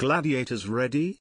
Gladiators ready?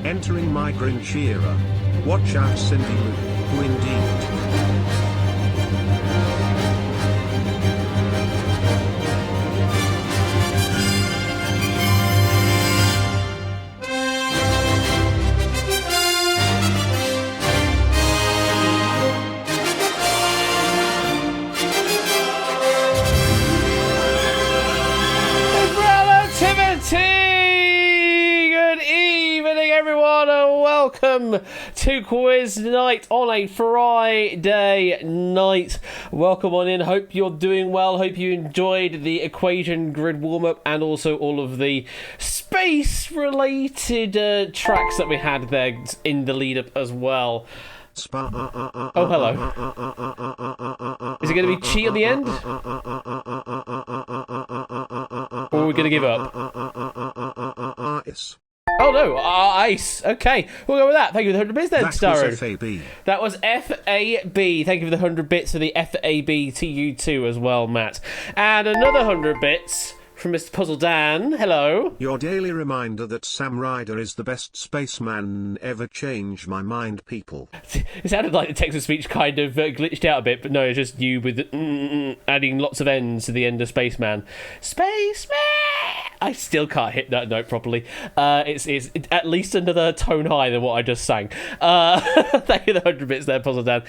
Entering my Grinch era. Watch out, Cindy Lou, who indeed. Good evening, everyone, and welcome to Quiz Night on a Friday night. Welcome on in. Hope you're doing well. Hope you enjoyed the equation grid warm-up and also all of the space-related tracks that we had there in the lead-up as well. Oh, hello. Is it going to be Chi on the end? Or are we going to give up? Yes. Oh no, ice. Okay, we'll go with that. Thank you for the 100 bits then, Starro. That was FAB. Thank you for the 100 bits for the FAB to you too as well, Matt. And another 100 bits from Mr. Puzzle Dan. Hello. Your daily reminder that Sam Ryder is the best spaceman ever. Change my mind, people. It sounded like the text-to-speech kind of glitched out a bit, but no, it's just you with adding lots of N's to the end of Spaceman. Spaceman! I still can't hit that note properly. It's at least another tone higher than what I just sang. Thank you for the 100 bits there, Puzzle Dan.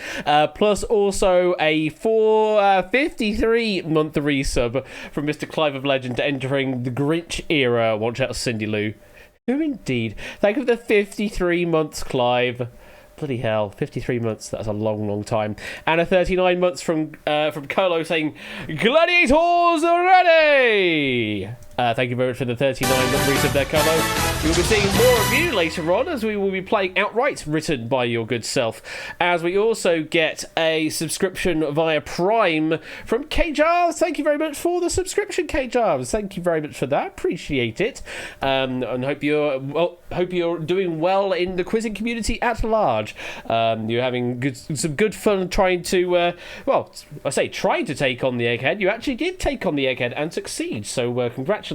Plus also a 53-month resub from Mr. Clive of Legend entering the Grinch era. Watch out, Cindy Lou. Who indeed? Thank you for the 53 months, Clive. Bloody hell, 53 months, that's a long, long time. And a 39 months from Colo saying, Gladiators are ready! Thank you very much for the 39-month resub there, Colo. You'll be seeing more of you later on as we will be playing Outright, written by your good self. As we also get a subscription via Prime from K-Jarves. Thank you very much for the subscription, K-Jarves. Thank you very much for that. Appreciate it. And hope you're doing well in the quizzing community at large. You're having some good fun trying to, trying to take on the Egghead. You actually did take on the Egghead and succeed. So congratulations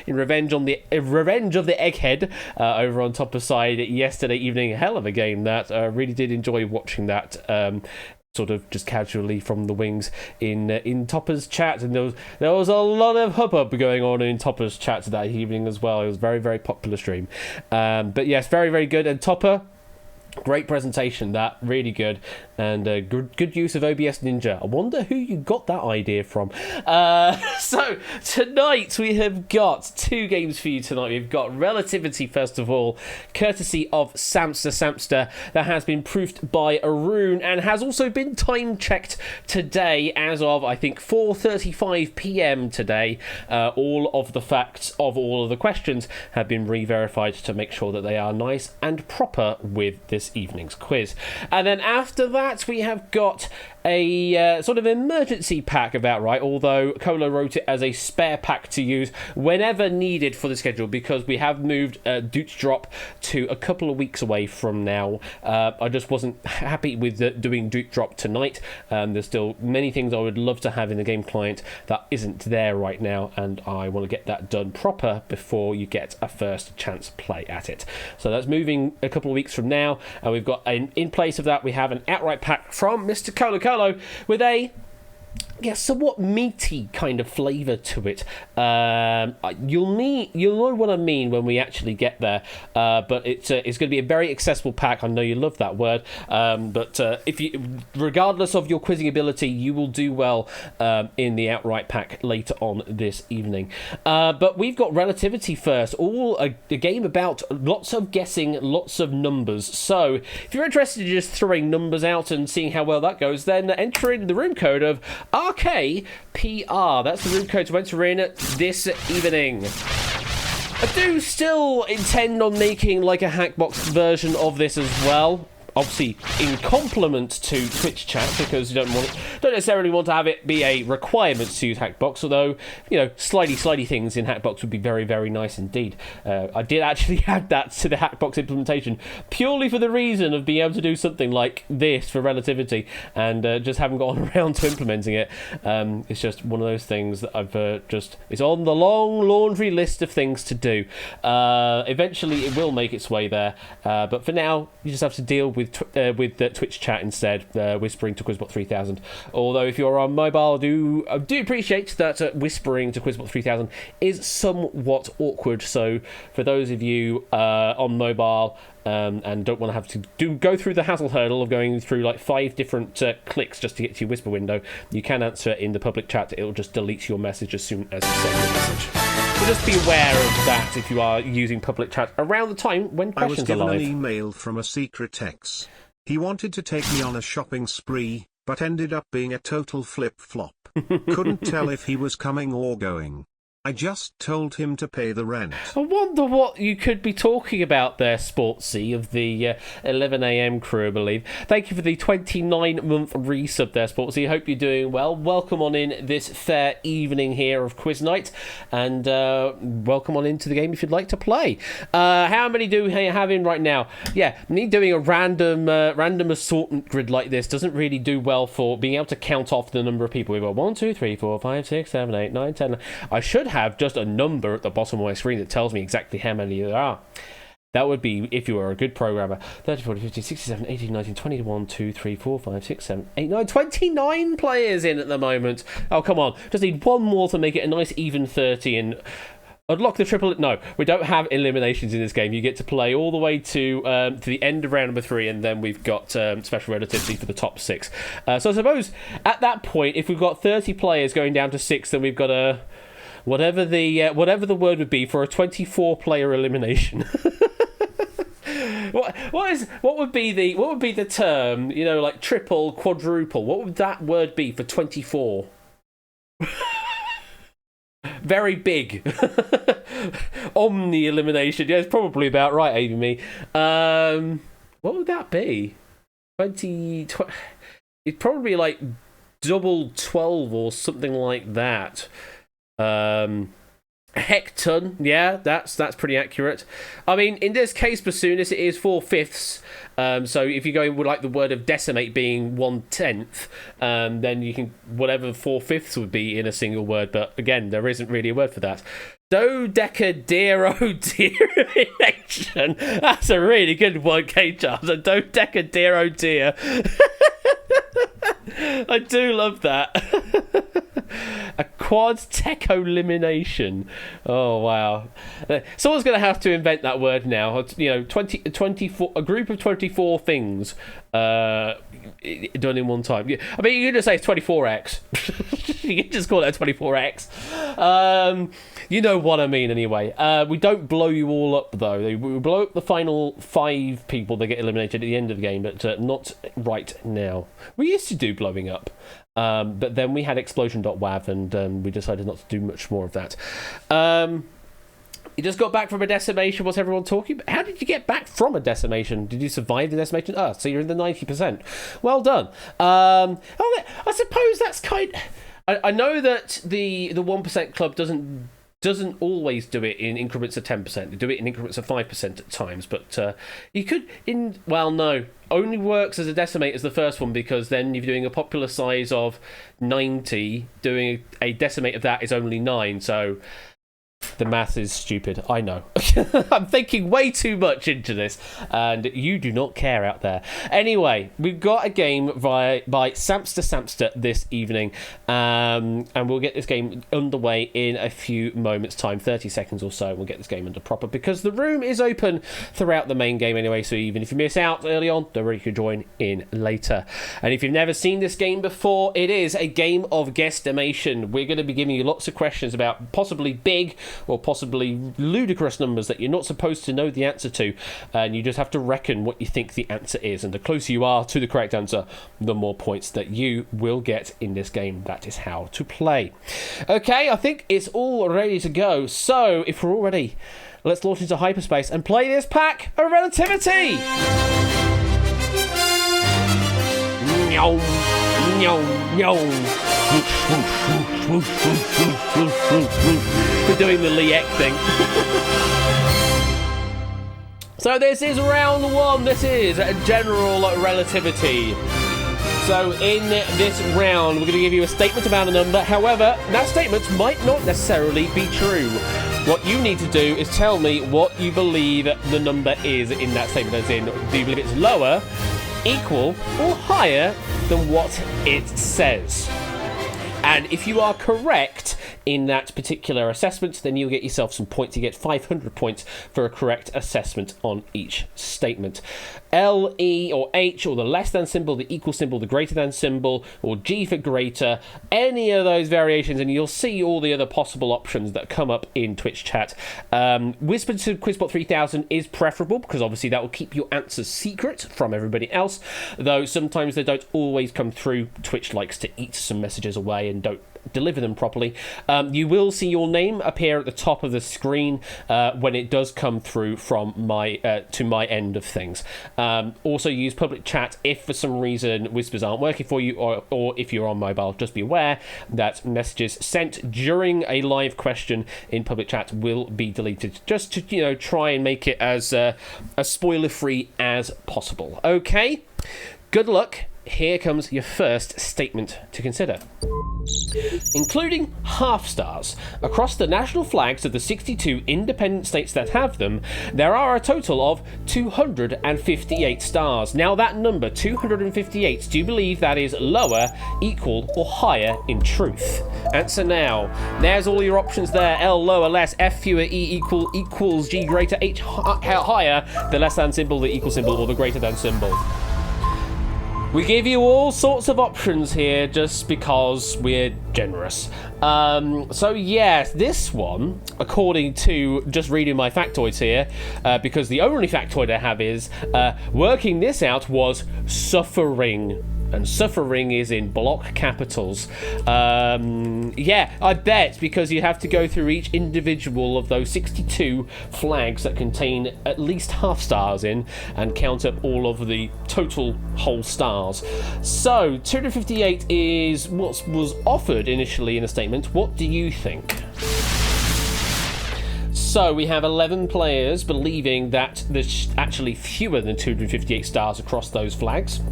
in revenge of the Egghead over on Topper's side yesterday evening. Hell of a game that. Really did enjoy watching that. Sort of just casually from the wings in Topper's chat, and there was a lot of hubbub going on in Topper's chat that evening as well. It was a very, very popular stream. But yes, very, very good. And Topper, great presentation, that really good, and good use of OBS Ninja. I wonder who you got that idea from. So tonight we have got two games for you tonight. We've got Relativity first of all, courtesy of Samster, that has been proofed by Arun and has also been time checked today as of I think 4:35 p.m. today. All of the facts of all of the questions have been re-verified to make sure that they are nice and proper with this evening's quiz. And then after that we have got a sort of emergency pack of Outright, although Colo wrote it as a spare pack to use whenever needed for the schedule, because we have moved Dooch Drop to a couple of weeks away from now. I just wasn't happy with doing Dooch Drop tonight. There's still many things I would love to have in the game client that isn't there right now, and I want to get that done proper before you get a first chance play at it. So that's moving a couple of weeks from now, and we've got in place of that we have an Outright pack from Mr. Colo with a somewhat meaty kind of flavour to it. You'll know what I mean when we actually get there. But it's going to be a very accessible pack. I know you love that word. But if you, regardless of your quizzing ability, you will do well in the Outright pack later on this evening. But we've got Relativity first. A game about lots of guessing, lots of numbers. So if you're interested in just throwing numbers out and seeing how well that goes, then enter in the room code of RKPR. That's the room code to enter in this evening. I do still intend on making like a Hackbox version of this as well. obviously in complement to Twitch chat, because you don't necessarily want to have it be a requirement to use Hackbox, although, slidey things in Hackbox would be very, very nice indeed. I did actually add that to the Hackbox implementation purely for the reason of being able to do something like this for relativity, and just haven't gotten around to implementing it. It's just one of those things that I've it's on the long laundry list of things to do. Eventually it will make its way there, but for now you just have to deal with Twitch chat instead, whispering to Quizbot 3000. Although if you're on mobile, I do appreciate that whispering to Quizbot 3000 is somewhat awkward. So for those of you on mobile and don't want to have to go through the hassle hurdle of going through like 5 different clicks just to get to your whisper window, you can answer in the public chat. It'll just delete your message as soon as you send your message. So just be aware of that if you are using public chat around the time when questions are live. I was given an email from a secret ex. He wanted to take me on a shopping spree, but ended up being a total flip-flop. Couldn't tell if he was coming or going. I just told him to pay the rent. I wonder what you could be talking about there, Sportsy, of the 11am crew, I believe. Thank you for the 29-month resub there, Sportsy. Hope you're doing well. Welcome on in this fair evening here of Quiz Night, and welcome on into the game if you'd like to play. How many do we have in right now? Yeah, me doing a random assortment grid like this doesn't really do well for being able to count off the number of people. We've got 1, 2, 3, 4, 5, 6, 7, 8, 9, 10. I should have just a number at the bottom of my screen that tells me exactly how many there are. That would be if you were a good programmer. 30, 40, 50, 67, 18, 19, 20, 1, 2, 3, 4, 5, 6, 7, 8, 9, 29 players in at the moment. Oh, come on. Just need one more to make it a nice even 30 and unlock the triple. No, we don't have eliminations in this game. You get to play all the way to the end of round number 3, and then we've got special relativity for the top 6. So I suppose at that point, if we've got 30 players going down to 6, then we've got a... whatever the word would be for a 24-player elimination. What would be the term? Like triple, quadruple. What would that word be for 24? Very big. Omni elimination. Yeah, it's probably about right, Amy. What would that be? 20. It's probably like double 12 or something like that. Hecton, yeah, that's pretty accurate. I mean, in this case, Bassoonus, it is 4/5. So if you're going with like the word of decimate being 1/10, then you can whatever 4/5 would be in a single word. But again, there isn't really a word for that. Dodecaderoderation. That's a really good one, K Charles. A dodecaderodeer. I do love that. A quad elimination. Oh wow! Someone's going to have to invent that word now. 24, a group of 24 things done in one time. I mean, you can just say it's 24x. You can just call it a 24x. You know what I mean, anyway. We don't blow you all up though. We blow up the final 5 people that get eliminated at the end of the game, but not right now. We used to do blowing up. But then we had explosion.wav, and we decided not to do much more of that. You just got back from a decimation. What's everyone talking about? How did you get back from a decimation? Did you survive the decimation? So you're in the 90%. Well done. I suppose that's kind... I know that the 1% club doesn't always do it in increments of 10%. They do it in increments of 5% at times, but you could no, only works as a decimate as the first one, because then if you're doing a popular size of 90, doing a decimate of that is only 9, so the math is stupid. I know. I'm thinking way too much into this, and you do not care out there. Anyway, we've got a game by Samster this evening, and we'll get this game underway in a few moments' time, 30 seconds or so. We'll get this game under proper, because the room is open throughout the main game anyway, so even if you miss out early on, don't worry, you can join in later. And if you've never seen this game before, it is a game of guesstimation. We're going to be giving you lots of questions about possibly big or possibly ludicrous numbers that you're not supposed to know the answer to, and you just have to reckon what you think the answer is, and the closer you are to the correct answer, the more points that you will get in this game. That is how to play. Okay, I think it's all ready to go, so if we're all ready, let's launch into hyperspace and play this pack of relativity. Meow, meow, meow. We're doing the Liek thing. So this is round one. This is general relativity. So in this round, we're going to give you a statement about a number. However, that statement might not necessarily be true. What you need to do is tell me what you believe the number is in that statement. As in, do you believe it's lower, equal, or higher than what it says? And if you are correct in that particular assessment, then you'll get yourself some points. You get 500 points for a correct assessment on each statement. L, E, or H, or the less than symbol, the equal symbol, the greater than symbol, or G for greater, any of those variations, and you'll see all the other possible options that come up in Twitch chat. Whisper to Quizbot 3000 is preferable, because obviously that will keep your answers secret from everybody else, though sometimes they don't always come through. Twitch likes to eat some messages away and don't deliver them properly. You will see your name appear at the top of the screen when it does come through from my to my end of things. Also use public chat if for some reason whispers aren't working for you, or if you're on mobile, just be aware that messages sent during a live question in public chat will be deleted, just to try and make it as spoiler free as possible. Okay, good luck. Here comes your first statement to consider. Including half stars across the national flags of the 62 independent states that have them, there are a total of 258 stars. Now that number, 258, do you believe that is lower, equal, or higher in truth? Answer now. There's all your options there. L, lower, less, F, fewer, E, equal, equals, G, greater, H, higher, the less than symbol, the equal symbol, or the greater than symbol. We give you all sorts of options here just because we're generous. So yes, this one, according to just reading my factoids here, because the only factoid I have is, working this out was suffering. And suffering is in block capitals. Yeah, I bet, because you have to go through each individual of those 62 flags that contain at least half stars in and count up all of the total whole stars. So 258 is what was offered initially in a statement. What do you think? So we have 11 players believing that there's actually fewer than 258 stars across those flags.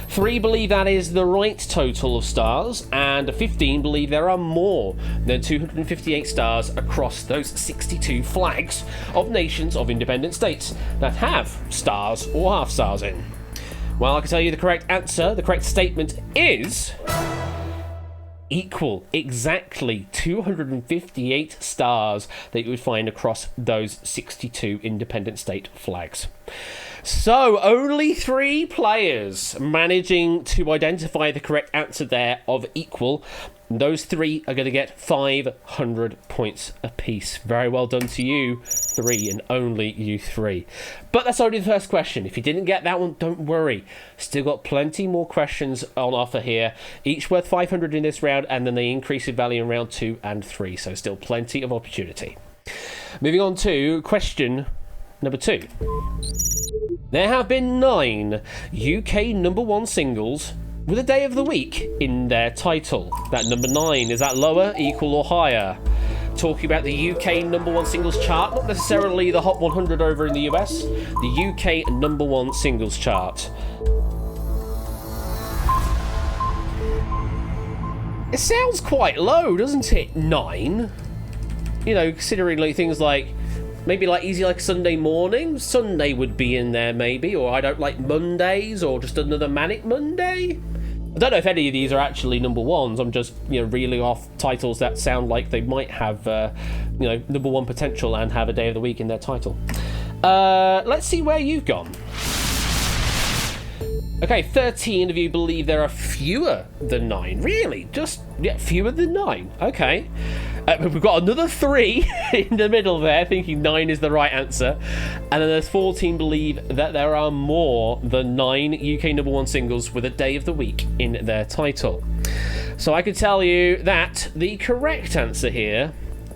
3 believe that is the right total of stars, and 15 believe there are more than 258 stars across those 62 flags of nations of independent states that have stars or half stars in. Well, I can tell you the correct answer, the correct statement is equal. Exactly 258 stars that you would find across those 62 independent state flags. So, only 3 players managing to identify the correct answer there of equal. Those 3 are going to get 500 points apiece. Very well done to you 3, and only you 3. But that's only the first question. If you didn't get that one, don't worry. Still got plenty more questions on offer here. Each worth 500 in this round, and then they increase in value in round 2 and 3. So still plenty of opportunity. Moving on to question number 2. There have been 9 UK number 1 singles with a day of the week in their title. That number 9, is that lower, equal, or higher? Talking about the UK number 1 singles chart, not necessarily the Hot 100 over in the US, the UK number 1 singles chart. It sounds quite low, doesn't it? 9? Considering like things like maybe like Easy Like Sunday Morning. Sunday would be in there maybe, or I Don't Like Mondays, or just Another Manic Monday. I don't know if any of these are actually number 1s. I'm just reeling off titles that sound like they might have number 1 potential and have a day of the week in their title. Let's see where you've gone. Okay, 13 of you believe there are fewer than 9. Really? Fewer than 9. Okay. We've got another 3 in the middle there, thinking 9 is the right answer. And then there's 14 believe that there are more than 9 UK number 1 singles with a day of the week in their title. So I can tell you that the correct answer here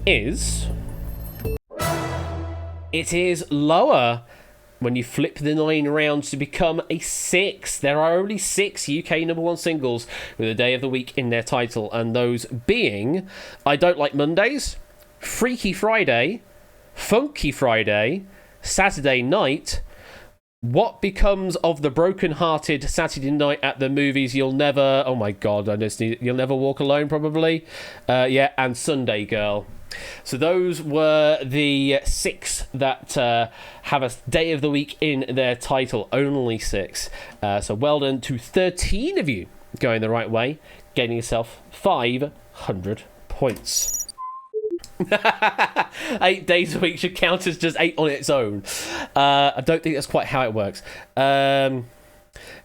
is... it is lower. when you flip the 9 rounds to become a 6. There are only 6 UK #1 singles with a day of the week in their title, and those being I Don't Like Mondays, Freaky Friday, Funky Friday, Saturday Night, What Becomes of the Broken-Hearted Saturday Night at the Movies, You'll Never... Oh my god, You'll Never Walk Alone, probably. And Sunday Girl. So those were the 6 that have a day of the week in their title. Only 6. So well done to 13 of you going the right way, getting yourself 500 points. 8 days a week should count as just 8 on its own. I don't think that's quite how it works.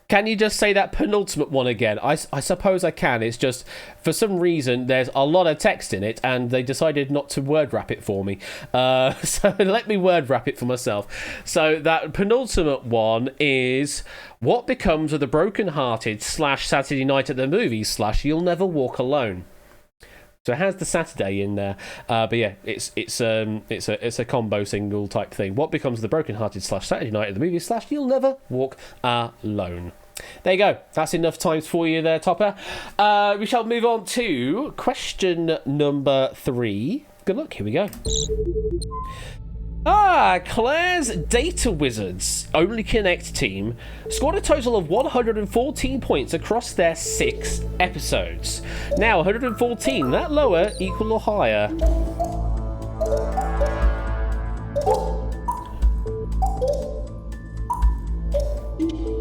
Can you just say that penultimate one again? I suppose I can. It's just, for some reason, there's a lot of text in it, and they decided not to word wrap it for me. So let me word wrap it for myself. So that penultimate one is What Becomes of the Broken-Hearted / Saturday Night at the Movies / You'll Never Walk Alone. So it has the Saturday in there, but yeah, it's a combo single type thing. What Becomes of the Broken-Hearted / Saturday Night at the Movies / You'll Never Walk Alone. There you go. That's enough times for you there, Topper. We shall move on to question number 3. Good luck. Here we go. Claire's Data Wizards Only Connect team scored a total of 114 points across their 6 episodes. Now, 114, that lower, equal or higher?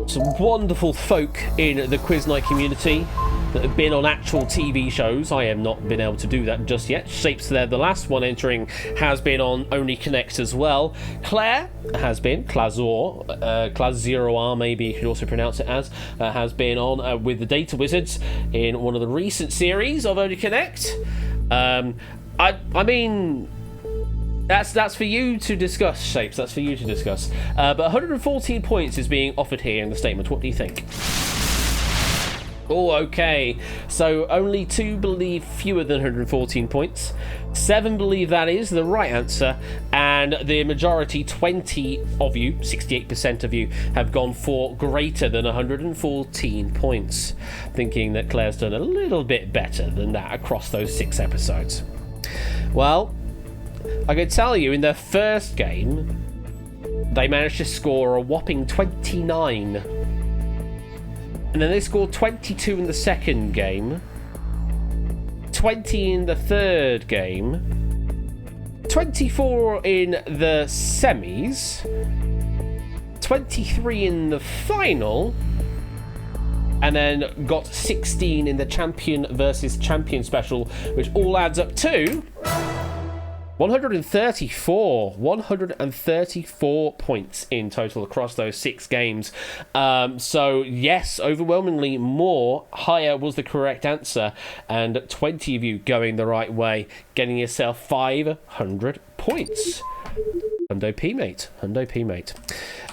Some wonderful folk in the Quiz Night community that have been on actual TV shows. I have not been able to do that just yet. Shapes there, the last one entering, has been on Only Connect as well. Claire has been, Clazor, maybe you could also pronounce it as, has been on with the Data Wizards in one of the recent series of Only Connect. I mean... That's for you to discuss, Shapes. That's for you to discuss. But 114 points is being offered here in the statement. What do you think? Oh, okay. So only 2 believe fewer than 114 points. 7 believe that is the right answer. And the majority, 20 of you, 68% of you, have gone for greater than 114 points, thinking that Claire's done a little bit better than that across those 6 episodes. Well, I can tell you, in their first game, they managed to score a whopping 29. And then they scored 22 in the second game, 20 in the third game, 24 in the semis, 23 in the final, and then got 16 in the champion versus champion special, which all adds up to 134 points in total across those 6 games. So yes, overwhelmingly more, higher was the correct answer, and 20 of you going the right way, getting yourself 500 points. Hundo P, mate.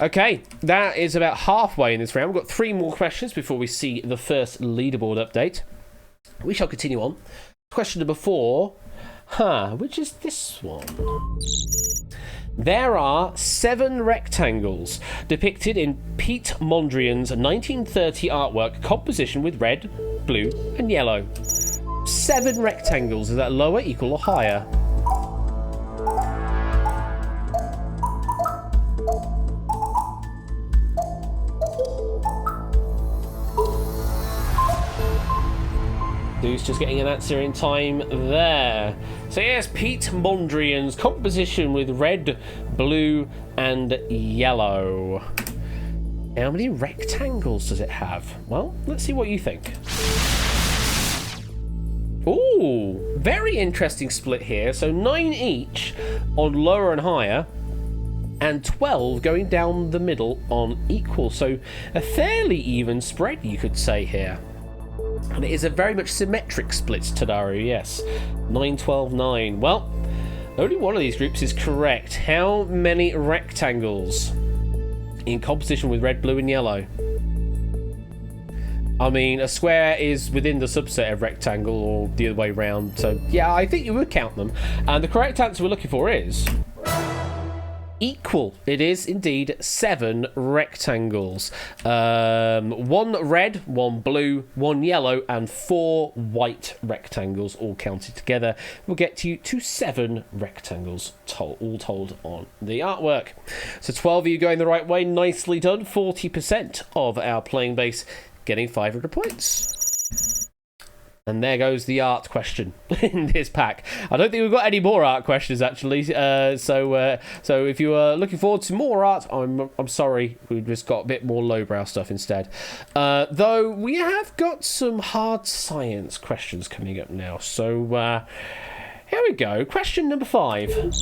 Okay, that is about halfway in this round. We've got 3 more questions before we see the first leaderboard update. We shall continue on. Question number 4. Which is this one? There are 7 rectangles depicted in Pete Mondrian's 1930 artwork composition with red, blue, and yellow. 7 rectangles. Is that lower, equal, or higher? Dude's just getting an answer in time there. So yes, Pete Mondrian's composition with red, blue, and yellow. How many rectangles does it have? Well, let's see what you think. Ooh, very interesting split here. So 9 each on lower and higher, and 12 going down the middle on equal. So a fairly even spread, you could say here. And it is a very much symmetric split, Tadaru, yes. 9, 12, 9. Well, only one of these groups is correct. How many rectangles in composition with red, blue, and yellow? I mean, a square is within the subset of rectangle, or the other way around. So, yeah, I think you would count them. And the correct answer we're looking for is Equal. It is indeed 7 rectangles. 1 red, 1 blue, 1 yellow, and 4 white rectangles all counted together will get you to 7 rectangles all told on the artwork. So 12 of you going the right way. Nicely done. 40% of our playing base getting 500 points. And there goes the art question in this pack. I don't think we've got any more art questions, actually. So if you are looking forward to more art, I'm sorry. We've just got a bit more lowbrow stuff instead. Though we have got some hard science questions coming up now. So here we go. Question number 5.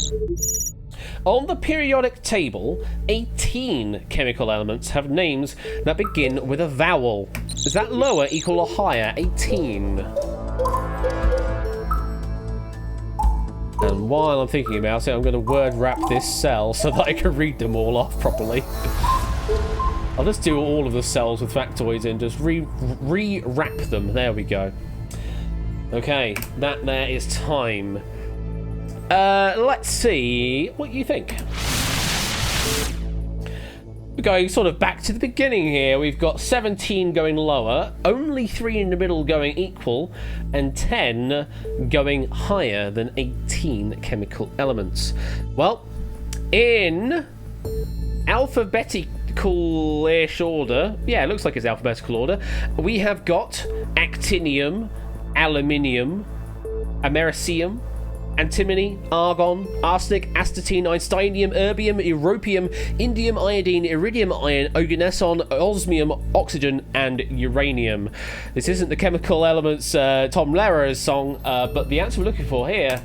On the periodic table, 18 chemical elements have names that begin with a vowel. Is that lower, equal, or higher? 18. And while I'm thinking about it, I'm going to word wrap this cell so that I can read them all off properly. I'll just do all of the cells with factoids and just re-wrap them. There we go. Okay, that there is time. Let's see what you think. We're going sort of back to the beginning here. We've got 17 going lower, only 3 in the middle going equal, and 10 going higher than 18 chemical elements. Well, in alphabetical-ish order, yeah, it looks like it's alphabetical order, we have got actinium, aluminium, americium, antimony, argon, arsenic, astatine, einsteinium, erbium, europium, indium, iodine, iridium, iron, oganesson, osmium, oxygen, and uranium. This isn't the chemical elements Tom Lehrer's song, but the answer we're looking for here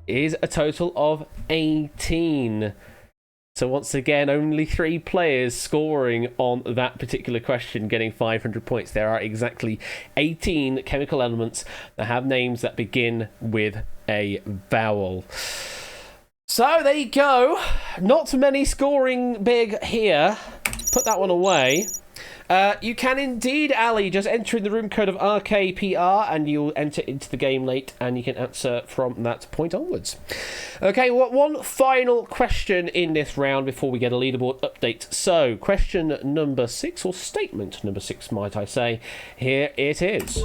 is a total of 18. So once again, only 3 players scoring on that particular question, getting 500 points. There are exactly 18 chemical elements that have names that begin with a vowel. So there you go. Not many scoring big here. Put that one away. You can indeed, Ali, just enter in the room code of RKPR and you'll enter into the game late and you can answer from that point onwards. Okay, one final question in this round before we get a leaderboard update. So, question number 6, or statement number 6, might I say. Here it is.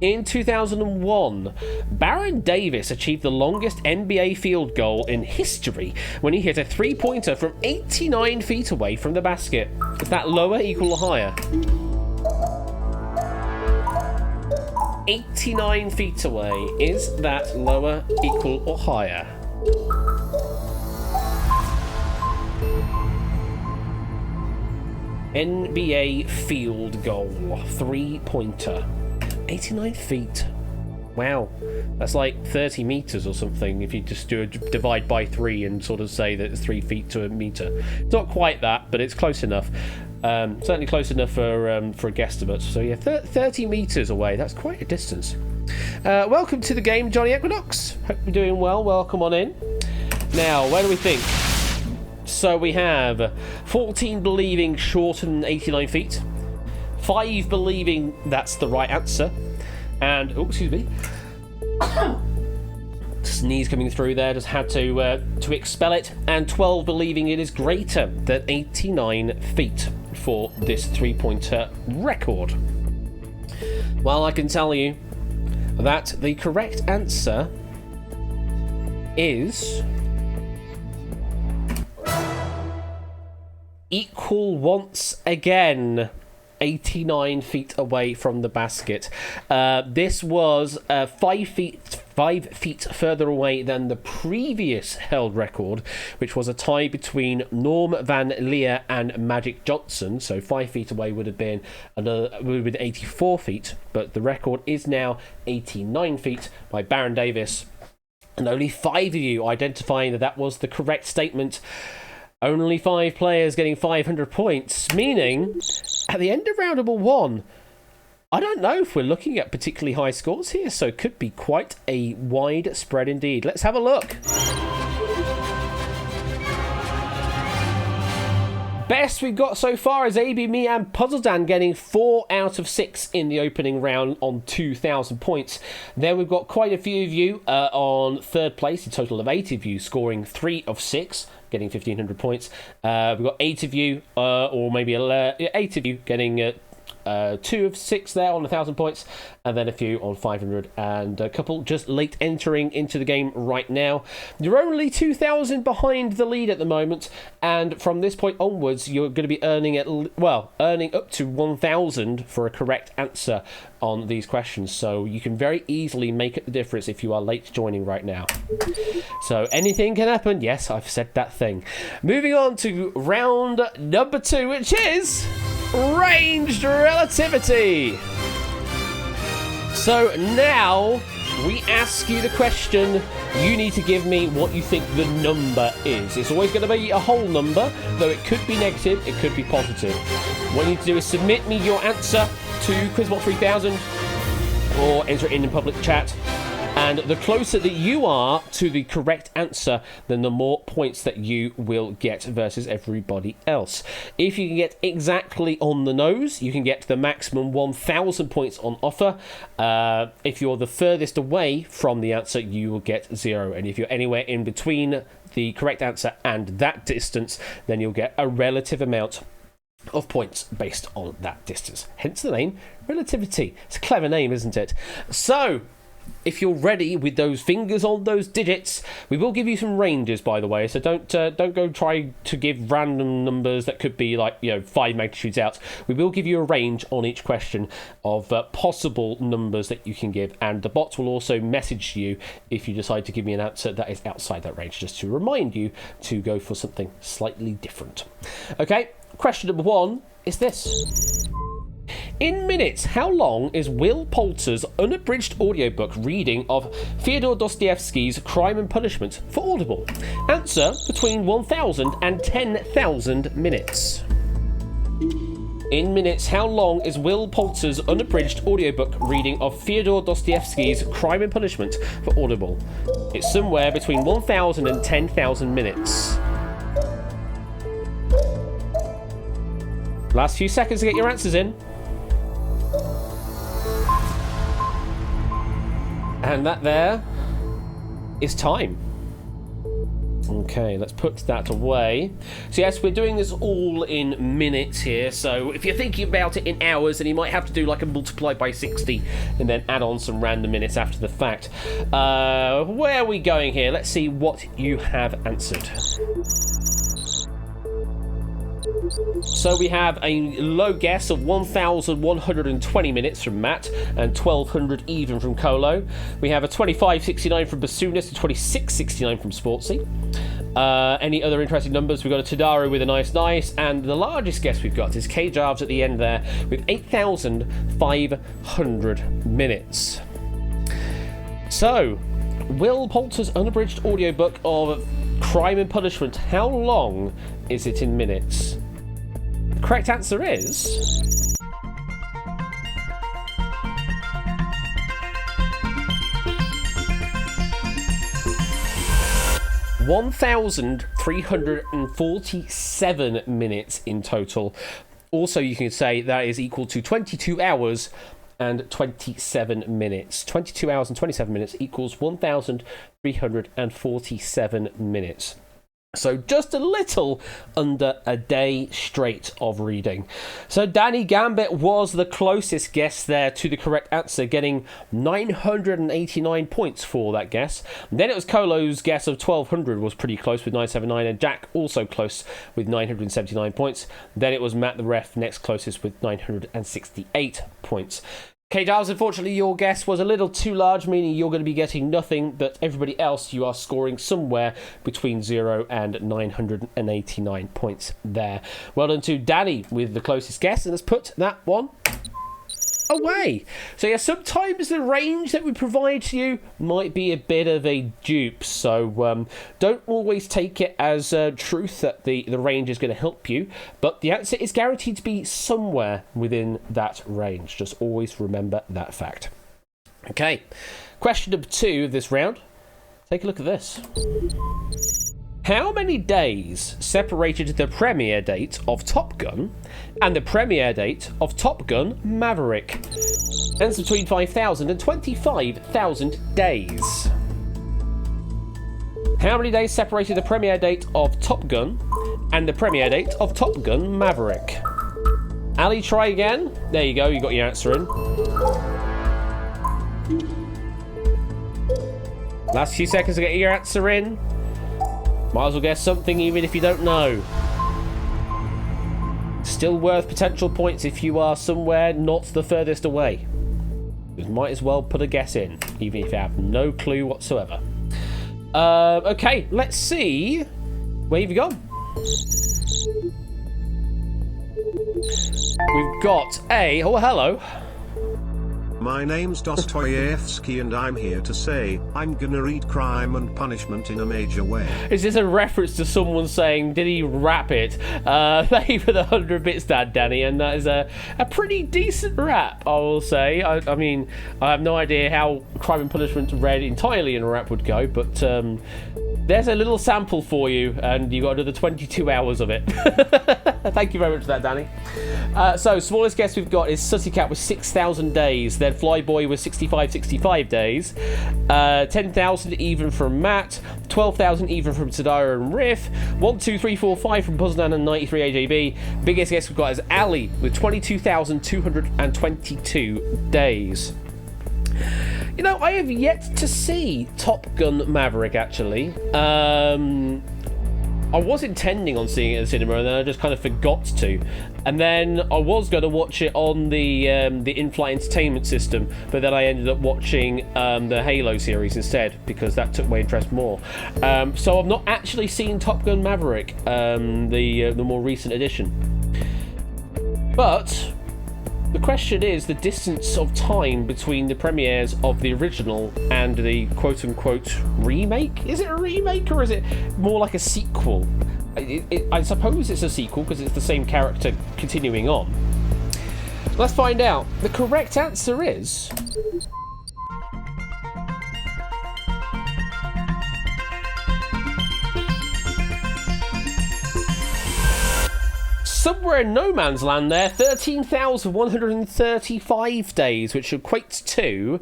In 2001, Baron Davis achieved the longest NBA field goal in history when he hit a three-pointer from 89 feet away from the basket. Is that lower, equal, or higher? 89 feet away. Is that lower, equal, or higher? NBA field goal, three-pointer. 89 feet. Wow. That's like 30 meters or something if you just do a divide by 3 and sort of say that it's 3 feet to a meter. It's not quite that, but it's close enough. Certainly close enough for a guesstimate. So yeah, 30 meters away. That's quite a distance. Welcome to the game, Johnny Equinox. Hope you're doing well. Welcome on in. Now, where do we think? So we have 14 believing shorter than 89 feet. 5 believing that's the right answer, and excuse me, sneeze coming through there. Just had to expel it. And 12 believing it is greater than 89 feet for this three-pointer record. Well, I can tell you that the correct answer is equal once again. 89 feet away from the basket. This was 5 feet further away than the previous held record, which was a tie between Norm Van Lier and Magic Johnson. So 5 feet away would have been 84 feet, but the record is now 89 feet by Baron Davis. And only 5 of you identifying that was the correct statement. Only 5 players getting 500 points, meaning at the end of round number 1, I don't know if we're looking at particularly high scores here, so it could be quite a wide spread indeed. Let's have a look. Best we've got so far is AB Me and Puzzle Dan getting 4 out of 6 in the opening round on 2,000 points. Then we've got quite a few of you on third place, a total of 8 of you scoring 3 of 6, getting 1,500 points. We've got 8 of you, or maybe 8 of you getting 2 of 6 there on 1,000 points, and then a few on 500, and a couple just late entering into the game right now. You're only 2,000 behind the lead at the moment, and from this point onwards, you're going to be earning earning up to 1,000 for a correct answer on these questions. So you can very easily make up the difference if you are late joining right now. So anything can happen. Yes, I've said that thing. Moving on to round number 2, which is ranged relativity. So now we ask you the question. You need to give me what you think the number is. It's always going to be a whole number, though it could be negative, it could be positive. What you need to do is submit me your answer to QuizBot3000 or enter it in public chat. And the closer that you are to the correct answer, then the more points that you will get versus everybody else. If you can get exactly on the nose, you can get the maximum 1,000 points on offer. If you're the furthest away from the answer, you will get 0. And if you're anywhere in between the correct answer and that distance, then you'll get a relative amount of points based on that distance. Hence the name Relativity. It's a clever name, isn't it? So if you're ready with those fingers on those digits, we will give you some ranges, by the way. So don't go try to give random numbers that could be like 5 magnitudes out. We will give you a range on each question of possible numbers that you can give, and the bots will also message you if you decide to give me an answer that is outside that range, just to remind you to go for something slightly different. Okay, question number 1 is this. In minutes, how long is Will Poulter's unabridged audiobook reading of Fyodor Dostoevsky's Crime and Punishment for Audible? Answer: between 1,000 and 10,000 minutes. In minutes, how long is Will Poulter's unabridged audiobook reading of Fyodor Dostoevsky's Crime and Punishment for Audible? It's somewhere between 1,000 and 10,000 minutes. Last few seconds to get your answers in. And that there is time. Okay, let's put that away. So yes, we're doing this all in minutes here. So if you're thinking about it in hours, then you might have to do like a multiply by 60 and then add on some random minutes after the fact. Where are we going here? Let's see what you have answered. So we have a low guess of 1,120 minutes from Matt and 1,200 even from Colo. We have a 25.69 from Basunas and 26.69 from Sportsy. Any other interesting numbers? We've got a Tadaro with a nice, and the largest guess we've got is K Jarves at the end there with 8,500 minutes. So, Will Poulter's unabridged audiobook of Crime and Punishment, how long is it in minutes? The correct answer is 1,347 minutes in total. Also, you can say that is equal to 22 hours and 27 minutes. 22 hours and 27 minutes equals 1,347 minutes. So just a little under a day straight of reading. So Danny Gambit was the closest guess there to the correct answer, getting 989 points for that guess. Then it was Colo's guess of 1,200 was pretty close with 979, and Jack also close with 979 points. Then it was Matt the Ref next closest with 968 points. Okay, Giles, unfortunately your guess was a little too large, meaning you're going to be getting nothing, but everybody else, you are scoring somewhere between 0 and 989 points there. Well done to Danny with the closest guess, and let's put that one away. So yeah, sometimes the range that we provide to you might be a bit of a dupe, so don't always take it as truth that the range is going to help you, but the answer is guaranteed to be somewhere within that range. Just always remember that fact. Okay, question number 2 of this round. Take a look at this. How many days separated the premiere date of Top Gun and the premiere date of Top Gun Maverick? Answer between 5,000 and 25,000 days. How many days separated the premiere date of Top Gun and the premiere date of Top Gun Maverick? Ali, try again. There you go, you got your answer in. Last few seconds to get your answer in. Might as well guess something even if you don't know. Still worth potential points if you are somewhere not the furthest away. You might as well put a guess in, even if you have no clue whatsoever. Okay, let's see. Where have you gone? We've got a... Oh, hello. My name's Dostoevsky and I'm here to say, I'm gonna read Crime and Punishment in a major way. Is this a reference to someone saying, did he rap it? Thank you for the 100 bits, Danny, and that is a pretty decent rap, I will say. I mean, I have no idea how Crime and Punishment read entirely in a rap would go, but there's a little sample for you, and you got another 22 hours of it. Thank you very much for that, Danny. So, smallest guess we've got is Sutty Cat with 6,000 days. Then Flyboy with 65 days. 10,000 even from Matt. 12,000 even from Tadara and Riff. 1, 2, 3, 4, 5 from Puzzlenan and 93 AJB. Biggest guess we've got is Ali with 22,222 days. You know, I have yet to see Top Gun Maverick, actually. I was intending on seeing it in the cinema, and then I just kind of forgot to. And then I was going to watch it on the in-flight entertainment system, but then I ended up watching the Halo series instead, because that took my interest more. So I've not actually seen Top Gun Maverick, the more recent edition. But the question is the distance of time between the premieres of the original and the quote-unquote remake. Is it a remake or is it more like a sequel? I suppose it's a sequel because it's the same character continuing on. Let's find out. The correct answer is... somewhere in no man's land there, 13,135 days, which equates to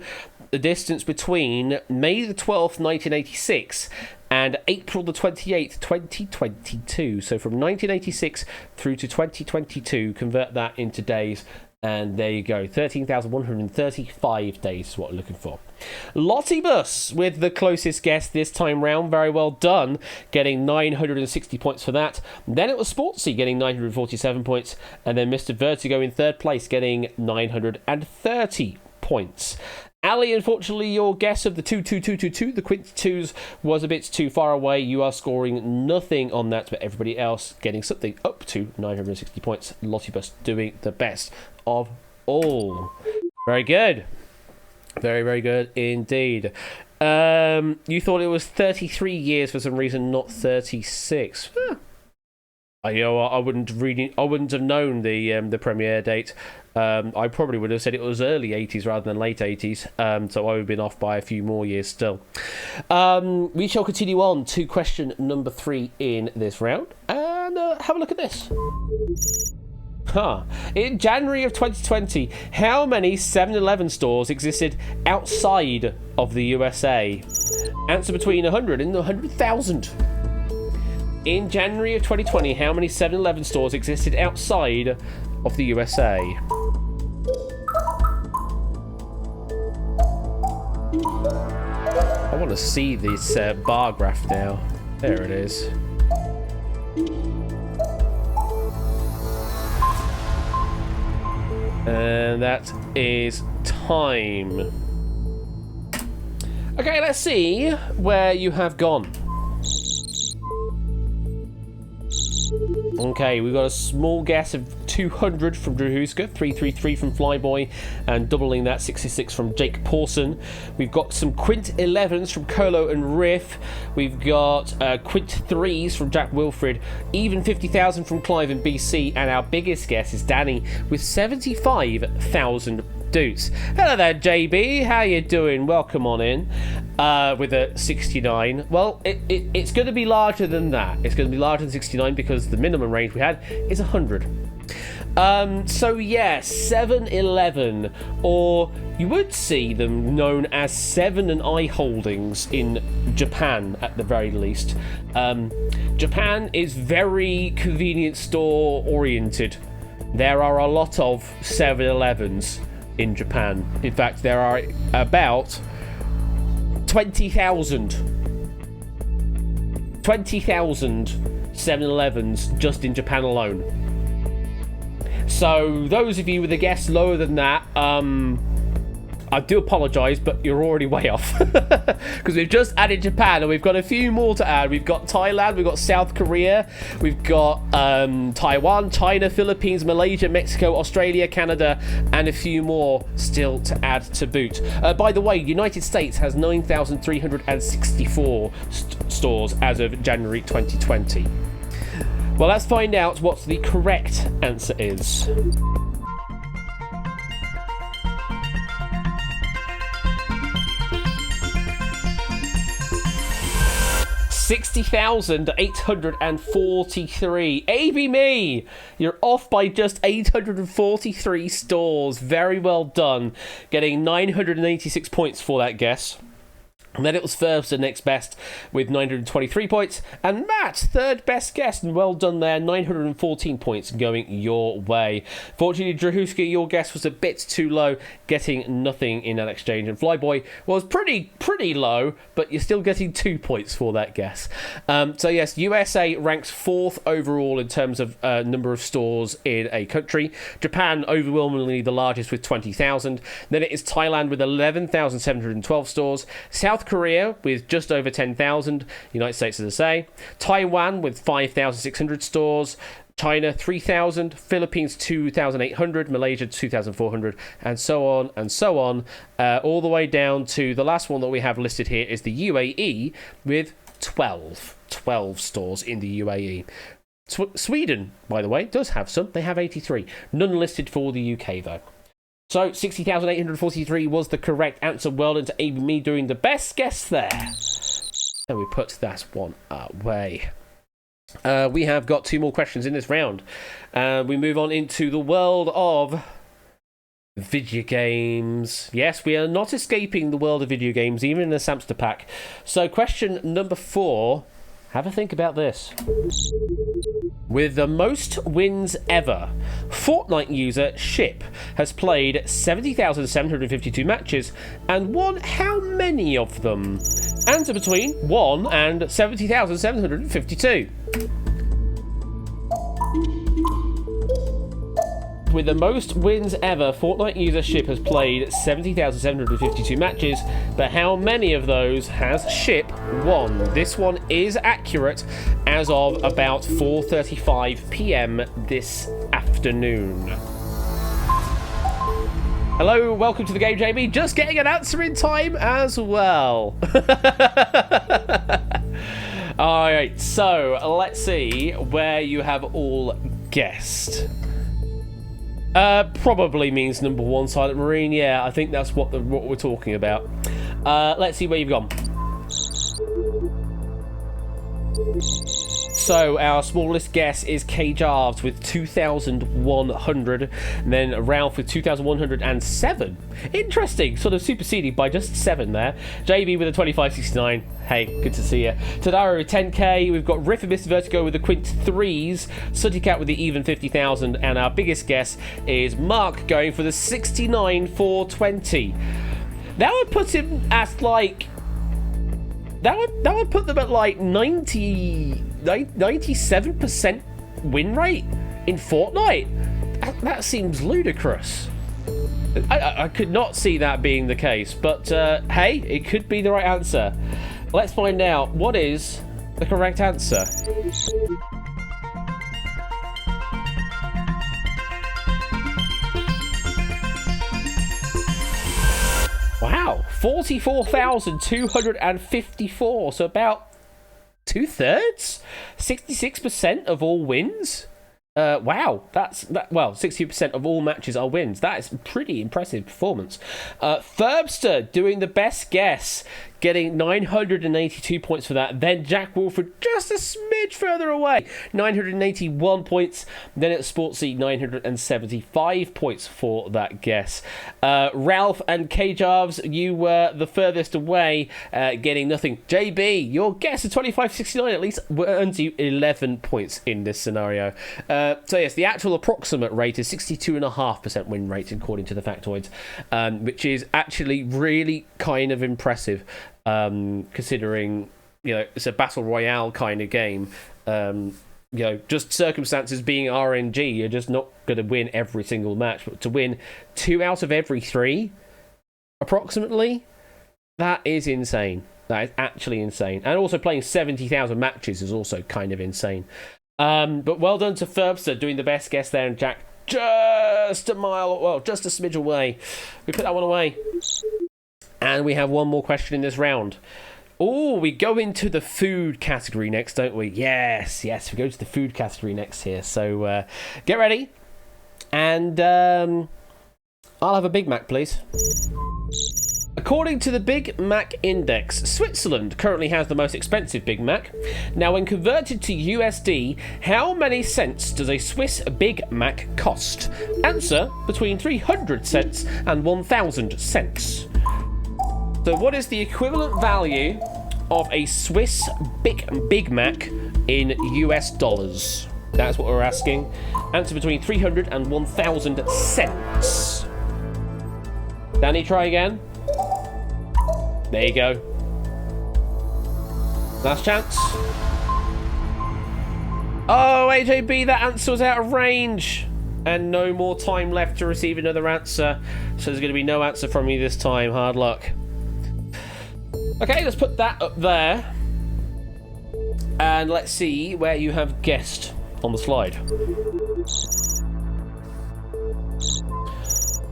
the distance between May the 12th, 1986 and April the 28th, 2022. So from 1986 through to 2022, convert that into days, and there you go. 13,135 days is what we're looking for. Lottibus with the closest guess this time round. Very well done, getting 960 points for that. Then it was Sportsy getting 947 points, and then Mr. Vertigo in third place getting 930 points. Ali, unfortunately, your guess of the 22222, the quint twos, was a bit too far away. You are scoring nothing on that, but everybody else getting something up to 960 points. Lottibus doing the best of all. Very good. Very, very good indeed. You thought it was 33 years for some reason, not 36. I wouldn't have known the premiere date. I probably would have said it was early 80s rather than late 80s. So I would have been off by a few more years still. We shall continue on to question number 3 in this round, and have a look at this. In January of 2020, how many 7-Eleven stores existed outside of the USA? Answer between 100 and 100,000. In January of 2020, how many 7-Eleven stores existed outside of the USA? I want to see this bar graph now. There it is. And that is time. Okay, let's see where you have gone. Okay, we've got a small guess of 200 from Drew Huska, 333 from Flyboy, and doubling that, 66 from Jake Pawson. We've got some Quint 11s from Colo and Riff. We've got Quint 3s from Jack Wilfred, even 50,000 from Clive and BC, and our biggest guess is Danny with 75,000 dudes. Hello there, JB. How you doing? Welcome on in. with a 69. Well, it's going to be larger than that. It's going to be larger than 69 because the minimum range we had is 100. So yeah, 7-Eleven, or you would see them known as 7 & I Holdings in Japan at the very least. Japan is very convenience store oriented. There are a lot of 7-Elevens in Japan. In fact, there are about 20,000 7-Elevens just in Japan alone. So those of you with a guess lower than that, I do apologise, but you're already way off. Because we've just added Japan, and we've got a few more to add. We've got Thailand, we've got South Korea, we've got Taiwan, China, Philippines, Malaysia, Mexico, Australia, Canada, and a few more still to add to boot. By the way, United States has 9,364 stores as of January 2020. Well, let's find out what the correct answer is. 60,843. AB me! You're off by just 843 stores. Very well done. Getting 986 points for that guess. And then it was Ferbster next best with 923 points. And Matt, third best guess, and well done there, 914 points going your way. Fortunately, Drahuska, your guess was a bit too low, getting nothing in that exchange. And Flyboy was pretty low, but you're still getting 2 points for that guess. So yes, USA ranks 4th overall in terms of number of stores in a country. Japan, overwhelmingly the largest with 20,000. Then it is Thailand with 11,712 stores. South Korea with just over 10,000, United States as I say, Taiwan with 5,600 stores, China 3,000, Philippines 2,800, Malaysia 2,400, and so on and so on, all the way down to the last one that we have listed here is the UAE with 12 stores in the UAE. Sweden, by the way, does have some. They have 83. None listed for the UK though. So, 60,843 was the correct answer. Well done to Amy Me doing the best guess there. And we put that one away. We have got 2 more questions in this round. We move on into the world of video games. Yes, we are not escaping the world of video games, even in the Samster Pack. So, question number 4. Have a think about this. With the most wins ever, Fortnite user Ship has played 70,752 matches and won how many of them? Answer between 1 and 70,752. With the most wins ever, Fortnite user Ship has played 70,752 matches, but how many of those has Ship won? This one is accurate as of about 4:35 p.m. this afternoon. Hello, welcome to the game, Jamie. Just getting an answer in time as well. Alright, so let's see where you have all guessed. Probably means number 1, Silent Marine. Yeah, I think that's what we're talking about. Let's see where you've gone. So our smallest guess is K Jarves with 2,100, and then Ralph with 2,107. Interesting, sort of superseded by just 7 there. JB with a 2569. Hey, good to see you. Tadaro with 10k. We've got Riff and Mr. Vertigo with the Quint 3s. Sooty Cat with the even 50,000, and our biggest guess is Mark going for the 69,420. That would put him at like. That would put them at like 97% win rate in Fortnite. That seems ludicrous. I could not see that being the case, but hey, it could be the right answer. Let's find out what is the correct answer. Wow, 44,254, so about 2/3, 66% of all wins. Wow, well, 60% of all matches are wins. That is pretty impressive performance. Ferbster doing the best guess, getting 982 points for that. Then Jack Wolford just a smidge further away, 981 points. Then it's Sportsy, 975 points for that guess. Ralph and K-Jarves, you were the furthest away, getting nothing. JB, your guess of 2569 at least earns you 11 points in this scenario. So yes, the actual approximate rate is 62.5% win rate according to the factoids, which is actually really kind of impressive, considering, you know, it's a battle royale kind of game. You know, just circumstances being RNG, you're just not going to win every single match, but to win 2 out of every 3 approximately, that is insane. That is actually insane. And also playing 70,000 matches is also kind of insane. But well done to Ferbster doing the best guess there, and Jack just a mile, well, just a smidge away. We put that one away. And we have one more question in this round. Oh, we go into the food category next, don't we? Yes, we go to the food category next here. So get ready. And I'll have a Big Mac, please. According to the Big Mac Index, Switzerland currently has the most expensive Big Mac. Now, when converted to USD, how many cents does a Swiss Big Mac cost? Answer, between 300 cents and 1,000 cents. So what is the equivalent value of a Swiss Big Mac in US dollars? That's what we're asking. Answer, between 300 and 1,000 cents. Danny, try again. There you go. Last chance. Oh, AJB, that answer was out of range. And no more time left to receive another answer. So there's going to be no answer from you this time. Hard luck. Okay, let's put that up there. And let's see where you have guessed on the slide.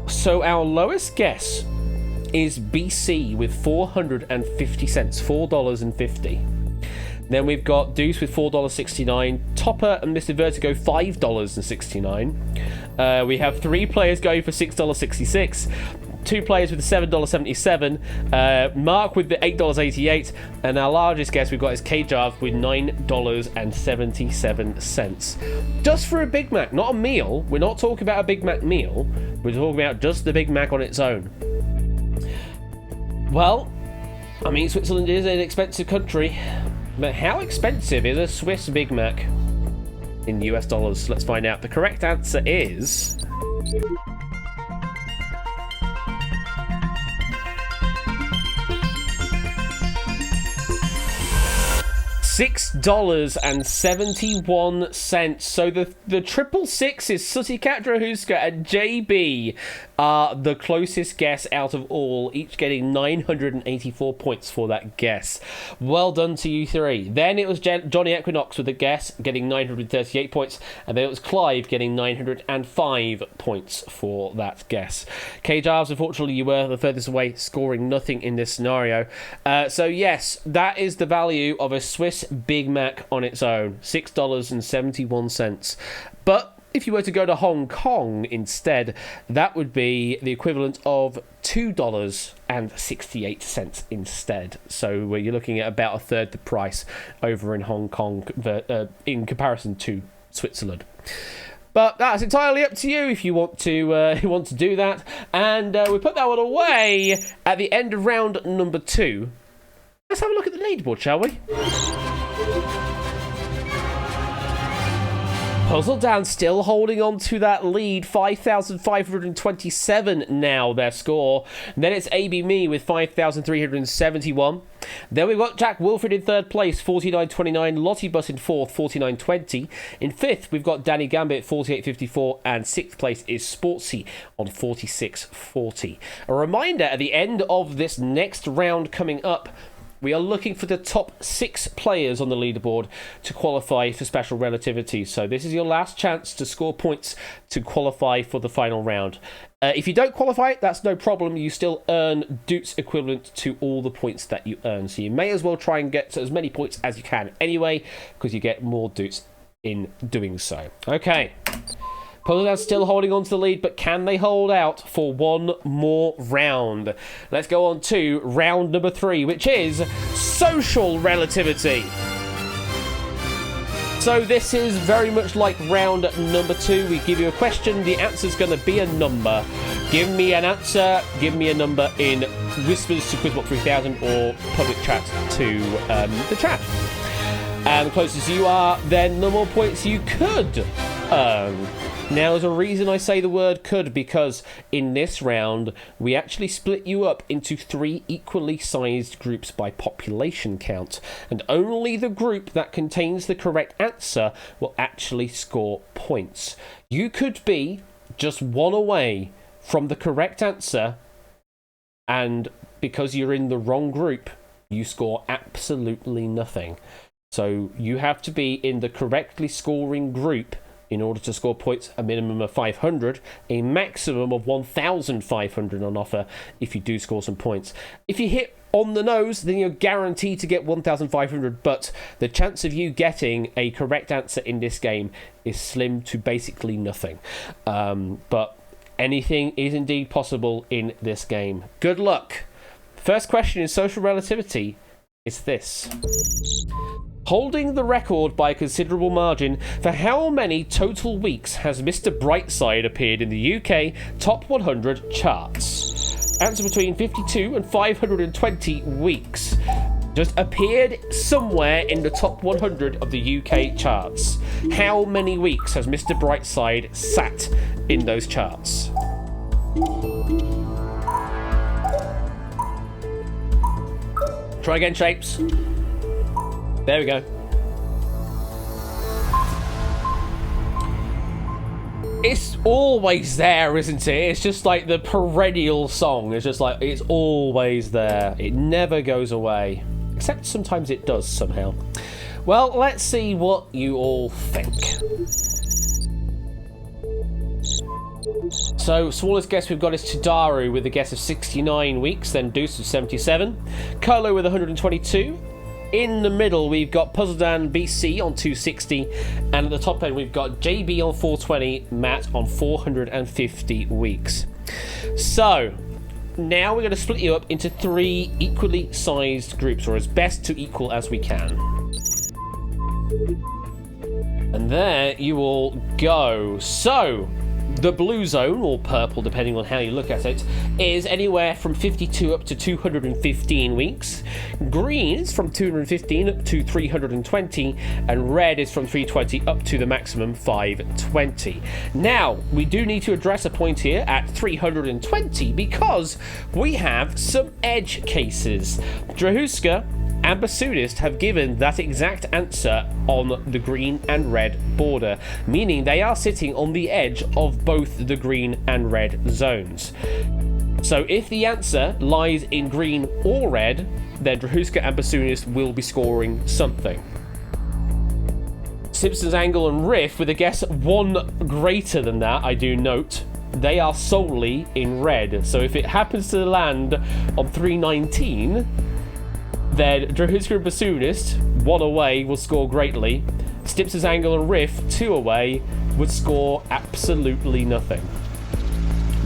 So our lowest guess is BC with 450 cents, $4.50. Then we've got Deuce with $4.69, Topper and Mr. Vertigo $5.69. We have 3 players going for $6.66. 2 players with the $7.77, Mark with the $8.88, and our largest guess we've got is K-Jarv with $9.77. Just for a Big Mac, not a meal. We're not talking about a Big Mac meal. We're talking about just the Big Mac on its own. Well, I mean, Switzerland is an expensive country, but how expensive is a Swiss Big Mac in US dollars? Let's find out. The correct answer is $6.71. So the triple sixes, Sooty Cat Drahuska and JB, are the closest guess out of all, each getting 984 points for that guess. Well done to you 3. Then it was Johnny Equinox with the guess, getting 938 points, and then it was Clive getting 905 points for that guess. K-Jarves, unfortunately, you were the furthest away, scoring nothing in this scenario. So yes, that is the value of a Swiss Big Mac on its own, $6.71. But if you were to go to Hong Kong instead, that would be the equivalent of $2.68 instead. So you're looking at about a third the price over in Hong Kong in comparison to Switzerland. But that's entirely up to you if you want to do that. And we put that one away at the end of round number 2. Let's have a look at the leaderboard, shall we? Puzzle Dan still holding on to that lead, 5,527 now, their score. And then it's AB Me with 5,371. Then we've got Jack Wilfred in 3rd place, 49.29. Lottie Bus in 4th, 49.20. In 5th, we've got Danny Gambit, 48.54. And 6th place is Sportsy on 46.40. A reminder, at the end of this next round coming up, we are looking for the top 6 players on the leaderboard to qualify for special relativity. So this is your last chance to score points to qualify for the final round. If you don't qualify, that's no problem. You still earn Doots equivalent to all the points that you earn. So you may as well try and get to as many points as you can anyway, because you get more Doots in doing so. Okay. Puzzledan's still holding on to the lead, but can they hold out for one more round? Let's go on to round number 3, which is social relativity. So this is very much like round number 2. We give you a question. The answer's going to be a number. Give me an answer. Give me a number in Whispers to Quizbot 3000 or public chat to the chat. And the closest you are, then the more points you could earn. Now, there's a reason I say the word could, because in this round, we actually split you up into 3 equally sized groups by population count, and only the group that contains the correct answer will actually score points. You could be just one away from the correct answer, and because you're in the wrong group, you score absolutely nothing. So you have to be in the correctly scoring group in order to score points. A minimum of 500, a maximum of 1,500 on offer if you do score some points. If you hit on the nose, then you're guaranteed to get 1,500, but the chance of you getting a correct answer in this game is slim to basically nothing. But anything is indeed possible in this game. Good luck. First question in social relativity is this. Holding the record by a considerable margin for how many total weeks has Mr. Brightside appeared in the UK Top 100 charts? Answer between 52 and 520 weeks. Just appeared somewhere in the top 100 of the UK charts. How many weeks has Mr. Brightside sat in those charts? Try again, Shapes. There we go. It's always there, isn't it? It's just like the perennial song. It's just like, it's always there. It never goes away. Except sometimes it does somehow. Well, let's see what you all think. So, smallest guess we've got is Chidaru with a guess of 69 weeks, then Deuce with 77, Colo with 122. In the middle, we've got Puzzledan BC on 260, and at the top end, we've got JB on 420, Matt on 450 weeks. So, now we're going to split you up into 3 equally sized groups, or as best to equal as we can. And there you all go. So, the blue zone, or purple depending on how you look at it, is anywhere from 52 up to 215 weeks. Green is from 215 up to 320, and red is from 320 up to the maximum 520. Now, we do need to address a point here at 320 because we have some edge cases. Drahuska and Bassoonist have given that exact answer on the green and red border, meaning they are sitting on the edge of both the green and red zones. So if the answer lies in green or red, then Drahuska and Bassoonist will be scoring something. Simpson's Angle and Riff, with a guess 1 greater than that, I do note, they are solely in red. So if it happens to land on 319, then Drahuska and Bassoonist, 1 away, will score greatly. Stimpson's Angle and Riff, 2 away, would score absolutely nothing.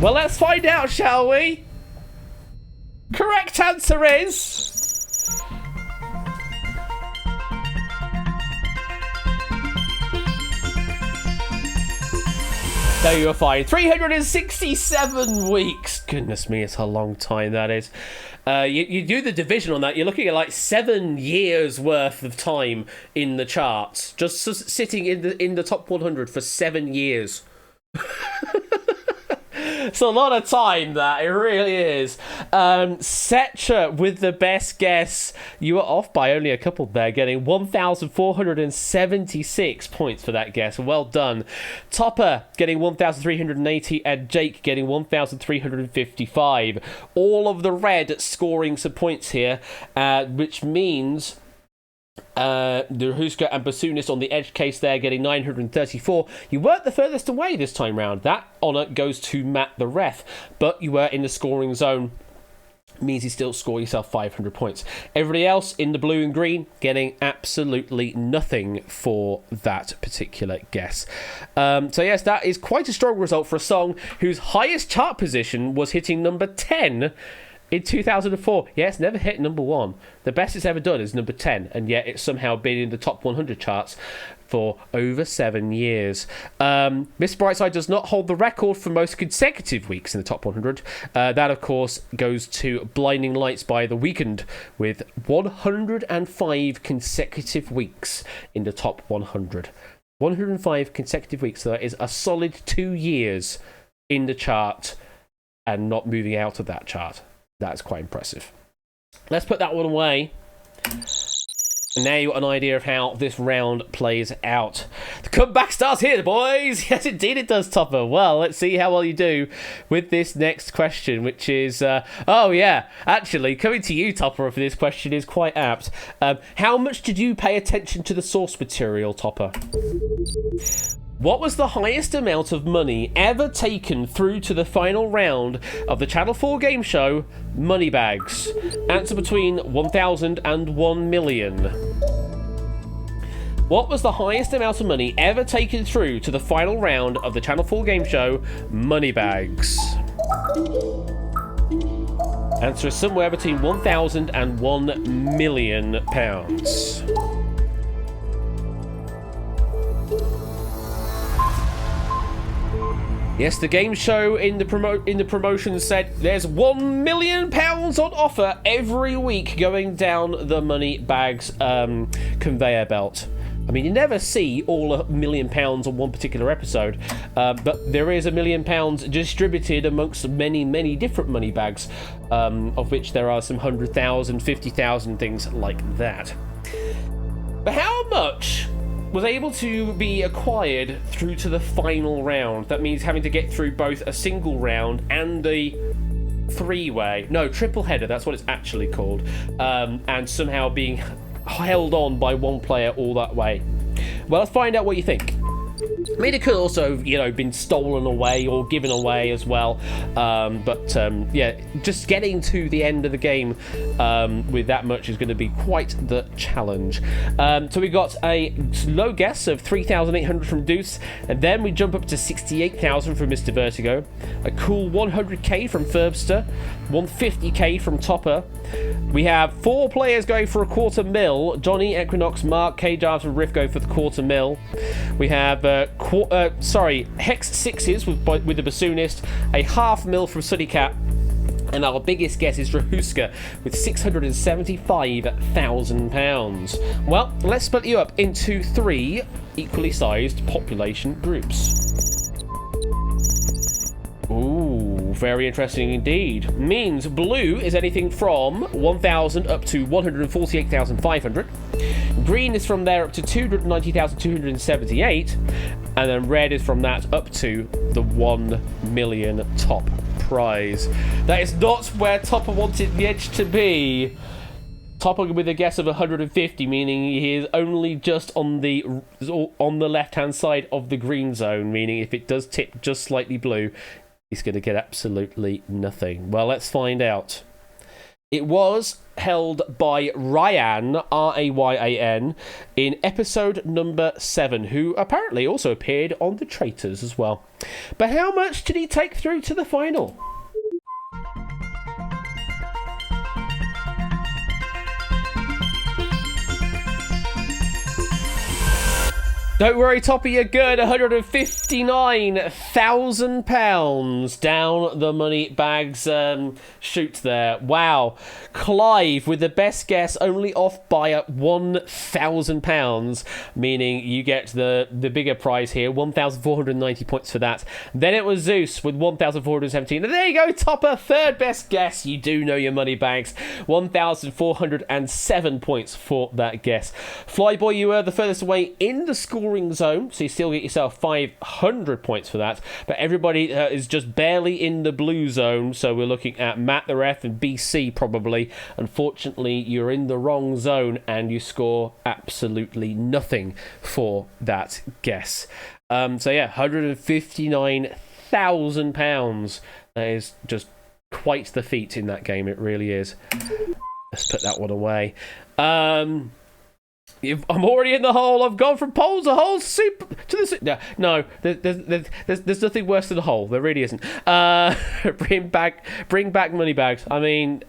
Well, let's find out, shall we? Correct answer is... There you are, fine. 367 weeks. Goodness me, it's a long time that is. You do the division on that, you're looking at like 7 years worth of time in the charts. Just sitting in the top 100 for 7 years. It's a lot of time, that. It really is. Setra with the best guess. You were off by only a couple there, getting 1,476 points for that guess. Well done. Topper getting 1,380, and Jake getting 1,355. All of the red scoring some points here, which means... the Huska and Bassoonist on the edge case there, getting 934. You weren't the furthest away this time round. That honour goes to Matt the Ref, but you were in the scoring zone. means you still score yourself 500 points. Everybody else in the blue and green getting absolutely nothing for that particular guess. So yes, that is quite a strong result for a song whose highest chart position was hitting number 10 in 2004. Yes, never hit number 1. The best it's ever done is number 10, and yet it's somehow been in the top 100 charts for over 7 years. Miss Brightside does not hold the record for most consecutive weeks in the top 100. That, of course, goes to Blinding Lights by The Weeknd with 105 consecutive weeks in the top 100. 105 consecutive weeks, so that is a solid 2 years in the chart and not moving out of that chart. That's quite impressive. Let's put that one away. And now you've got an idea of how this round plays out. The comeback starts here, boys. Yes, indeed it does, Topper. Well, let's see how well you do with this next question, which is... oh, yeah. Actually, coming to you, Topper, for this question is quite apt. How much did you pay attention to the source material, Topper? What was the highest amount of money ever taken through to the final round of the Channel 4 game show, Moneybags? Answer between 1,000 and 1 million. What was the highest amount of money ever taken through to the final round of the Channel 4 game show, Moneybags? Answer is somewhere between 1,000 and 1 million pounds. Yes, the game show in the promotion said there's £1 million on offer every week going down the Moneybags conveyor belt. I mean, you never see all £1 million on one particular episode, but there is £1 million distributed amongst many, many different money bags, of which there are some 100,000, 50,000, things like that. But how much was able to be acquired through to the final round? That means having to get through both a single round and the triple header, that's what it's actually called, and somehow being held on by one player all that way. Well, let's find out what you think. I mean, it could also, been stolen away or given away as well. Yeah, just getting to the end of the game with that much is going to be quite the challenge. So we got a low guess of 3,800 from Deuce, and then we jump up to 68,000 from Mr. Vertigo, a cool 100k from Ferbster, 150k from Topper. We have 4 players going for a $250,000. Johnny, Equinox, Mark, K-Jarves and Riff go for the $250,000. We have Hex Sixes with the bassoonist, a $500,000 from Suddy Cat, and our biggest guess is Rahuska with £675,000. Well, let's split you up into 3 equally sized population groups. Ooh, very interesting indeed. Means blue is anything from 1,000 up to 148,500. Green is from there up to 290,278. And then red is from that up to the 1 million top prize. That is not where Topper wanted the edge to be. Topper with a guess of 150, meaning he is only just on the left-hand side of the green zone, meaning if it does tip just slightly blue, he's going to get absolutely nothing. Well, let's find out. It was held by Ryan, Rayyan, in episode number 7, who apparently also appeared on The Traitors as well. But how much did he take through to the final? Don't worry, Toppy, you're good. £159,000 down the Moneybags chute there. Wow. Clive with the best guess, only off by £1,000, meaning you get the bigger prize here, 1,490 points for that. Then it was Zeus with 1,417. And there you go, Topper, third best guess. You do know your Moneybags. 1,407 points for that guess. Flyboy, you were the furthest away in the scoring zone, so you still get yourself 500 points for that, but everybody is just barely in the blue zone, so we're looking at Matt the Ref and BC probably. Unfortunately, you're in the wrong zone and you score absolutely nothing for that guess. So yeah, £159,000. That is just quite the feat in that game. It really is. Let's put that one away. I'm already in the hole. I've gone from poles to holes soup to the no. There's nothing worse than a hole. There really isn't. Bring back money bags. I mean,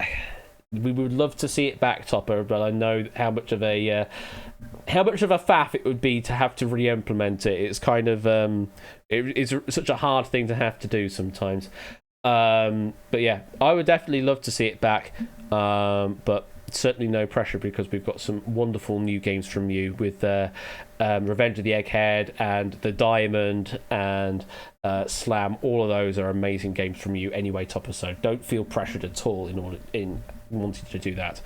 we would love to see it back, Topper, but I know how much of a faff it would be to have to re-implement it. It's kind of it's such a hard thing to have to do sometimes. But yeah, I would definitely love to see it back. But certainly no pressure, because we've got some wonderful new games from you with Revenge of the Egghead and The Diamond and Slam. All of those are amazing games from you anyway, Topper, so don't feel pressured at all in wanting to do that.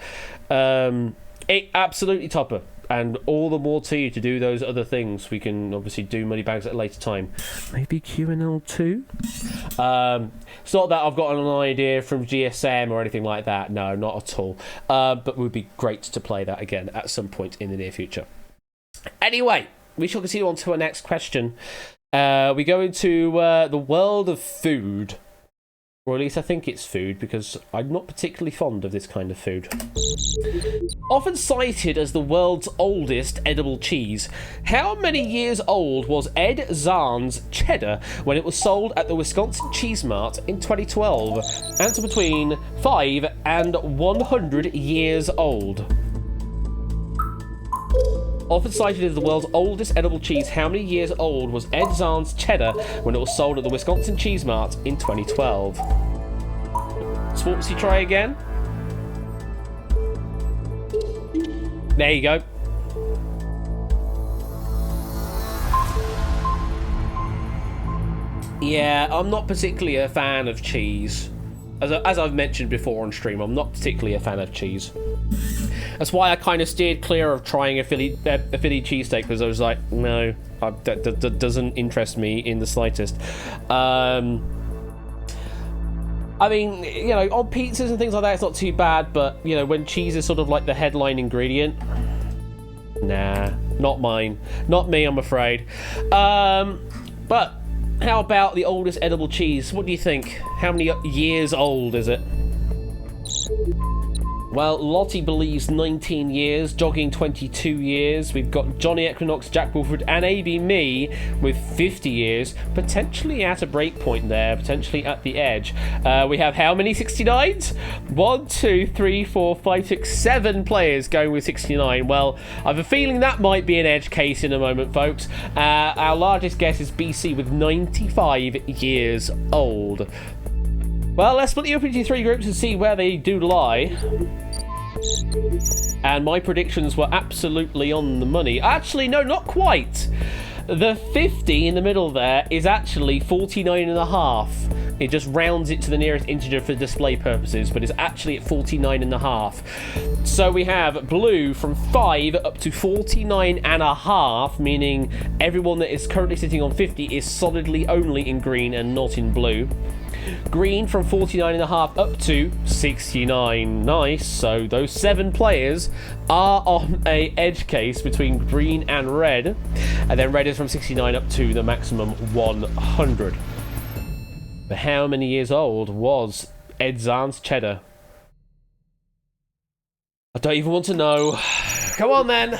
Absolutely, Topper, and all the more to you to do those other things. We can obviously do money bags at a later time. Maybe QNL 2? It's not that I've got an idea from GSM or anything like that. No, not at all. But it would be great to play that again at some point in the near future. Anyway, we shall continue on to our next question. We go into the world of food. Or at least I think it's food, because I'm not particularly fond of this kind of food. Often cited as the world's oldest edible cheese, how many years old was Ed Zahn's cheddar when it was sold at the Wisconsin Cheese Mart in 2012? Answer between 5 and 100 years old. Often cited as the world's oldest edible cheese, how many years old was Ed Zahn's cheddar when it was sold at the Wisconsin Cheese Mart in 2012? Sportsy, try again. There you go. Yeah, I'm not particularly a fan of cheese. As I've mentioned before on stream, I'm not particularly a fan of cheese. That's why I kind of steered clear of trying a Philly cheesesteak, because I was like, no, that doesn't interest me in the slightest. I mean, you know, on pizzas and things like that, it's not too bad, but, you know, when cheese is sort of like the headline ingredient, nah, not mine. Not me, I'm afraid. But how about the oldest edible cheese? What do you think? How many years old is it? Well, Lottie believes 19 years, Jogging 22 years. We've got Johnny Equinox, Jack Wolford, and AB Me with 50 years, potentially at a break point there, potentially at the edge. We have how many 69s? 1, 2, 3, 4, 5, 6, 7 players going with 69. Well, I have a feeling that might be an edge case in a moment, folks. Our largest guess is BC with 95 years old. Well, let's split you up into 3 groups and see where they do lie. And my predictions were absolutely on the money. Actually, no, not quite. The 50 in the middle there is actually 49.5. It just rounds it to the nearest integer for display purposes, but it's actually at 49.5. So we have blue from 5 up to 49.5, meaning everyone that is currently sitting on 50 is solidly only in green and not in blue. Green from 49.5 up to 69. Nice. So those 7 players are on a edge case between green and red. And then red is from 69 up to the maximum 100. But how many years old was Ed Zahn's cheddar? I don't even want to know. Come on then.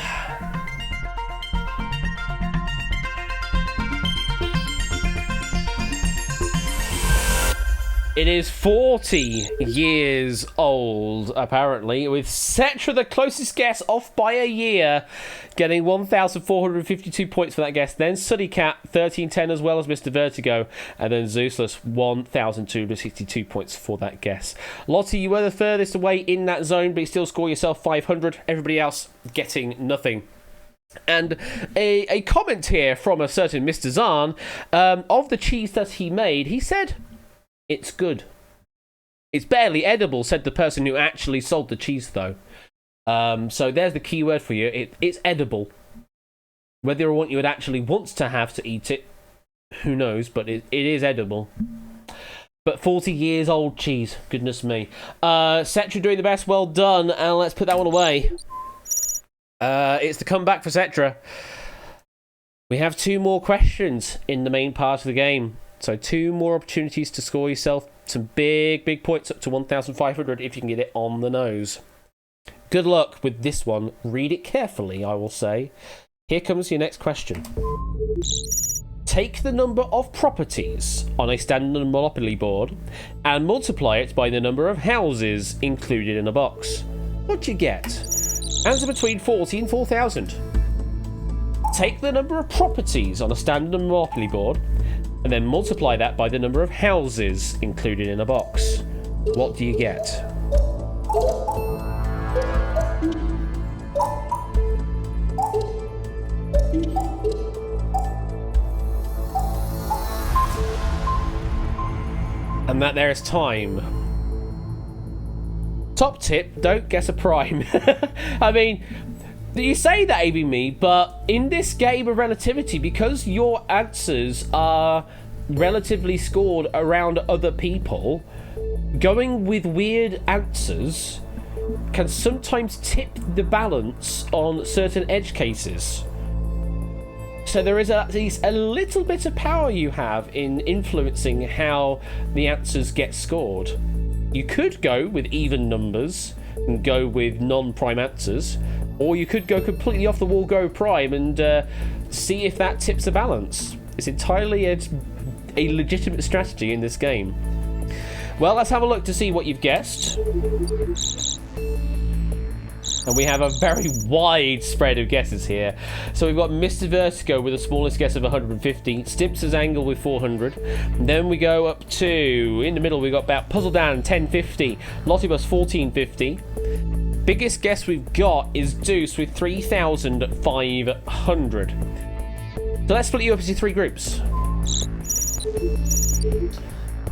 It is 40 years old, apparently, with Cetra, the closest guess, off by a year, getting 1,452 points for that guess. Then Suddycat, 1310, as well as Mr. Vertigo. And then Zeusless, 1,262 points for that guess. Lottie, you were the furthest away in that zone, but you still score yourself 500. Everybody else getting nothing. And a comment here from a certain Mr. Zahn, of the cheese that he made, he said, "It's good. It's barely edible," said the person who actually sold the cheese, though. So there's the key word for you. It's edible. Whether or not you would actually want to have to eat it, who knows, but it is edible. But 40 years old cheese, goodness me. Cetra doing the best, well done, and let's put that one away. It's the comeback for Cetra. We have 2 more questions in the main part of the game. So 2 more opportunities to score yourself some big points up to 1,500 if you can get it on the nose. Good luck with this one. Read it carefully, I will say. Here comes your next question. Take the number of properties on a standard Monopoly board and multiply it by the number of houses included in a box. What do you get? Answer between 40 and 4,000. Take the number of properties on a standard Monopoly board and then multiply that by the number of houses included in a box. What do you get? And that there is time. Top tip, don't guess a prime. I mean, you say that, AB me, but in this game of relativity, because your answers are relatively scored around other people, going with weird answers can sometimes tip the balance on certain edge cases. So there is at least a little bit of power you have in influencing how the answers get scored. You could go with even numbers and go with non-prime answers, or you could go completely off the wall, go prime, and see if that tips the balance. It's entirely a legitimate strategy in this game. Well, let's have a look to see what you've guessed. And we have a very wide spread of guesses here. So we've got Mr. Vertigo with the smallest guess of 150, Stimps's Angle with 400. And then we go up to, in the middle, we've got about Puzzle Dan 1050, Lottibus 1450. Biggest guess we've got is Deuce with 3,500. So let's split you up into 3 groups.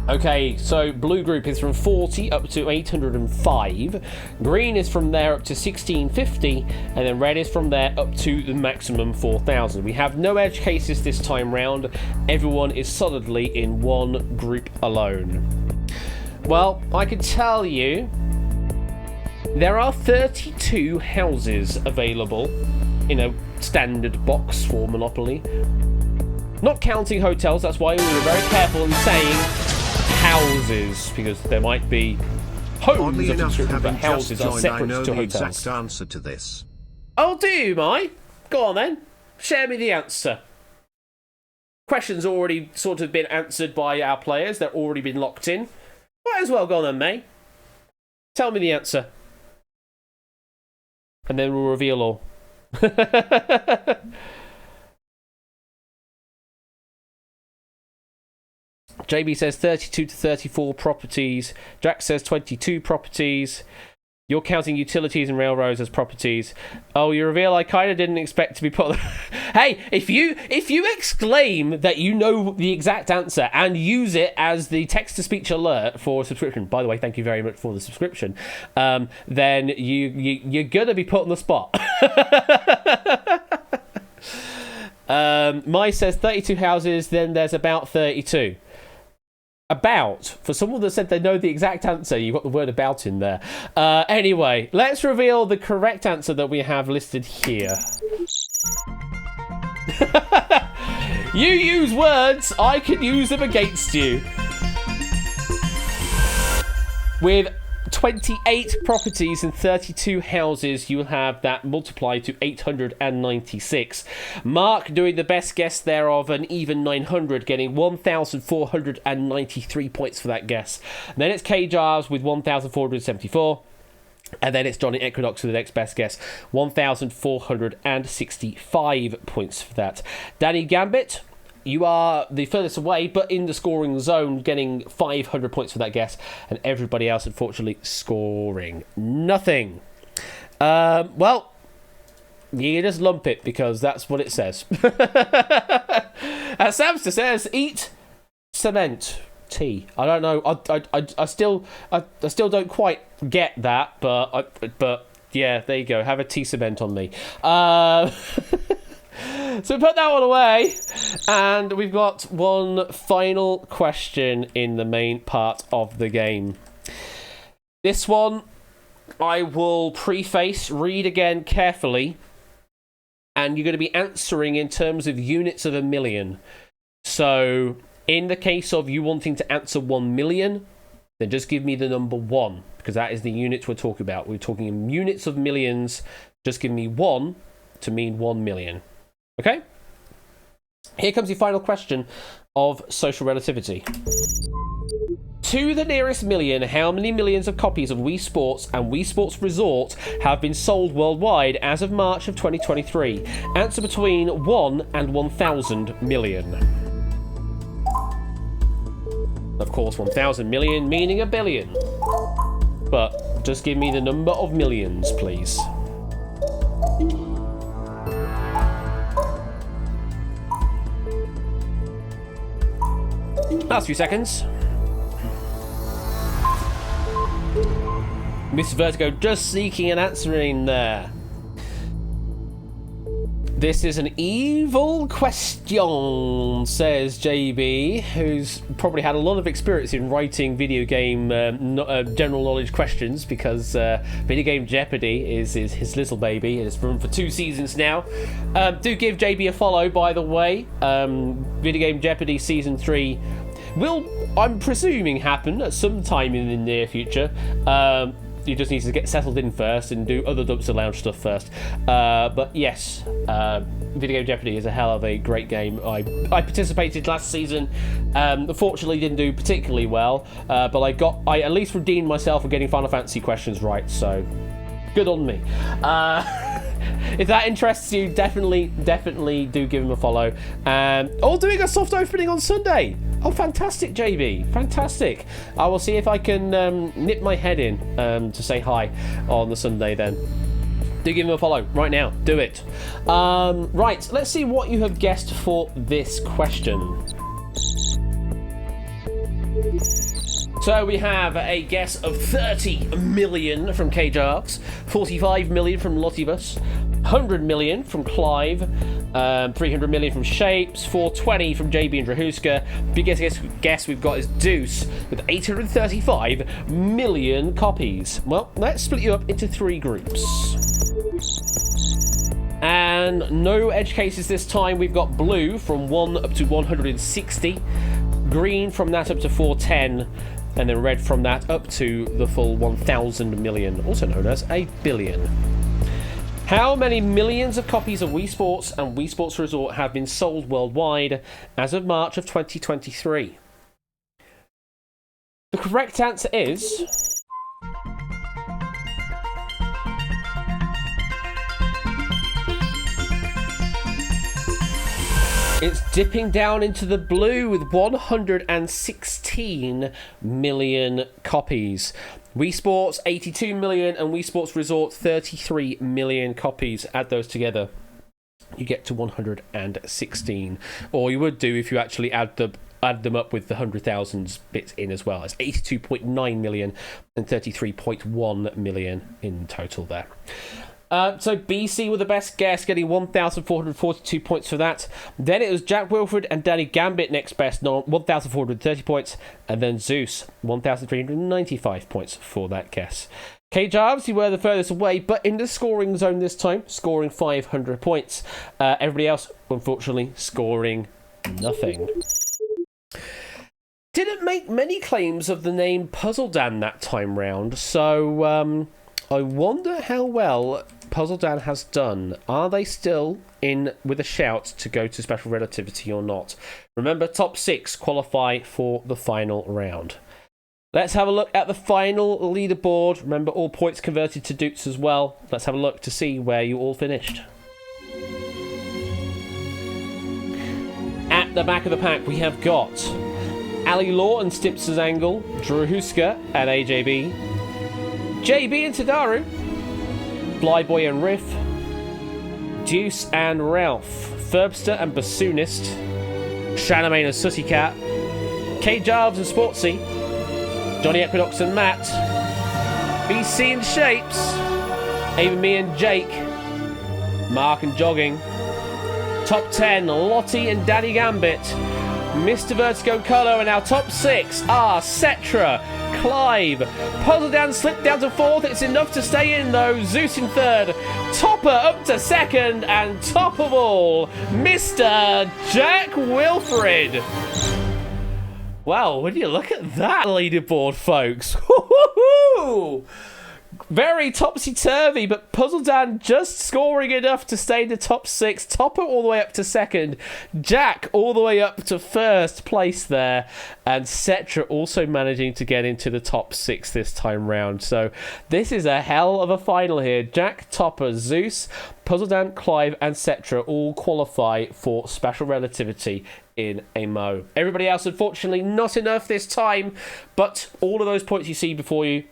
Okay, so blue group is from 40 up to 805. Green is from there up to 1650, and then red is from there up to the maximum 4,000. We have no edge cases this time round. Everyone is solidly in one group alone. Well, I can tell you there are 32 houses available in a standard box for Monopoly. Not counting hotels, that's why we were very careful in saying houses, because there might be homes Oddly of enough, subscription, but having houses just are joined, separate I know to the hotels. exact answer to this. Oh, do you, Mai? Go on then. Share me the answer. Question's already sort of been answered by our players. They've already been locked in. Might as well go on then, May. Tell me the answer. And then we'll reveal all. JB says 32 to 34 properties. Jack says 22 properties. You're counting utilities and railroads as properties. Oh, you reveal I kind of didn't expect to be put. Hey, if you exclaim that you know the exact answer and use it as the text-to-speech alert for a subscription, by the way, thank you very much for the subscription, then you're gonna be put on the spot. Mai says 32 houses, then there's about 32. About. For someone that said they know the exact answer, you've got the word about in there. Anyway, let's reveal the correct answer that we have listed here. You use words, I can use them against you. With 28 properties and 32 houses, you will have that multiplied to 896. Mark doing the best guess there of an even 900, getting 1,493 points for that guess. And then it's K-Jars with 1,474. And then it's Johnny Equinox with the next best guess, 1,465 points for that. Danny Gambit, you are the furthest away, but in the scoring zone, getting 500 points for that guess, and everybody else, unfortunately, scoring nothing. Well, you just lump it, because that's what it says. As Samster says, eat cement. Tea. I don't know. I still don't quite get that, but yeah, there you go. Have a tea cement on me. So we put that one away, and we've got one final question in the main part of the game. This one I will preface, read again carefully, and you're going to be answering in terms of units of a million. So In the case of you wanting to answer 1 million, then just give me the number 1, because that is the units we're talking about. We're talking in units of millions. Just give me 1 to mean 1 million. Okay? Here comes your final question of social relativity. To the nearest million, how many millions of copies of Wii Sports and Wii Sports Resort have been sold worldwide as of March of 2023? Answer between 1 and 1,000 million. Of course, 1,000 million meaning a billion. But just give me the number of millions, please. Last few seconds. Miss Vertigo just seeking an answer in there. This is an evil question, says JB, who's probably had a lot of experience in writing video game general knowledge questions, because Video Game Jeopardy is his little baby. It's run for 2 seasons now. Do give JB a follow, by the way. Video Game Jeopardy Season 3 will, I'm presuming, happen at some time in the near future. You just need to get settled in first and do other Dumpster Lounge stuff first. But yes, Video Game Jeopardy is a hell of a great game. I participated last season. Unfortunately, didn't do particularly well, but I at least redeemed myself for getting Final Fantasy questions right. So good on me. If that interests you, definitely do give him a follow. Or doing a soft opening on Sunday. Oh, fantastic, JB. Fantastic. I will see if I can nip my head in to say hi on the Sunday then. Do give him a follow right now. Do it. Right, let's see what you have guessed for this question. So we have a guess of 30 million from KJarks, 45 million from Lottibus, 100 million from Clive, 300 million from Shapes, 420 from JB and Drahuska. Biggest guess we've got is Deuce with 835 million copies. Well, let's split you up into 3 groups. And no edge cases this time. We've got Blue from 1 up to 160, Green from that up to 410, and then Red from that up to the full 1,000 million, also known as a billion. How many millions of copies of Wii Sports and Wii Sports Resort have been sold worldwide as of March of 2023? The correct answer is... it's dipping down into the blue with 116 million copies. Wii Sports 82 million and Wii Sports Resort 33 million copies. Add those together, you get to 116. Or you would do if you actually add them up with the 100,000 bits in as well. It's 82.9 million and 33.1 million in total there. So BC were the best guess, getting 1,442 points for that. Then it was Jack Wilfred and Danny Gambit next best, 1,430 points. And then Zeus, 1,395 points for that guess. KJarves, you were the furthest away, but in the scoring zone this time, scoring 500 points. Everybody else, unfortunately, scoring nothing. Didn't make many claims of the name Puzzle Dan that time round, so I wonder how well Puzzle Dan has done. Are they still in with a shout to go to Special Relativity or not? Remember, top 6 qualify for the final round. Let's have a look at the final leaderboard. Remember, all points converted to Dutes as well. Let's have a look to see where you all finished. At the back of the pack, we have got Ali Law and Stips's Angle, Drew Huska and AJB, JB and Tadaru, Flyboy and Riff, Deuce and Ralph, Ferbster and Bassoonist, Shanamain and Sooty Cat, KJarves and Sportsy, Johnny Equinox and Matt, BC and Shapes, Ava Me and Jake, Mark and Jogging, Top 10, Lottie and Danny Gambit, Mr. Vertigo Colo, and our top 6 are Cetra, Clive, Puzzle Dan slipped down to 4th, it's enough to stay in though, Zeus in 3rd, Topper up to 2nd, and top of all, Mr. Jack Wilfred. Well, when you look at that leaderboard, folks, woo-hoo-hoo! Very topsy-turvy, but Puzzle Dan just scoring enough to stay in the top 6. Topper all the way up to 2nd. Jack all the way up to 1st place there. And Cetra also managing to get into the top 6 this time round. So this is a hell of a final here. Jack, Topper, Zeus, Puzzle Dan, Clive, and Cetra all qualify for Special Relativity in a Mo. Everybody else, unfortunately, not enough this time. But all of those points you see before you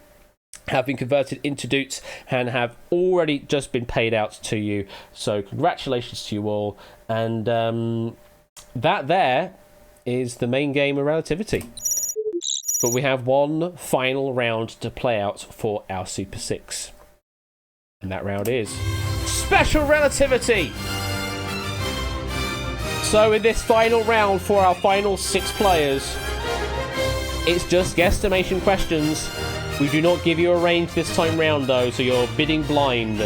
have been converted into doots and have already just been paid out to you. So congratulations to you all. And that there is the main game of Relativity. But we have one final round to play out for our Super 6. And that round is Special Relativity! So in this final round for our final 6 players, it's just guesstimation questions. We do not give you a range this time round, though, so you're bidding blind.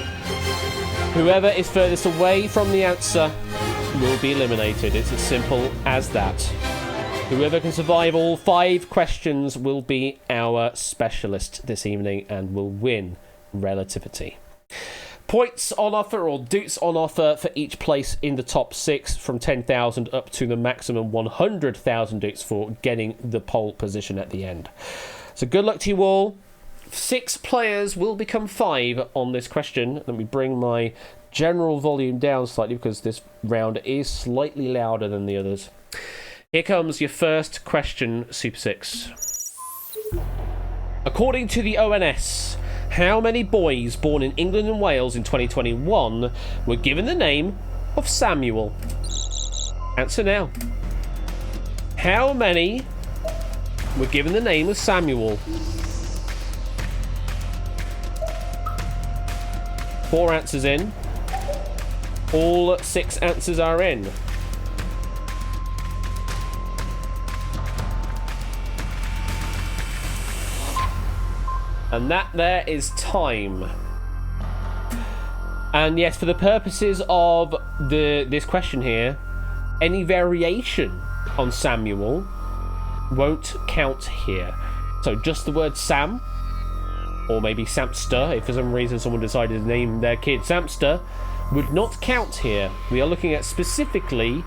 Whoever is furthest away from the answer will be eliminated. It's as simple as that. Whoever can survive all 5 questions will be our specialist this evening and will win Relativity. Points on offer, or doots on offer, for each place in the top 6, from 10,000 up to the maximum 100,000 doots for getting the pole position at the end. So good luck to you all. 6 players will become 5 on this question. Let me bring my general volume down slightly because this round is slightly louder than the others. Here comes your first question, Super 6. According to the ONS, how many boys born in England and Wales in 2021 were given the name of Samuel? Answer now. How many were given the name of Samuel? 4 answers in. All 6 answers are in. And that there is time. And yes, for the purposes of this question here, any variation on Samuel won't count here. So just the word Sam, or maybe Samster, if for some reason someone decided to name their kid Samster, would not count here. We are looking at specifically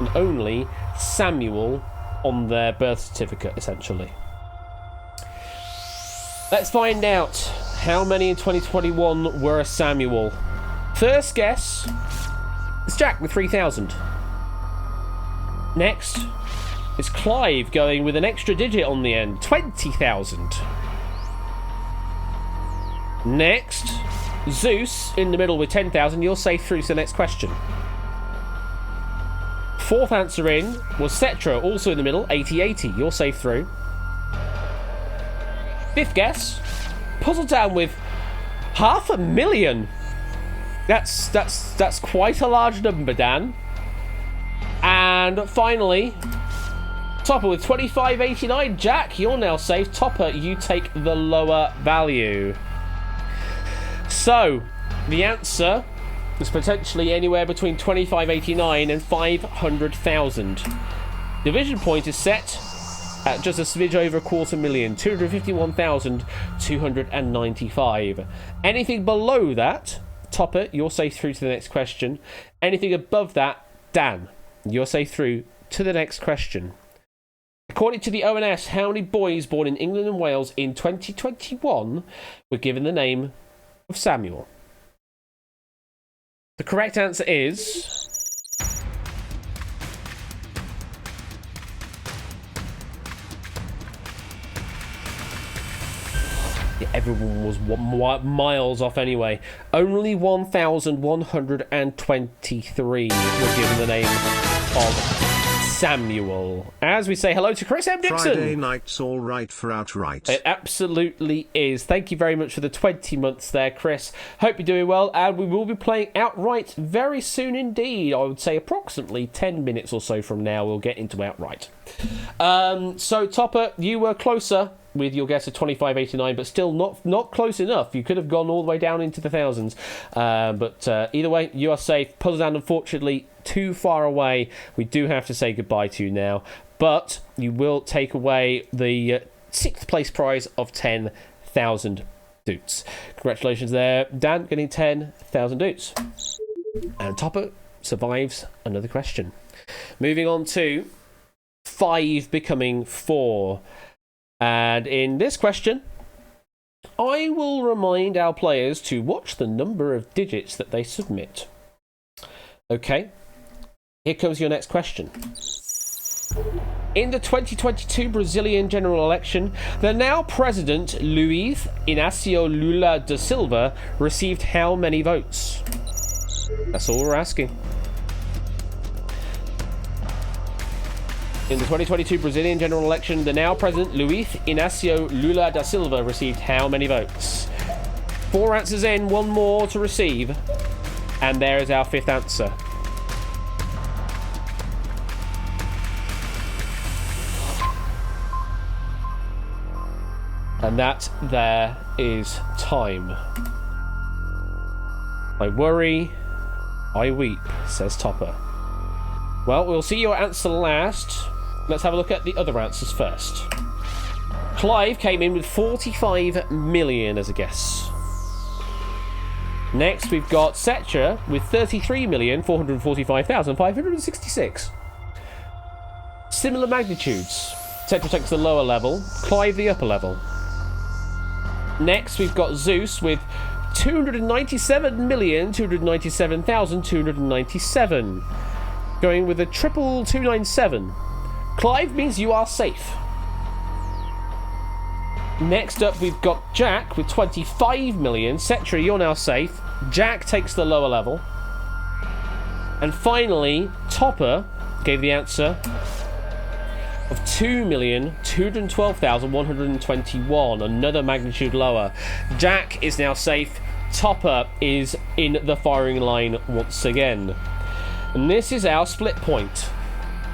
and only Samuel on their birth certificate, essentially. Let's find out how many in 2021 were a Samuel. First guess is Jack with 3,000. Next is Clive going with an extra digit on the end, 20,000. Next, Zeus in the middle with 10,000. You're safe through to the next question. 4th answer in was Cetra, also in the middle, 80-80. You're safe through. 5th guess, Puzzle Down with 500,000. That's quite a large number, Dan. And finally, Topper with 25.89. Jack, you're now safe. Topper, you take the lower value. So, the answer is potentially anywhere between 25.89 and 500,000. Division point is set at just a smidge over 250,000, 251,295. Anything below that, Topper, you're safe through to the next question. Anything above that, Dan, you're safe through to the next question. According to the ONS, how many boys born in England and Wales in 2021 were given the name of Samuel? The correct answer is... everyone was miles off anyway. Only 1,123 were given the name of Samuel. As we say hello to Chris M. Dixon. Friday night's all right for outright. It absolutely is. Thank you very much for the 20 months there, Chris. Hope you're doing well, and we will be playing outright very soon indeed. I would say approximately 10 minutes or so from now we'll get into outright. So Topper, you were closer with your guess of 25.89, but still not close enough. You could have gone all the way down into the thousands. But either way, you are safe. Puzzle Down, unfortunately, too far away. We do have to say goodbye to you now. but you will take away the 6th place prize of 10,000 doots. Congratulations there, Dan, getting 10,000 doots. And Topper survives another question. Moving on to 5 becoming 4. And in this question, I will remind our players to watch the number of digits that they submit. Okay, here comes your next question. In the 2022 Brazilian general election, the now president Luiz Inácio Lula da Silva received how many votes? That's all we're asking. In the 2022 Brazilian general election, the now president Luiz Inácio Lula da Silva received how many votes? 4 answers in, 1 more to receive. And there is our 5th answer. And that there is time. I worry, I weep, says Topper. Well, we'll see your answer last. Let's have a look at the other answers first. Clive came in with 45 million as a guess. Next, we've got Setra with 33,445,566. Similar magnitudes. Setra takes the lower level, Clive the upper level. Next, we've got Zeus with 297,297,297. Going with a triple 297. Clive means you are safe. Next up, we've got Jack with 25 million. Setra, you're now safe. Jack takes the lower level. And finally, Topper gave the answer of 2,212,121, another magnitude lower. Jack is now safe. Topper is in the firing line once again. And this is our split point.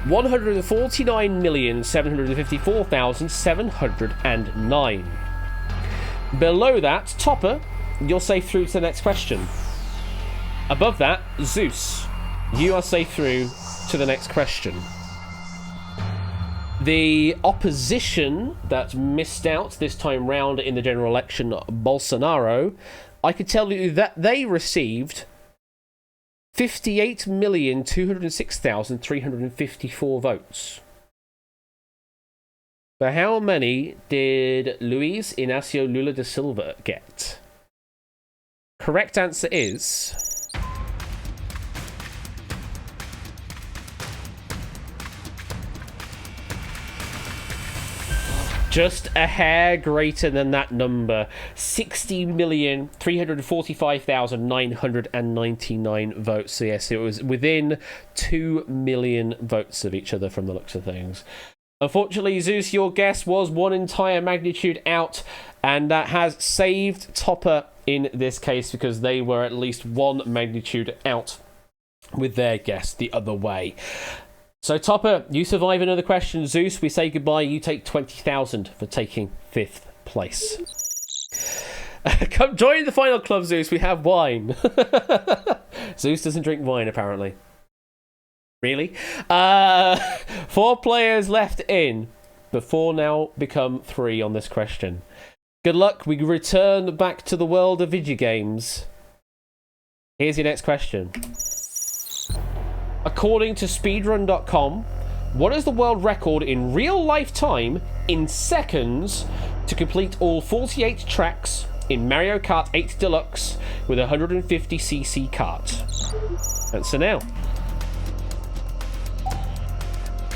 149,754,709. Below that, Topper, you're safe through to the next question. Above that, Zeus, you are safe through to the next question. The opposition that missed out this time round in the general election, Bolsonaro, I could tell you that they received 58,206,354 votes. But how many did Luiz Inácio Lula da Silva get? Correct answer is... just a hair greater than that number. 60,345,999 votes. So yes, it was within 2 million votes of each other from the looks of things. Unfortunately, Zeus, your guess was 1 entire magnitude out, and that has saved Topper in this case because they were at least 1 magnitude out with their guess the other way. So, Topper, you survive another question. Zeus, we say goodbye. You take 20,000 for taking 5th place. Come join the final club, Zeus. We have wine. Zeus doesn't drink wine, apparently. Really? 4 players left in. The 4 now become 3 on this question. Good luck. We return back to the world of video games. Here's your next question. According to speedrun.com, what is the world record in real life time in seconds to complete all 48 tracks in Mario Kart 8 Deluxe with a 150cc kart? Answer now. Do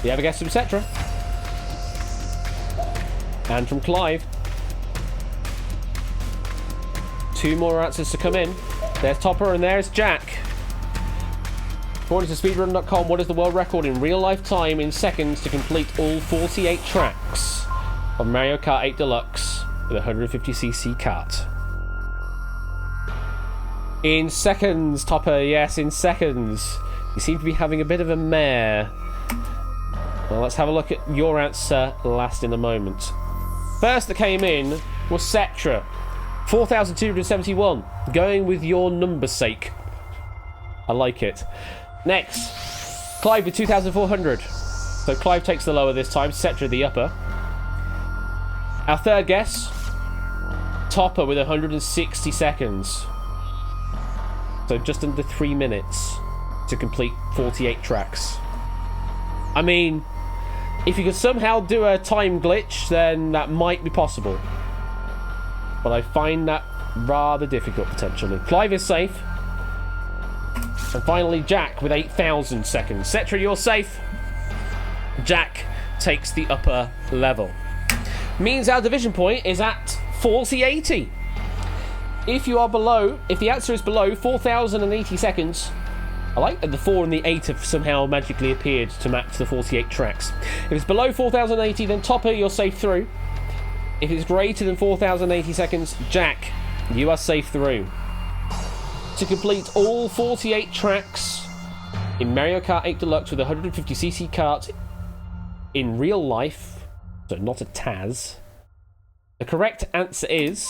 you have a guess from Setra? And from Clive. 2 more answers to come in. There's Topper and there's Jack. According to speedrun.com, what is the world record in real life time in seconds to complete all 48 tracks of Mario Kart 8 Deluxe with a 150cc kart? In seconds, Topper, yes, in seconds. You seem to be having a bit of a mare. Well, let's have a look at your answer last in a moment. First that came in was Setra, 4,271, going with your number's sake. I like it. Next, Clive with 2,400. So Clive takes the lower this time, Cetra the upper. Our third guess, Topper with 160 seconds. So just under 3 minutes to complete 48 tracks. I mean, if you could somehow do a time glitch, then that might be possible. But I find that rather difficult, potentially. Clive is safe. And finally, Jack with 8,000 seconds. Cetra, you're safe. Jack takes the upper level. Means our division point is at 4080. If the answer is below 4,080 seconds, I like that the 4 and the 8 have somehow magically appeared to match the 48 tracks. If it's below 4,080, then Topper, you're safe through. If it's greater than 4,080 seconds, Jack, you are safe through. To complete all 48 tracks in Mario Kart 8 Deluxe with a 150cc kart in real life, so not a Taz, the correct answer is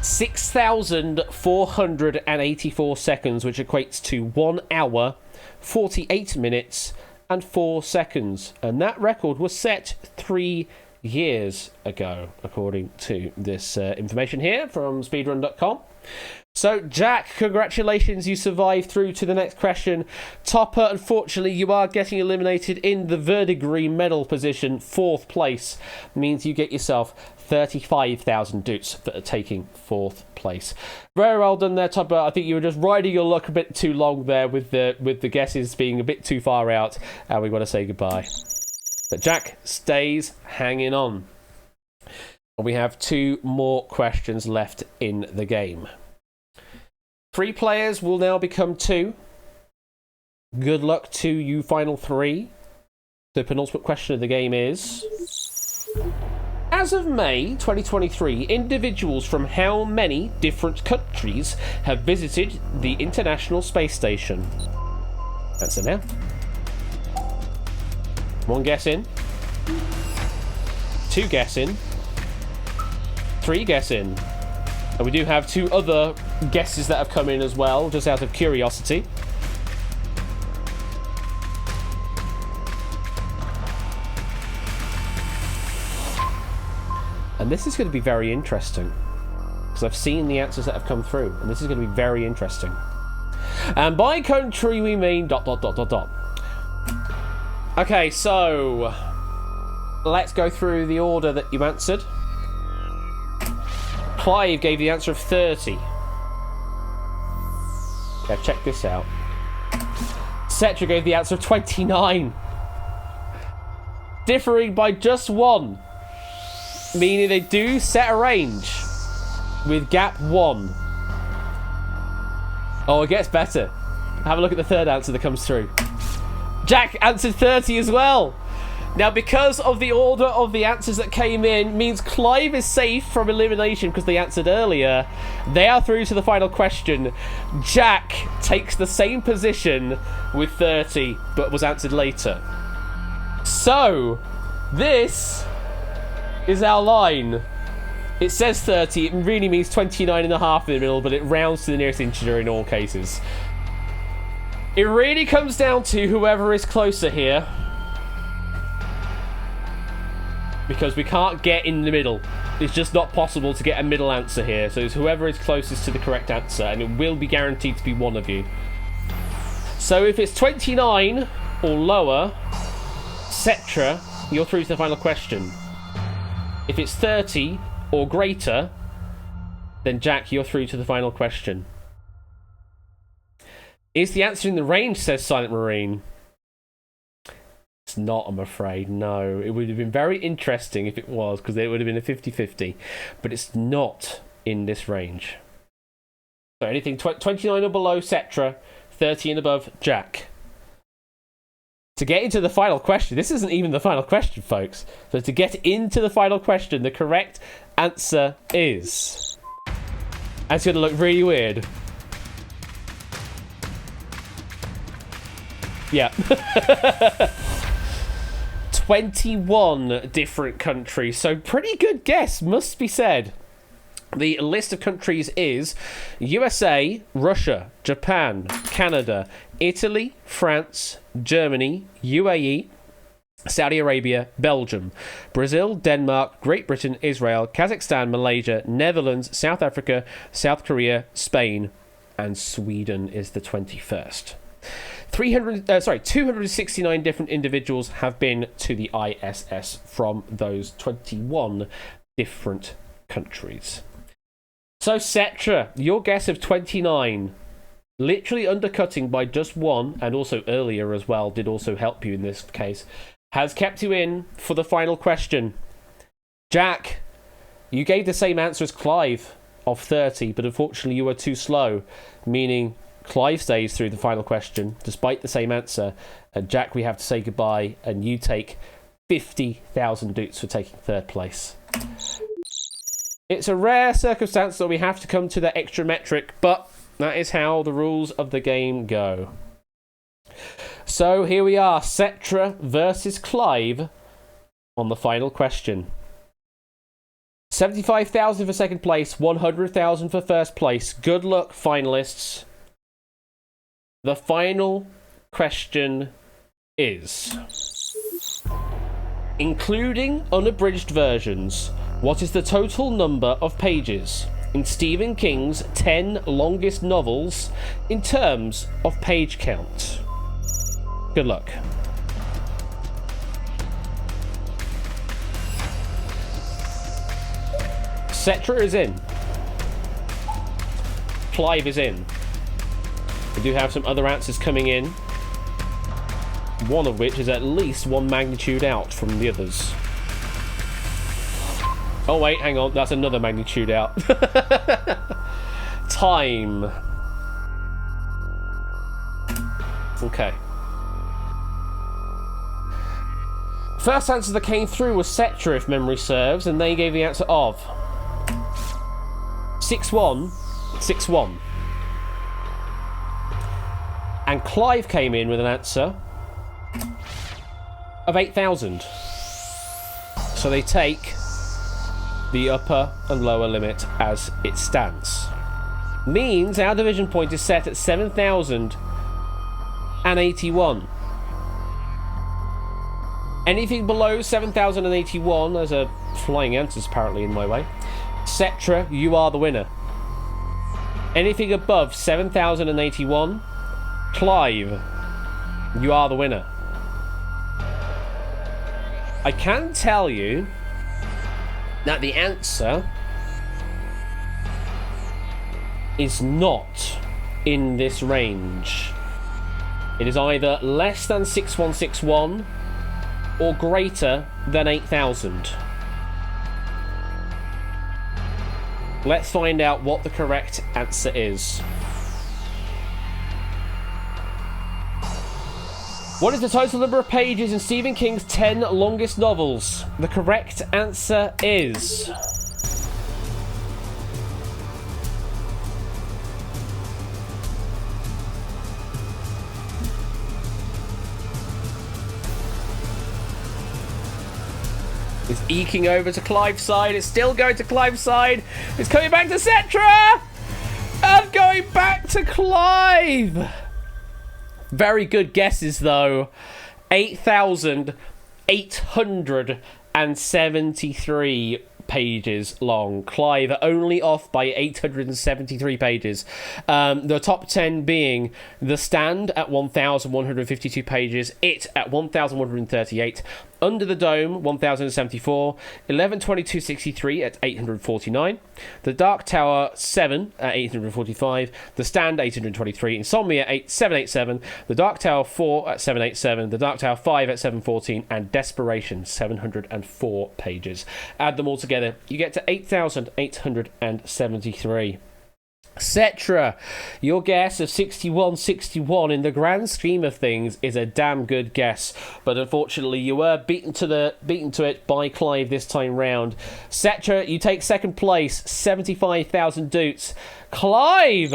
6,484 seconds, which equates to 1 hour, 48 minutes, and 4 seconds. And that record was set 3 years ago, according to this information here from speedrun.com. So, Jack, congratulations, you survived through to the next question. Topper, unfortunately, you are getting eliminated in the verdigris medal position. 4th place means you get yourself 35,000 doots for taking 4th place. Very well done there, Topper. I think you were just riding your luck a bit too long there with the guesses being a bit too far out, and we want to say goodbye. But Jack stays hanging on. And we have 2 more questions left in the game. 3 players will now become 2. Good luck to you final 3. The penultimate question of the game is: as of May 2023, individuals from how many different countries have visited the International Space Station? Answer now. 1 guess in. 2 guess in. 3 guess in. And we do have 2 other guesses that have come in as well, just out of curiosity. And this is going to be very interesting, because I've seen the answers that have come through, and this is going to be very interesting. And by country we mean ... Okay, so let's go through the order that you answered. Clive gave the answer of 30. Okay, check this out. Cetra gave the answer of 29. Differing by just 1. Meaning they do set a range with gap 1. Oh, it gets better. Have a look at the third answer that comes through. Jack answered 30 as well. Now, because of the order of the answers that came in, means Clive is safe from elimination because they answered earlier. They are through to the final question. Jack takes the same position with 30, but was answered later. So, this is our line. It says 30, it really means 29 and a half in the middle, but it rounds to the nearest integer in all cases. It really comes down to whoever is closer here, because we can't get in the middle. It's just not possible to get a middle answer here, so it's whoever is closest to the correct answer, and it will be guaranteed to be one of you. So if it's 29 or lower, Cetra, you're through to the final question. If it's 30 or greater, then Jack, you're through to the final question. Is the answer in the range, says Silent Marine? It's not, I'm afraid, no. It would have been very interesting if it was, because it would have been a 50-50. But it's not in this range. So anything 29 or below, Cetra. 30 and above, Jack. To get into the final question, this isn't even the final question, folks. So to get into the final question, the correct answer is... And it's going to look really weird. Yeah. 21 different countries. So pretty good guess, must be said. The list of countries is USA, Russia, Japan, Canada, Italy, France, Germany, UAE, Saudi Arabia, Belgium, Brazil, Denmark, Great Britain, Israel, Kazakhstan, Malaysia, Netherlands, South Africa, South Korea, Spain, and Sweden is the 21st. 269 different individuals have been to the ISS from those 21 different countries. So, Cetra, your guess of 29, literally undercutting by just one, and also earlier as well, did also help you in this case, has kept you in for the final question. Jack, you gave the same answer as Clive of 30, but unfortunately you were too slow, meaning Clive stays through the final question, despite the same answer, and Jack, we have to say goodbye, and you take 50,000 doots for taking third place. It's a rare circumstance that we have to come to the extra metric, but that is how the rules of the game go. So here we are, Cetra versus Clive on the final question. 75,000 for second place, 100,000 for first place. Good luck, finalists. The final question is, including unabridged versions, what is the total number of pages in Stephen King's 10 longest novels in terms of page count? Good luck. Cetra is in. Clive is in. We do have some other answers coming in, one of which is at least one magnitude out from the others. Oh wait, hang on, that's another magnitude out. Time. Okay. First answer that came through was Cetra, if memory serves, and they gave the answer of 6161. And Clive came in with an answer of 8,000. So they take the upper and lower limit as it stands. Means our division point is set at 7,081. Anything below 7,081, there's a flying answers apparently in my way. Cetra, you are the winner. Anything above 7,081, Clive, you are the winner. I can tell you that the answer is not in this range. It is either less than 6161 or greater than 8,000. Let's find out what the correct answer is. What is the total number of pages in Stephen King's 10 longest novels? The correct answer is... It's eking over to Clive's side. It's still going to Clive's side. It's coming back to Cetra! And going back to Clive! Very good guesses, though. 8,873 pages long. Clive only off by 873 pages. The top 10 being The Stand at 1,152 pages, It at 1,138, Under the Dome 1,074, 11/22/63 at 849, The Dark Tower 7 at 845, The Stand 823, Insomnia 787, The Dark Tower 4 at 787, The Dark Tower 5 at 714, and Desperation 704 pages. Add them all together, you get to 8,873. Cetra, your guess of 6161 in the grand scheme of things is a damn good guess, but unfortunately you were beaten to it by Clive this time round. Cetra, you take second place, 75,000 doots. Clive,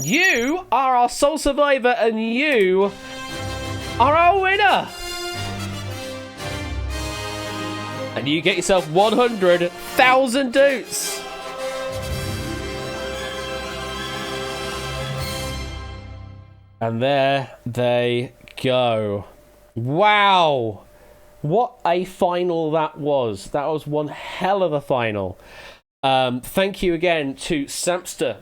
you are our sole survivor and you are our winner. And you get yourself 100,000 doots. And there they go. Wow. What a final that was. That was one hell of a final. Thank you again to Samster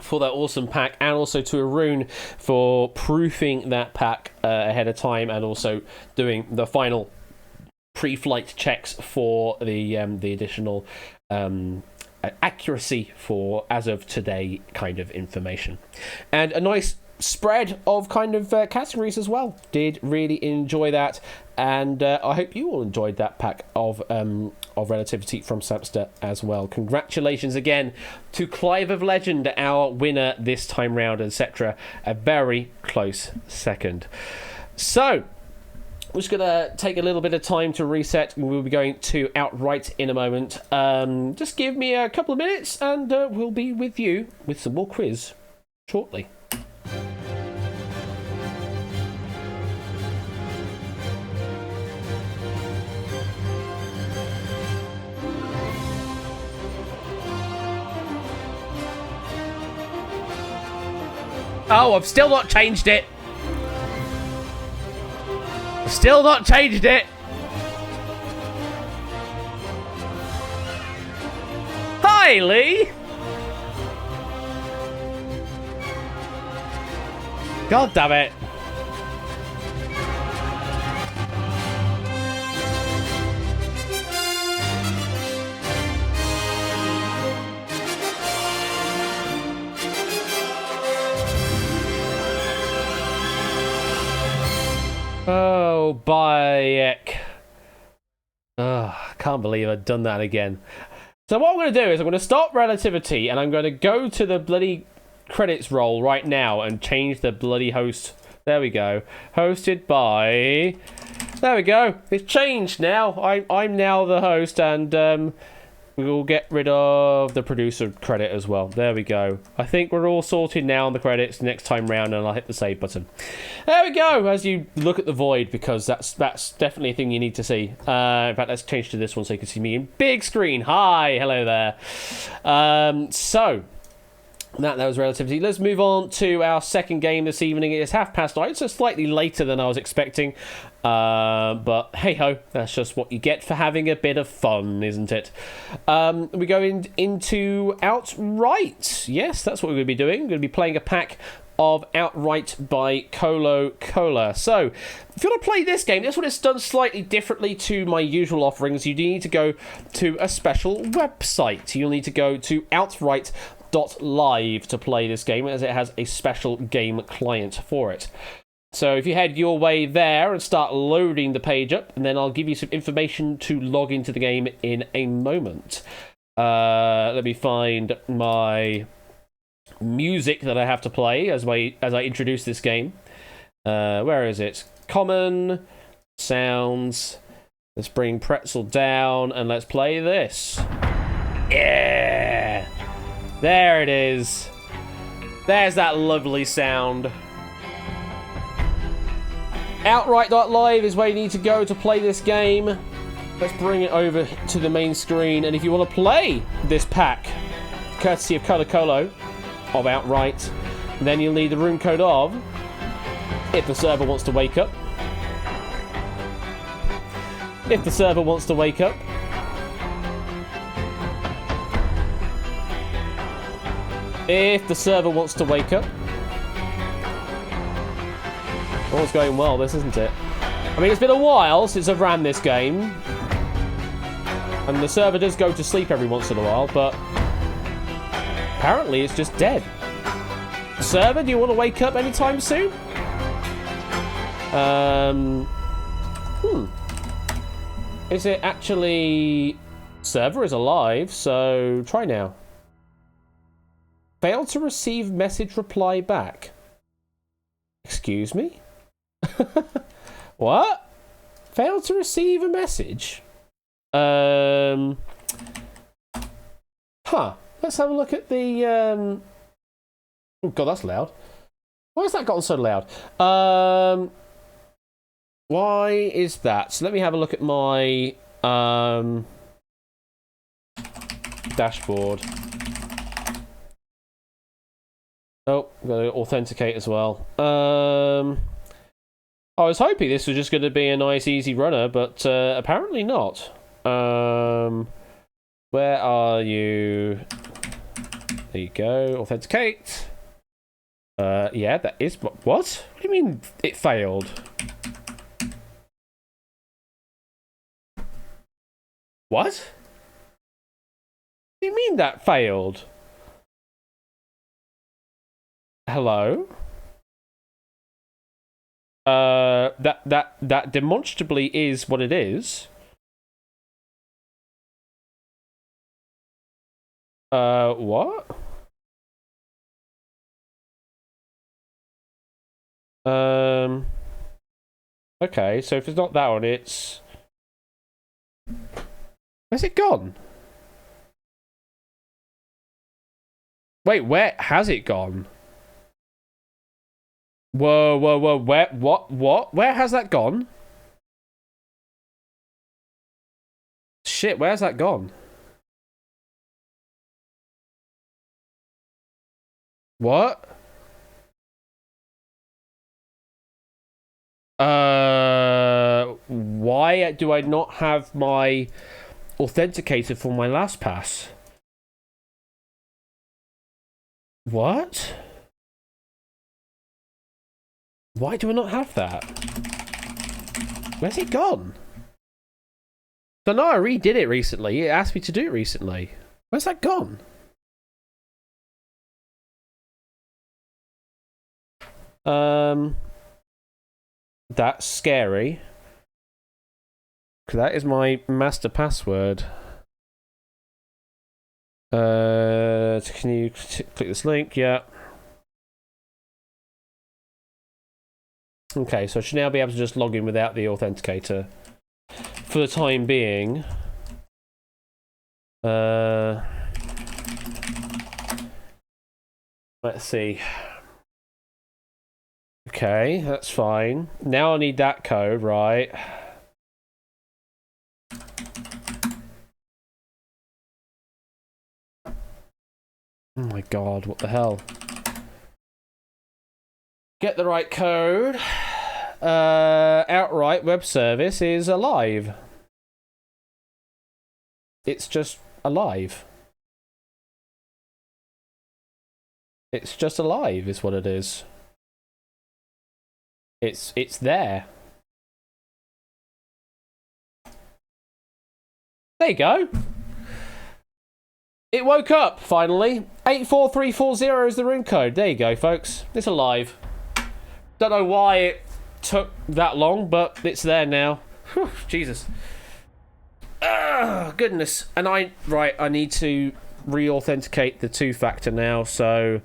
for that awesome pack, and also to Arun for proofing that pack ahead of time, and also doing the final pre-flight checks for the additional accuracy for as of today kind of information, and a nice spread of kind of categories as well. Did really enjoy that, and I hope you all enjoyed that pack of Relativity from Samster as well. Congratulations again to Clive of Legend, our winner this time round, etc. A very close second. So we're just going to take a little bit of time to reset, and we'll be going to Outright in a moment. Just give me a couple of minutes, and we'll be with you with some more quiz shortly. Oh, I've still not changed it. Still not changed it. Hi, Lee. God damn it. Oh, Bayek. I can't believe I've done that again. So what I'm going to do is I'm going to stop Relativity, and I'm going to go to the bloody credits roll right now and change the bloody host. There we go. Hosted by... There we go. It's changed now. I'm now the host, and we will get rid of the producer credit as well. There we go. I think we're all sorted now on the credits next time round, and I'll hit the save button. There we go, as you look at the void, because that's definitely a thing you need to see. In fact, let's change to this one so you can see me in big screen. Hi, hello there. So... That was Relativity. Let's move on to our second game this evening. It's 9:30, so slightly later than I was expecting. But hey-ho, that's just what you get for having a bit of fun, isn't it? We're going into Outright. Yes, that's what we're going to be doing. We're going to be playing a pack of Outright by Colo Cola. So, if you want to play this game, this one is done slightly differently to my usual offerings. You do need to go to a special website. You'll need to go to outright.live to play this game, as it has a special game client for it. So if you head your way there and start loading the page up, and then I'll give you some information to log into the game in a moment. Let me find my music that I have to play as I introduce this game. Where is it? Common, sounds. Let's bring Pretzel down and let's play this. Yeah! There it is. There's that lovely sound. Outright.live is where you need to go to play this game. Let's bring it over to the main screen. And if you want to play this pack, courtesy of Colo Colo of Outright, then you'll need the room code of, if the server wants to wake up. If the server wants to wake up. If the server wants to wake up. All's going well, this, isn't it? I mean, it's been a while since I've ran this game. And the server does go to sleep every once in a while, but apparently it's just dead. Server, do you want to wake up anytime soon? Is it actually... Server is alive, so try now. Failed to receive message reply back. Excuse me? What? Failed to receive a message? Huh. Let's have a look at the, Oh, God, that's loud. Why has that gotten so loud? Why is that? So let me have a look at my, dashboard. Oh, got to authenticate as well. I was hoping this was just going to be a nice, easy runner, but apparently not. Where are you? There you go. Authenticate. Yeah, that is... What? What do you mean it failed? What? What do you mean that failed? Hello? That demonstrably is what it is. What? Okay, so if it's not that one, it's... Where's it gone? Wait, where has it gone? Whoa, whoa, whoa, where, what? Where has that gone? Shit, where's that gone? What? Why do I not have my authenticator for my LastPass? What? Why do I not have that? Where's it gone? So no, I redid it recently. It asked me to do it recently. Where's that gone? That's scary. Because that is my master password. Can you click this link? Yeah. Okay, so I should now be able to just log in without the authenticator for the time being. Let's see. Okay, that's fine. Now I need that code, right? Oh my god, what the hell? Get the right code. Outright web service is alive. It's just alive. It's just alive is what it is. It's there. There you go. It woke up, finally. 84340 is the room code. There you go, folks. It's alive. Don't know why it took that long, but it's there now. Whew, Jesus. Goodness. And I need to re-authenticate the two-factor now, so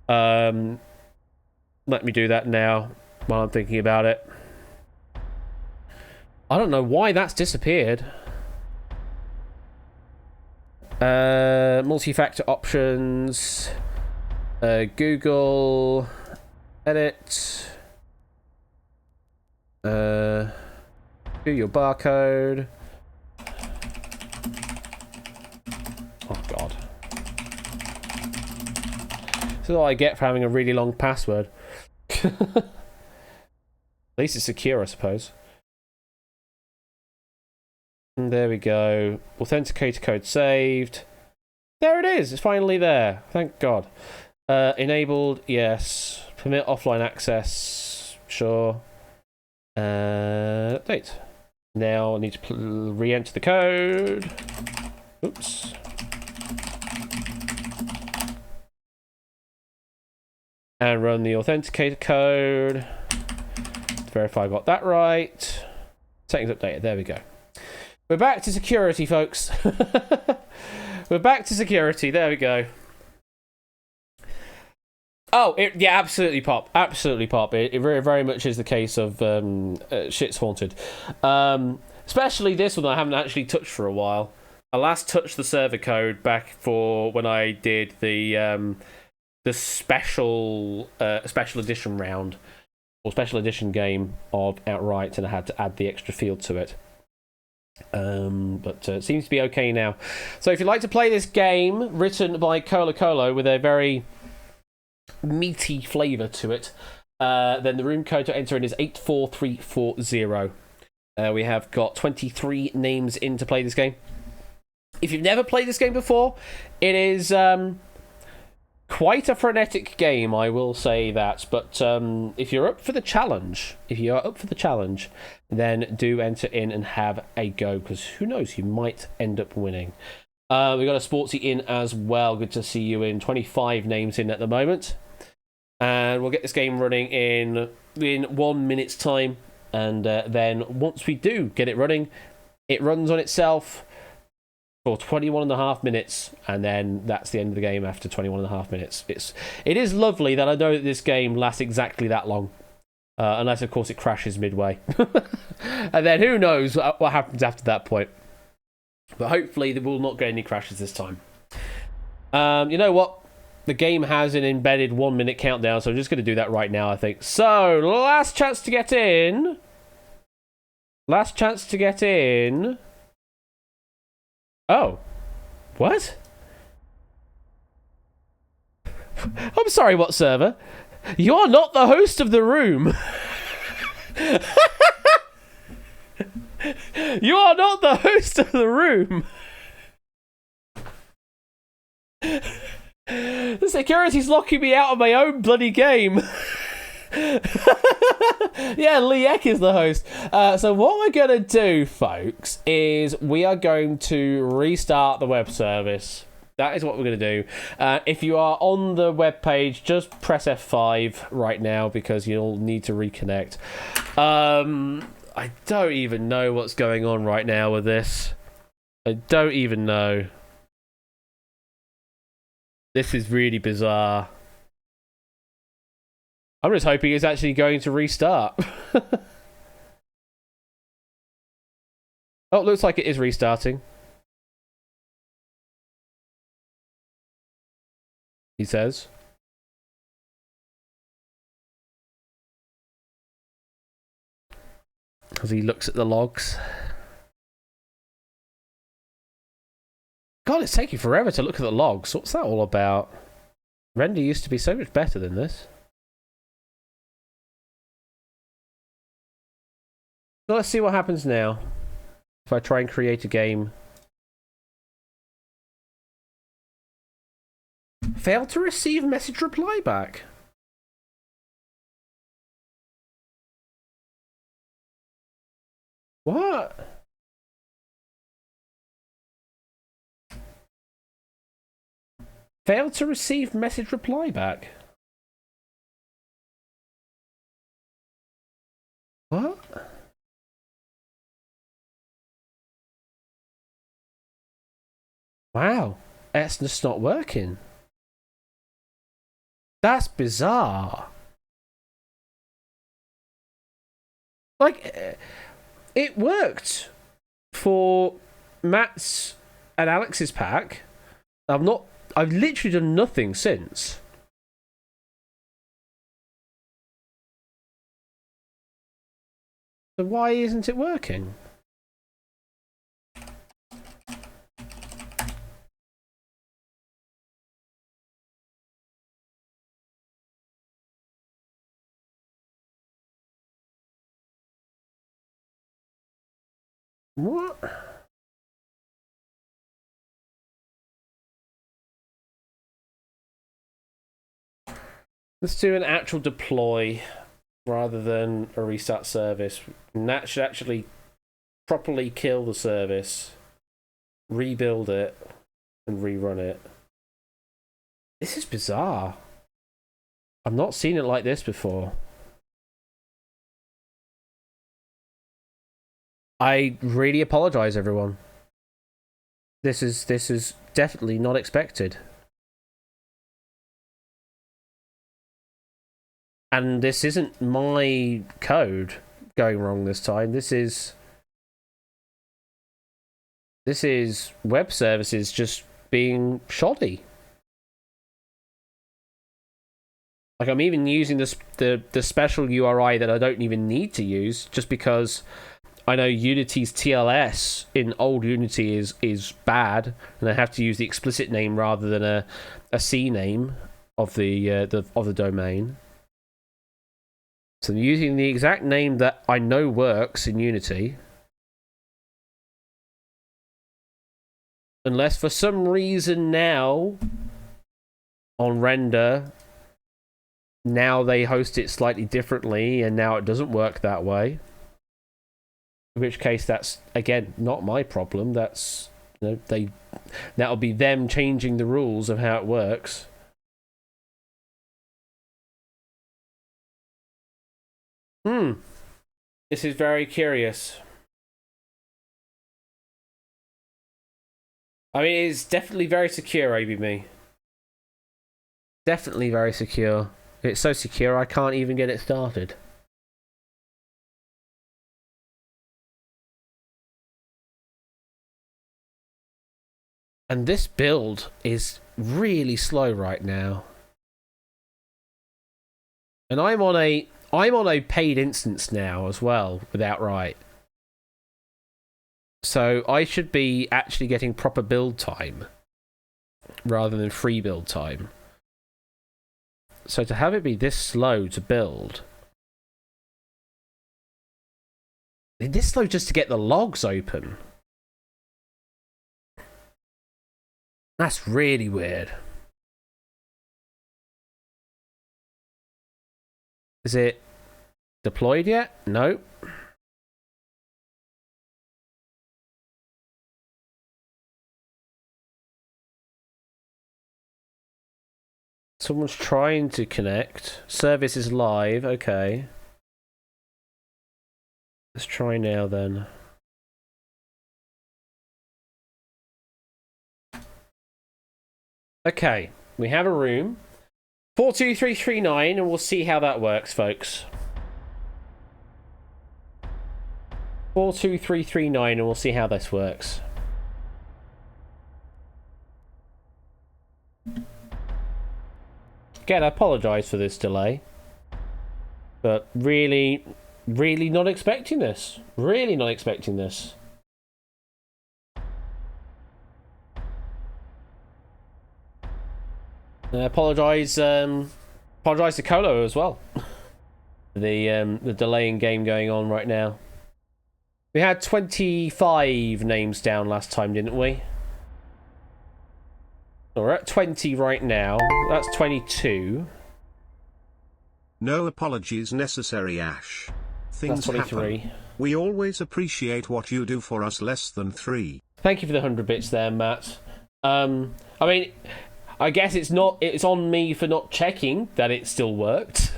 let me do that now while I'm thinking about it. I don't know why that's disappeared. Multi-factor options, Google, edit, do your barcode. Oh god. This is what I get for having a really long password. At least it's secure, I suppose. And there we go. Authenticator code saved. There it is. It's finally there. Thank God. Enabled. Yes. Permit offline access. Sure. Update. Now I need to re-enter the code. Oops. And run the authenticator code. Verify I got that right. Settings updated. There we go. We're back to security, folks. We're back to security. There we go. Oh, yeah, absolutely pop. Absolutely pop. It very, very much is the case of shit's haunted. Especially this one I haven't actually touched for a while. I last touched the server code back for when I did the special edition round or special edition game of Outright, and I had to add the extra field to it. But it seems to be okay now. So if you'd like to play this game written by Colo Colo with a very meaty flavour to it, then the room code to enter in is 84340. We have got 23 names in to play this game. If you've never played this game before, it is quite a frenetic game, I will say that. But if you're up for the challenge, then do enter in and have a go, because who knows, you might end up winning. We got a Sportsy in as well. Good to see you in. 25 names in at the moment. And we'll get this game running in 1 minute's time. And then once we do get it running, it runs on itself for 21.5 minutes, and then that's the end of the game after 21.5 minutes. It is lovely that I know that this game lasts exactly that long, unless of course it crashes midway, and then who knows what happens after that point. But hopefully there will not get any crashes this time. You know what? The game has an embedded 1 minute countdown, so I'm just going to do that right now, I think. So, last chance to get in. Oh. What? I'm sorry, what server? You're not the host of the room. You are not the host of the room. The security's locking me out of my own bloody game. Yeah, Lee Eck is the host. So what we're going to do, folks, is we are going to restart the web service. That is what we're going to do. If you are on the web page, just press F5 right now, because you'll need to reconnect. I don't even know what's going on right now with this. I don't even know. This is really bizarre. I'm just hoping it's actually going to restart. Oh, it looks like it is restarting. He says. As he looks at the logs. God, it's taking forever to look at the logs. What's that all about? Render used to be so much better than this. So let's see what happens now if I try and create a game. Failed to receive message reply back. What? Failed to receive message reply back. What? Wow, it's just not working. That's bizarre. Like, it worked for Matt's and Alex's pack. I've literally done nothing since. So why isn't it working? What? Let's do an actual deploy rather than a restart service. And that should actually properly kill the service, rebuild it, and rerun it. This is bizarre. I've not seen it like this before. I really apologize, everyone. This is definitely not expected. And this isn't my code going wrong this time. This is web services just being shoddy. Like, I'm even using the special URI that I don't even need to use, just because I know Unity's TLS in old Unity is bad, and I have to use the explicit name rather than a C name. of the domain. So I'm using the exact name that I know works in Unity. Unless for some reason now on render, now they host it slightly differently and now it doesn't work that way. In which case that's, again, not my problem. That's, you know, that'll be them changing the rules of how it works. This is very curious. I mean, it's definitely very secure, ABM. Definitely very secure. It's so secure I can't even get it started. And this build is really slow right now. And I'm on a paid instance now as well, with Outright. So I should be actually getting proper build time rather than free build time. So to have it be this slow to build, this slow just to get the logs open. That's really weird. Is it deployed yet? No. Someone's trying to connect. Service is live. Okay. Let's try now then. Okay, we have a room. 42339, and we'll see how that works, folks. 42339, and we'll see how this works. Again, I apologise for this delay. But really not expecting this. Really not expecting this. Apologise to Colo as well. The delay in game going on right now. We had 25 names down last time, didn't we? We're at 20 right now. That's 22. No apologies necessary, Ash. Things That's 23. happen. We always appreciate what you do for us. Less than 3. Thank you for the 100 bits there, Matt. I mean, I guess it's on me for not checking that it still worked.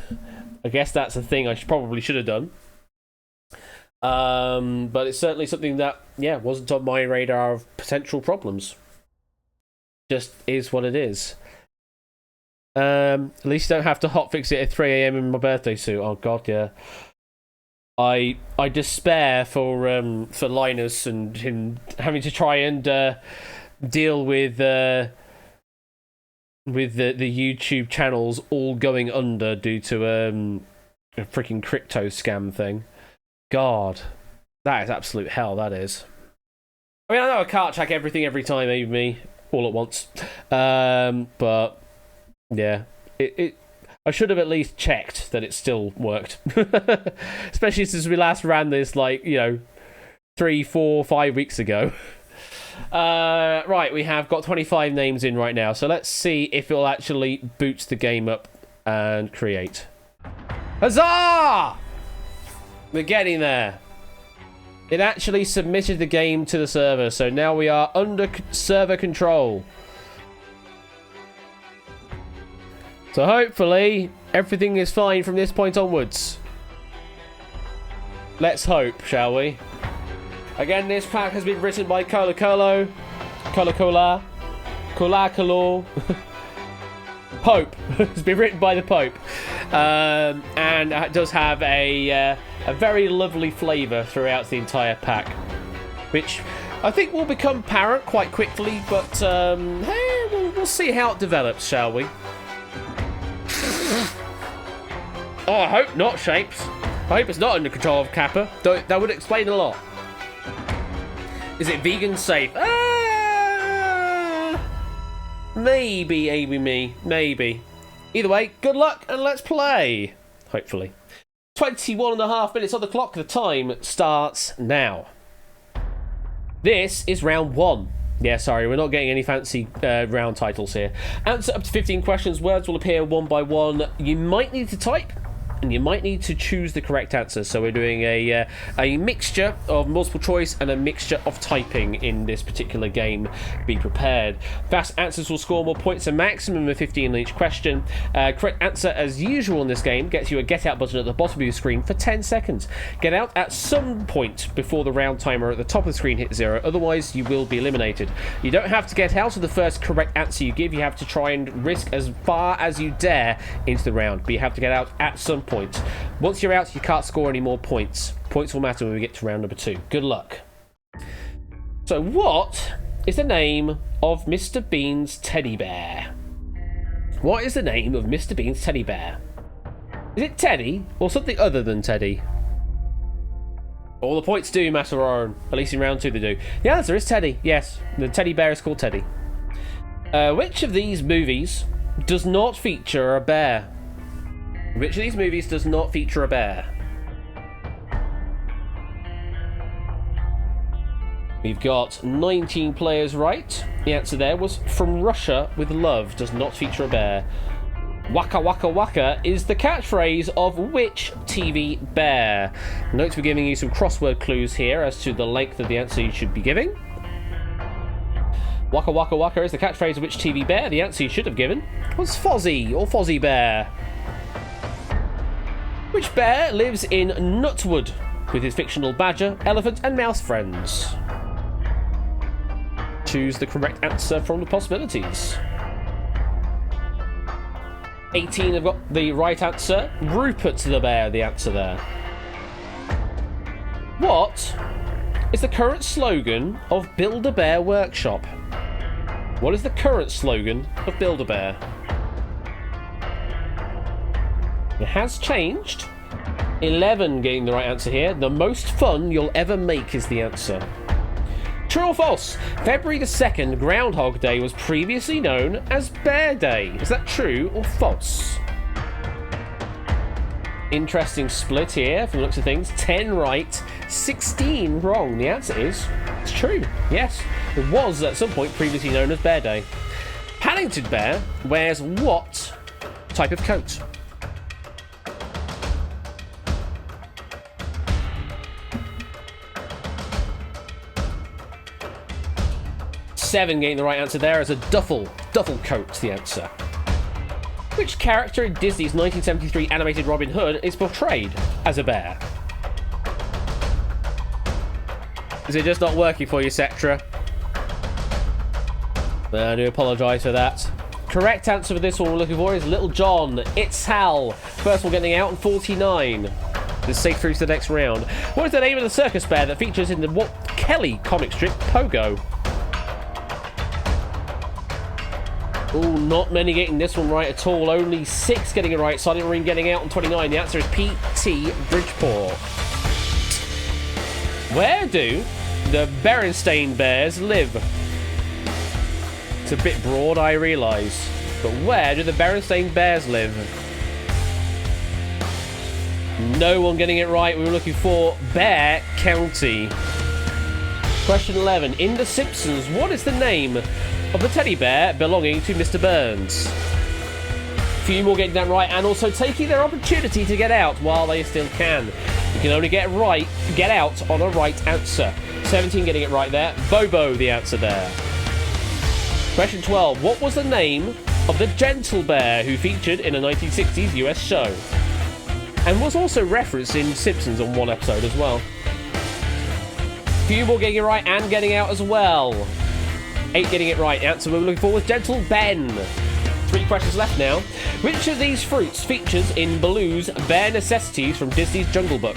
I guess that's a thing I probably should have done. But it's certainly something that, yeah, wasn't on my radar of potential problems. Just is what it is. At least you don't have to hotfix it at 3 AM in my birthday suit. Oh god, yeah. I despair for Linus and him having to try and deal with the YouTube channels all going under due to a freaking crypto scam thing. God, that is absolute hell. That is. I mean, I know I can't check everything every time, even me, all at once. But yeah, I should have at least checked that it still worked. Especially since we last ran this, 3, 4, 5 weeks ago. Right, we have got 25 names in right now, so let's see if it'll actually boot the game up and create. Huzzah! We're getting there. It actually submitted the game to the server, so now we are under server control. So hopefully everything is fine from this point onwards. Let's hope, shall we? Again, this pack has been written by Cola Pope. It's been written by the Pope, and it does have a very lovely flavour throughout the entire pack, which I think will become apparent quite quickly. But hey, we'll see how it develops, shall we? Oh, I hope not, Shapes. I hope it's not under control of Kappa. That would explain a lot. Is it vegan safe? Maybe, maybe. Either way, good luck and let's play. Hopefully. 21.5 minutes on the clock. The time starts now. This is round 1. Yeah, sorry, we're not getting any fancy round titles here. Answer up to 15 questions. Words will appear one by one. You might need to type, and you might need to choose the correct answer. So we're doing a mixture of multiple choice and a mixture of typing in this particular game. Be prepared. Fast answers will score more points, a maximum of 15 on each question. Correct answer, as usual in this game, gets you a get out button at the bottom of your screen for 10 seconds. Get out at some point before the round timer at the top of the screen hits 0, otherwise you will be eliminated. You don't have to get out of the first correct answer you give, you have to try and risk as far as you dare into the round, but you have to get out at some point. Once you're out, you can't score any more points. Points will matter when we get to round number 2. Good luck. So what is the name of Mr. Bean's teddy bear? What is the name of Mr. Bean's teddy bear? Is it Teddy or something other than Teddy? All the points do matter, Aaron. At least in round 2 they do. The answer is Teddy. Yes, the teddy bear is called Teddy. Which of these movies does not feature a bear? Which of these movies does not feature a bear? We've got 19 players right. The answer there was From Russia with Love does not feature a bear. Waka waka waka is the catchphrase of which TV bear? Note we're giving you some crossword clues here as to the length of the answer you should be giving. Waka waka waka is the catchphrase of which TV bear? The answer you should have given was Fozzie or Fozzie Bear. Which bear lives in Nutwood with his fictional badger, elephant and mouse friends? Choose the correct answer from the possibilities. 18 have got the right answer. Rupert the bear, the answer there. What is the current slogan of Build-A-Bear Workshop? What is the current slogan of Build-A-Bear? It has changed. 11 getting the right answer here. The most fun you'll ever make is the answer. True or false? February the 2nd, Groundhog Day, was previously known as Bear Day. Is that true or false? Interesting split here from the looks of things. 10 right, 16 wrong. The answer is it's true. Yes, it was at some point previously known as Bear Day. Paddington Bear wears what type of coat? Seven getting the right answer there as a duffel coat's the answer. Which character in Disney's 1973 animated Robin Hood is portrayed as a bear? Is it just not working for you, Sectra? I do apologise for that. Correct answer for this one we're looking for is Little John. It's Hal. First one getting out in 49. Let's safe through to the next round. What is the name of the circus bear that features in the Walt Kelly comic strip Pogo? Oh, not many getting this one right at all. Only 6 getting it right. Silent Marine getting out on 29. The answer is P.T. Bridgeport. Where do the Berenstain Bears live? It's a bit broad, I realise. But where do the Berenstain Bears live? No one getting it right. We were looking for Bear County. Question 11. In The Simpsons, what is the name of the teddy bear belonging to Mr. Burns? A few more getting that right and also taking their opportunity to get out while they still can. You can only get out on a right answer. 17 getting it right there. Bobo the answer there. Question 12. What was the name of the gentle bear who featured in a 1960s US show? And was also referenced in Simpsons on one episode as well. A few more getting it right and getting out as well. 8 getting it right. The answer we were looking for was Gentle Ben. 3 questions left now. Which of these fruits features in Baloo's Bare Necessities from Disney's Jungle Book?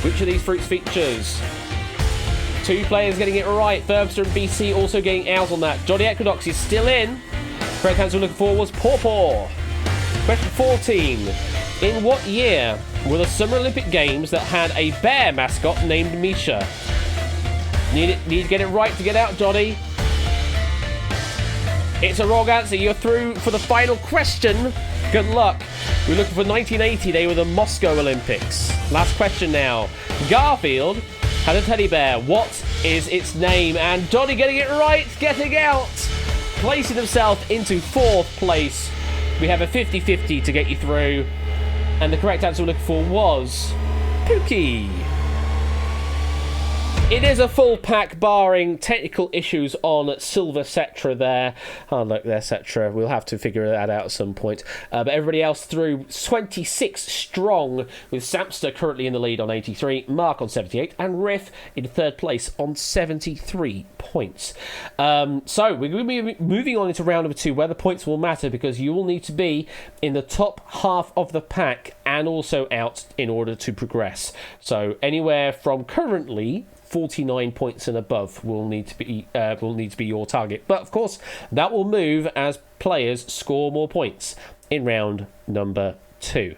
Which of these fruits features? 2 players getting it right. Ferbster and BC also getting out on that. Johnny Equinox is still in. Correct answer we're looking for was Pawpaw. Question 14. In what year were the Summer Olympic Games that had a bear mascot named Misha? Need to get it right to get out, Johnny. It's a wrong answer. You're through for the final question. Good luck. We're looking for 1980. They were the Moscow Olympics. Last question now. Garfield had a teddy bear. What is its name? And Donny getting it right, getting out, placing himself into 4th place. We have a 50-50 to get you through. And the correct answer we're looking for was Pookie. It is a full pack, barring technical issues on Silver Cetra there. Oh, look, there's Cetra. We'll have to figure that out at some point. But everybody else through 26 strong, with Samster currently in the lead on 83, Mark on 78, and Riff in 3rd place on 73 points. So we're going to be moving on into round number 2, where the points will matter, because you will need to be in the top half of the pack and also out in order to progress. So anywhere from currently 49 points and above will need to be your target. But of course, that will move as players score more points in round number 2.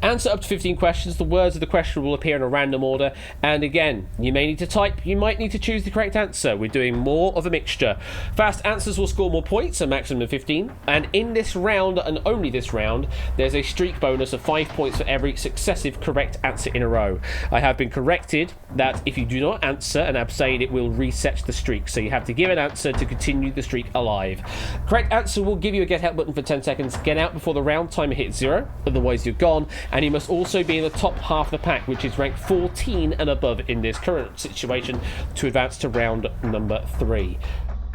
Answer up to 15 questions. The words of the question will appear in a random order. And again, you may need to type, you might need to choose the correct answer. We're doing more of a mixture. Fast answers will score more points, a maximum of 15. And in this round, and only this round, there's a streak bonus of 5 points for every successive correct answer in a row. I have been corrected that if you do not answer and abstain, it will reset the streak. So you have to give an answer to continue the streak alive. Correct answer will give you a get out button for 10 seconds. Get out before the round timer hits 0, otherwise you're gone. And you must also be in the top half of the pack, which is ranked 14 and above in this current situation, to advance to round number 3.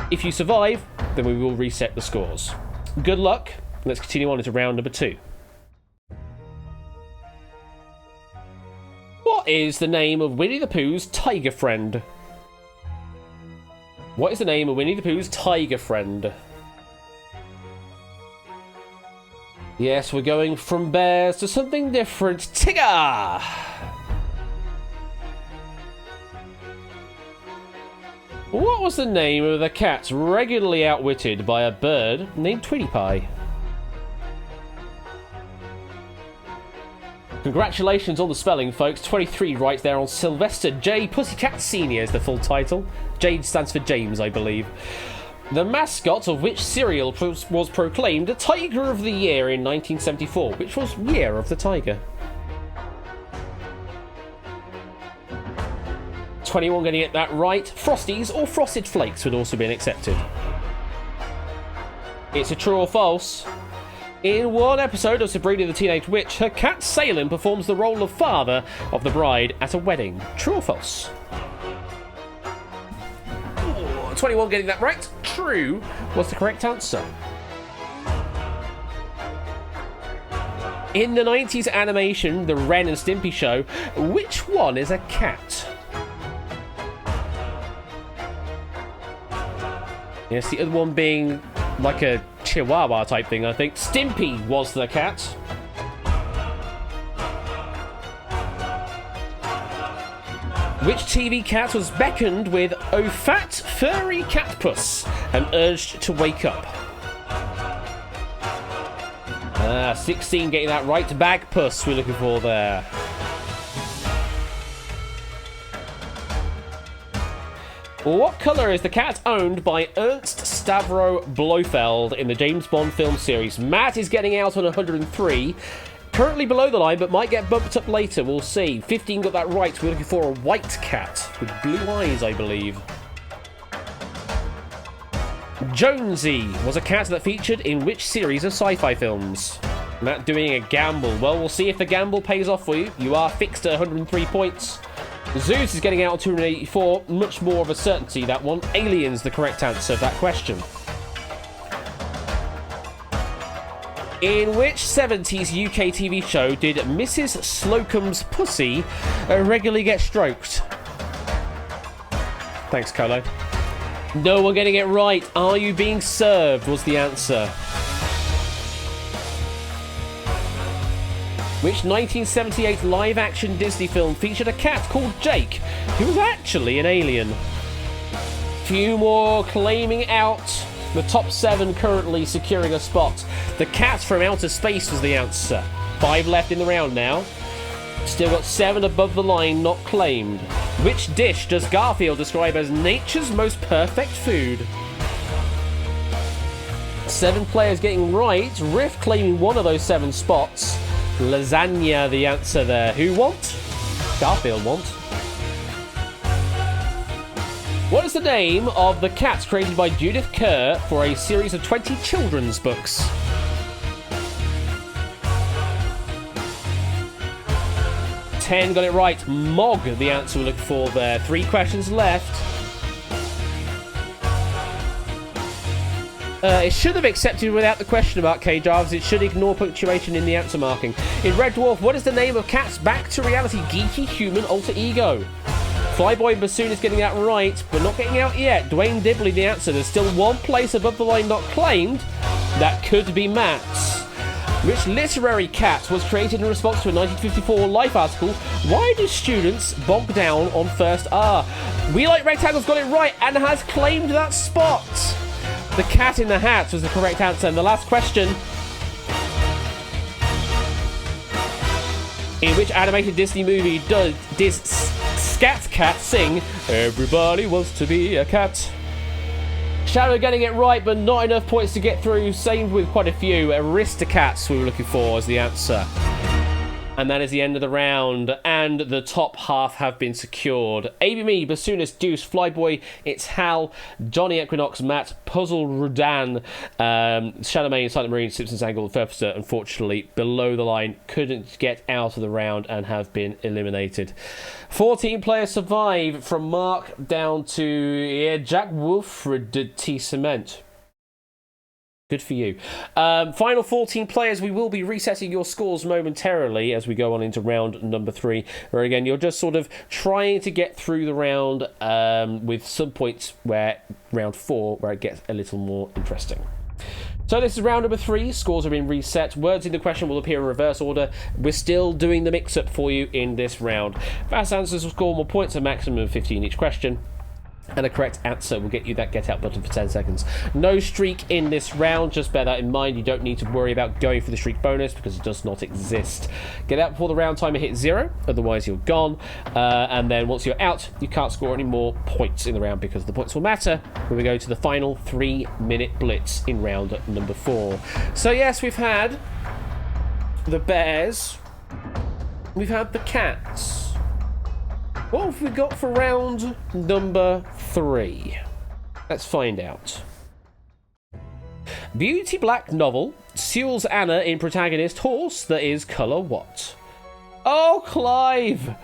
If you survive, then we will reset the scores. Good luck. Let's continue on into round number 2. What is the name of Winnie the Pooh's tiger friend? What is the name of Winnie the Pooh's tiger friend? Yes, we're going from bears to something different. Tigger! What was the name of the cat regularly outwitted by a bird named Tweety Pie? Congratulations on the spelling, folks. 23 right there on Sylvester J. Pussycat Sr. is the full title. J stands for James, I believe. The mascot of which cereal was proclaimed Tiger of the Year in 1974, which was Year of the Tiger. 21 getting it that right. Frosties or Frosted Flakes would also be accepted. It's a true or false. In one episode of Sabrina the Teenage Witch, her cat Salem performs the role of father of the bride at a wedding. True or false? 21 getting that right. True was the correct answer. In the 90s animation, The Ren and Stimpy Show, which one is a cat? Yes, the other one being like a chihuahua type thing, I think. Stimpy was the cat. Which TV cat was beckoned with "Oh fat, furry cat puss" and urged to wake up? 16 getting that right. Bag puss we're looking for there. What colour is the cat owned by Ernst Stavro Blofeld in the James Bond film series? Matt is getting out on 103. Currently below the line, but might get bumped up later. We'll see. 15 got that right. We're looking for a white cat with blue eyes, I believe. Jonesy was a cat that featured in which series of sci-fi films? Matt doing a gamble. Well, we'll see if the gamble pays off for you. You are fixed at 103 points. Zeus is getting out on 284. Much more of a certainty, that one. Aliens, the correct answer to that question. In which 70s UK TV show did Mrs. Slocum's pussy regularly get stroked? Thanks, Colo. No one getting it right. Are You Being Served was the answer. Which 1978 live-action Disney film featured a cat called Jake, who was actually an alien? Few more claiming out. The top 7 currently securing a spot. The Cat from Outer Space was the answer. 5 left in the round now. Still got 7 above the line not claimed. Which dish does Garfield describe as nature's most perfect food? 7 players getting right. Riff claiming one of those 7 spots. Lasagna, the answer there. Who want? Garfield want. What is the name of the cat created by Judith Kerr for a series of 20 children's books? Ten got it right. Mog, the answer we look for there. 3 questions left. It should have accepted without the question mark, K-Jarvis. It should ignore punctuation in the answer marking. In Red Dwarf, what is the name of Cat's back-to-reality geeky human alter ego? Flyboy and Bassoon is getting that right, but not getting out yet. Dwayne Dibley, the answer. There's still 1 place above the line not claimed. That could be Matt's. Which literary cat was created in response to a 1954 Life article? Why do students bog down on first R? We Like Rectangles got it right and has claimed that spot. The Cat in the Hat was the correct answer. And the last question. In which animated Disney movie did Scat Cat sing "Everybody Wants to Be a Cat"? Shadow getting it right, but not enough points to get through. Same with quite a few. Aristocats we were looking for as the answer. And that is the end of the round, and the top half have been secured. ABME, Bassoonist, Deuce, Flyboy, It's Hal, Johnny Equinox, Matt, Puzzle, Rudan, Shadowmane, Silent Marine, Simpsons Angle, Furfster, unfortunately, below the line, couldn't get out of the round and have been eliminated. 14 players survive, from Mark down to Jack Wilfred T. Cement. Good for you. Final 14 players. We will be resetting your scores momentarily as we go on into round number 3, where again you're just sort of trying to get through the round with some points where round 4 where it gets a little more interesting. So this is round number 3. Scores have been reset. Words in the question will appear in reverse order. We're still doing the mix-up for you in this round. Fast answers will score more points, a maximum of 15 each question. And a correct answer will get you that get out button for 10 seconds. No streak in this round, just bear that in mind. You don't need to worry about going for the streak bonus because it does not exist. Get out before the round timer hits 0, otherwise you're gone. And then once you're out, you can't score any more points in the round because the points will matter when we go to the final 3-minute blitz in round number 4. So yes, we've had the bears, we've had the cats. What have we got for round number 3? Let's find out. Beauty Black novel. Sewell's Anna in protagonist. Horse that is colour what? Oh, Clive!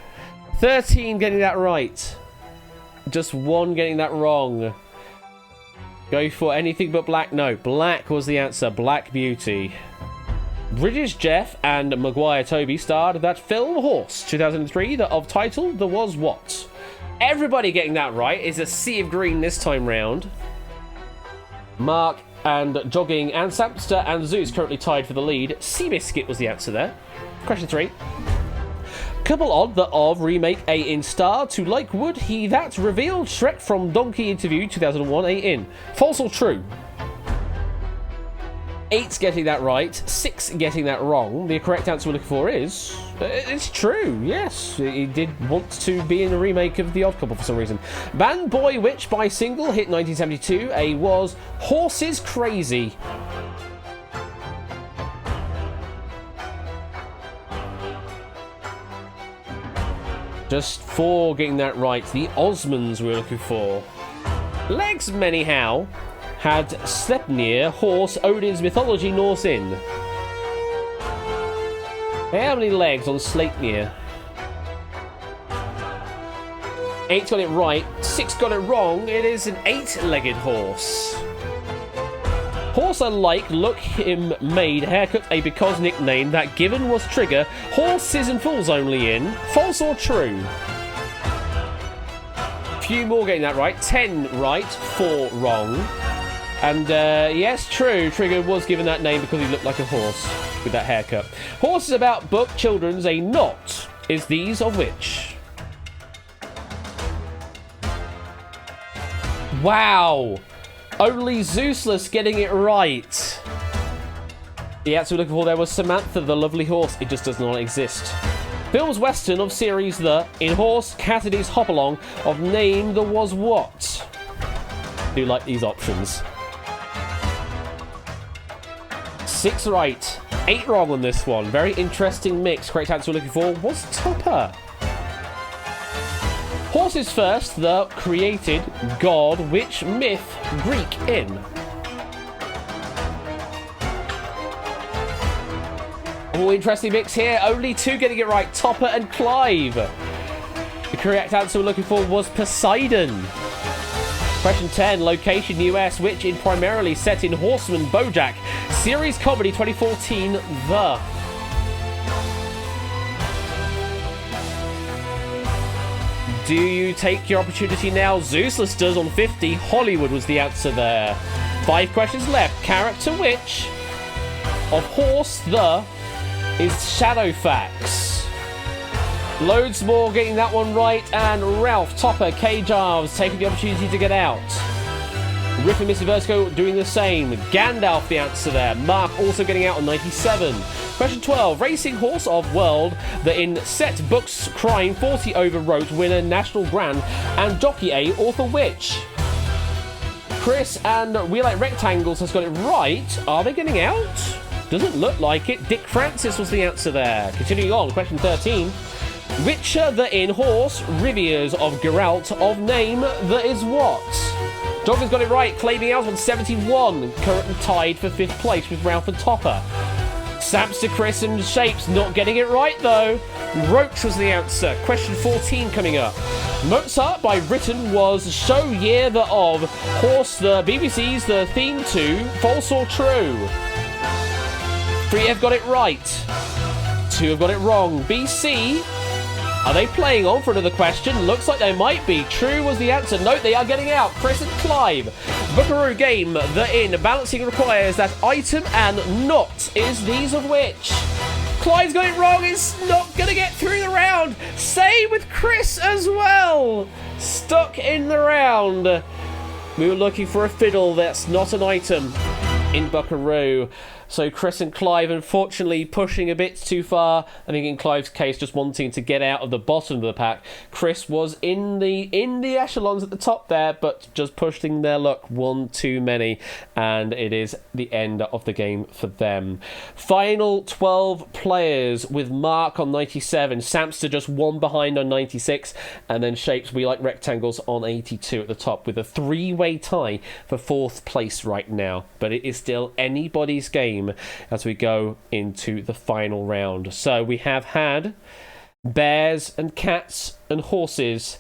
13 getting that right. Just 1 getting that wrong. Go for anything but black. No, black was the answer. Black Beauty. British Jeff and Maguire Toby starred that film Horse 2003 that of title there was what? Everybody getting that right is a sea of green this time round. Mark and Jogging and Samster and Zeus currently tied for the lead. Seabiscuit was the answer there. Question 3. Couple odd that of remake A in star to like would he that revealed Shrek from Donkey Interview 2001 A in. False or true? 8 getting that right, 6 getting that wrong. The correct answer we're looking for is... it's true, yes. He did want to be in a remake of The Odd Couple for some reason. Band Boy Witch by single, hit 1972. A was Horses Crazy. Just 4 getting that right. The Osmonds we were looking for. Legs Manyhow had Sleipnir, horse, Odin's mythology Norse in. How many legs on Sleipnir? 8 got it right, 6 got it wrong. It is an 8-legged horse. Horse alike, look him made, haircut a because nickname that given was trigger. Horses and fools only in. False or true? Few more getting that right. 10 right, 4 wrong. And yes, true. Trigger was given that name because he looked like a horse with that haircut. Horse is about book, children's. A not is these of which? Wow. Only Zeusless getting it right. The answer we're looking for there was Samantha the Lovely Horse. It just does not exist. Films Western of series The In Horse, Cassidy's Hop Along of name the was what? Do you like these options? 6 right, 8 wrong on this one. Very interesting mix. Correct answer we're looking for was Topper. Horses first, the created god, which myth Greek in? Oh, interesting mix here. Only 2 getting it right, Topper and Clive. The correct answer we're looking for was Poseidon. Question 10, location US, which in primarily set in Horseman Bojack, series comedy 2014, The. Do you take your opportunity now? Zeusless does on 50. Hollywood was the answer there. 5 questions left. Character which of Horse the is Shadowfax? Loads more getting that one right, and Ralph, Topper, K Jarves taking the opportunity to get out. Riff and Mr. Vertigo doing the same. Gandalf the answer there. Mark also getting out on 97. Question 12. Racing horse of world, the in set books crime 40 overwrote winner national grand and jockey A author which? Chris and We Like Rectangles has got it right. Are they getting out? Doesn't look like it. Dick Francis was the answer there. Continuing on, question 13. Witcher the in horse, Riviers of Geralt of name that is what? Dog has got it right, claiming out on 71. Currently tied for 5th place with Ralph and Topper. Samster, Chris and Shapes not getting it right though. Roach was the answer. Question 14 coming up. Mozart by Britain was show year the of horse the BBC's the theme to false or true. 3 have got it right. 2 have got it wrong. BC. Are they playing on for another question? Looks like they might be. True was the answer. Note they are getting out. Chris and Clive. Buckaroo game. The in. Balancing requires that item and not is these of which. Clive's got it wrong. Is not going to get through the round. Same with Chris as well. Stuck in the round. We were looking for a fiddle. That's not an item in Buckaroo. So Chris and Clive, unfortunately, pushing a bit too far. I think in Clive's case, just wanting to get out of the bottom of the pack. Chris was in the echelons at the top there, but just pushing their luck one too many, and it is the end of the game for them. Final 12 players with Mark on 97, Samster just 1 behind on 96, and then Shapes We Like Rectangles on 82 at the top, with a 3-way tie for 4th place right now. But it is still anybody's game as we go into the final round. So we have had bears and cats and horses,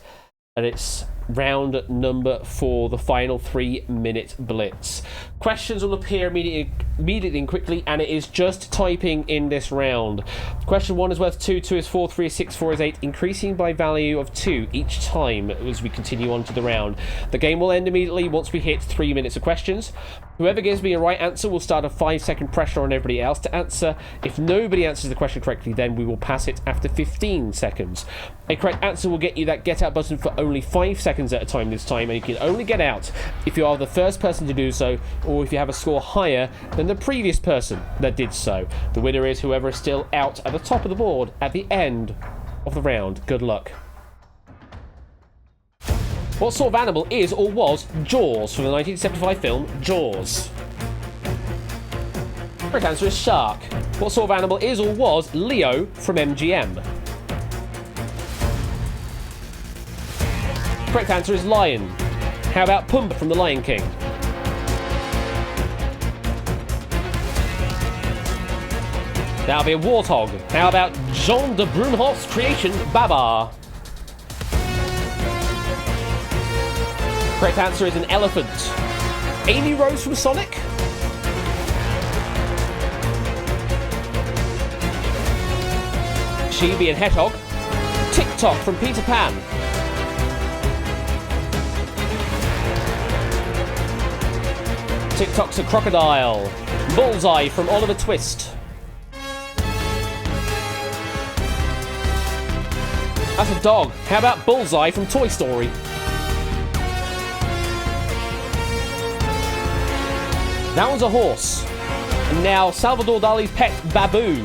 and it's round number 4, the final 3-minute blitz. Questions will appear immediately and quickly, and it is just typing in this round. Question 1 is worth 2, 2 is 4, 3 is 6, 4 is 8, increasing by value of 2 each time as we continue on to the round. The game will end immediately once we hit 3 minutes of questions. Whoever gives me a right answer will start a 5-second pressure on everybody else to answer. If nobody answers the question correctly, then we will pass it after 15 seconds. A correct answer will get you that get out button for only 5 seconds at a time this time, and you can only get out if you are the first person to do so, or if you have a score higher than the previous person that did so. The winner is whoever is still out at the top of the board at the end of the round. Good luck. What sort of animal is or was Jaws from the 1975 film Jaws? Correct answer is shark. What sort of animal is or was Leo from MGM? Correct answer is lion. How about Pumbaa from The Lion King? That'll be a warthog. How about Jean de Brunhoff's creation, Baba? Correct answer is an elephant. Amy Rose from Sonic? Chibi and Hedgehog. TikTok from Peter Pan. TikTok's a crocodile. Bullseye from Oliver Twist. That's a dog. How about Bullseye from Toy Story? That one's a horse. And now Salvador Dali's pet, Babu.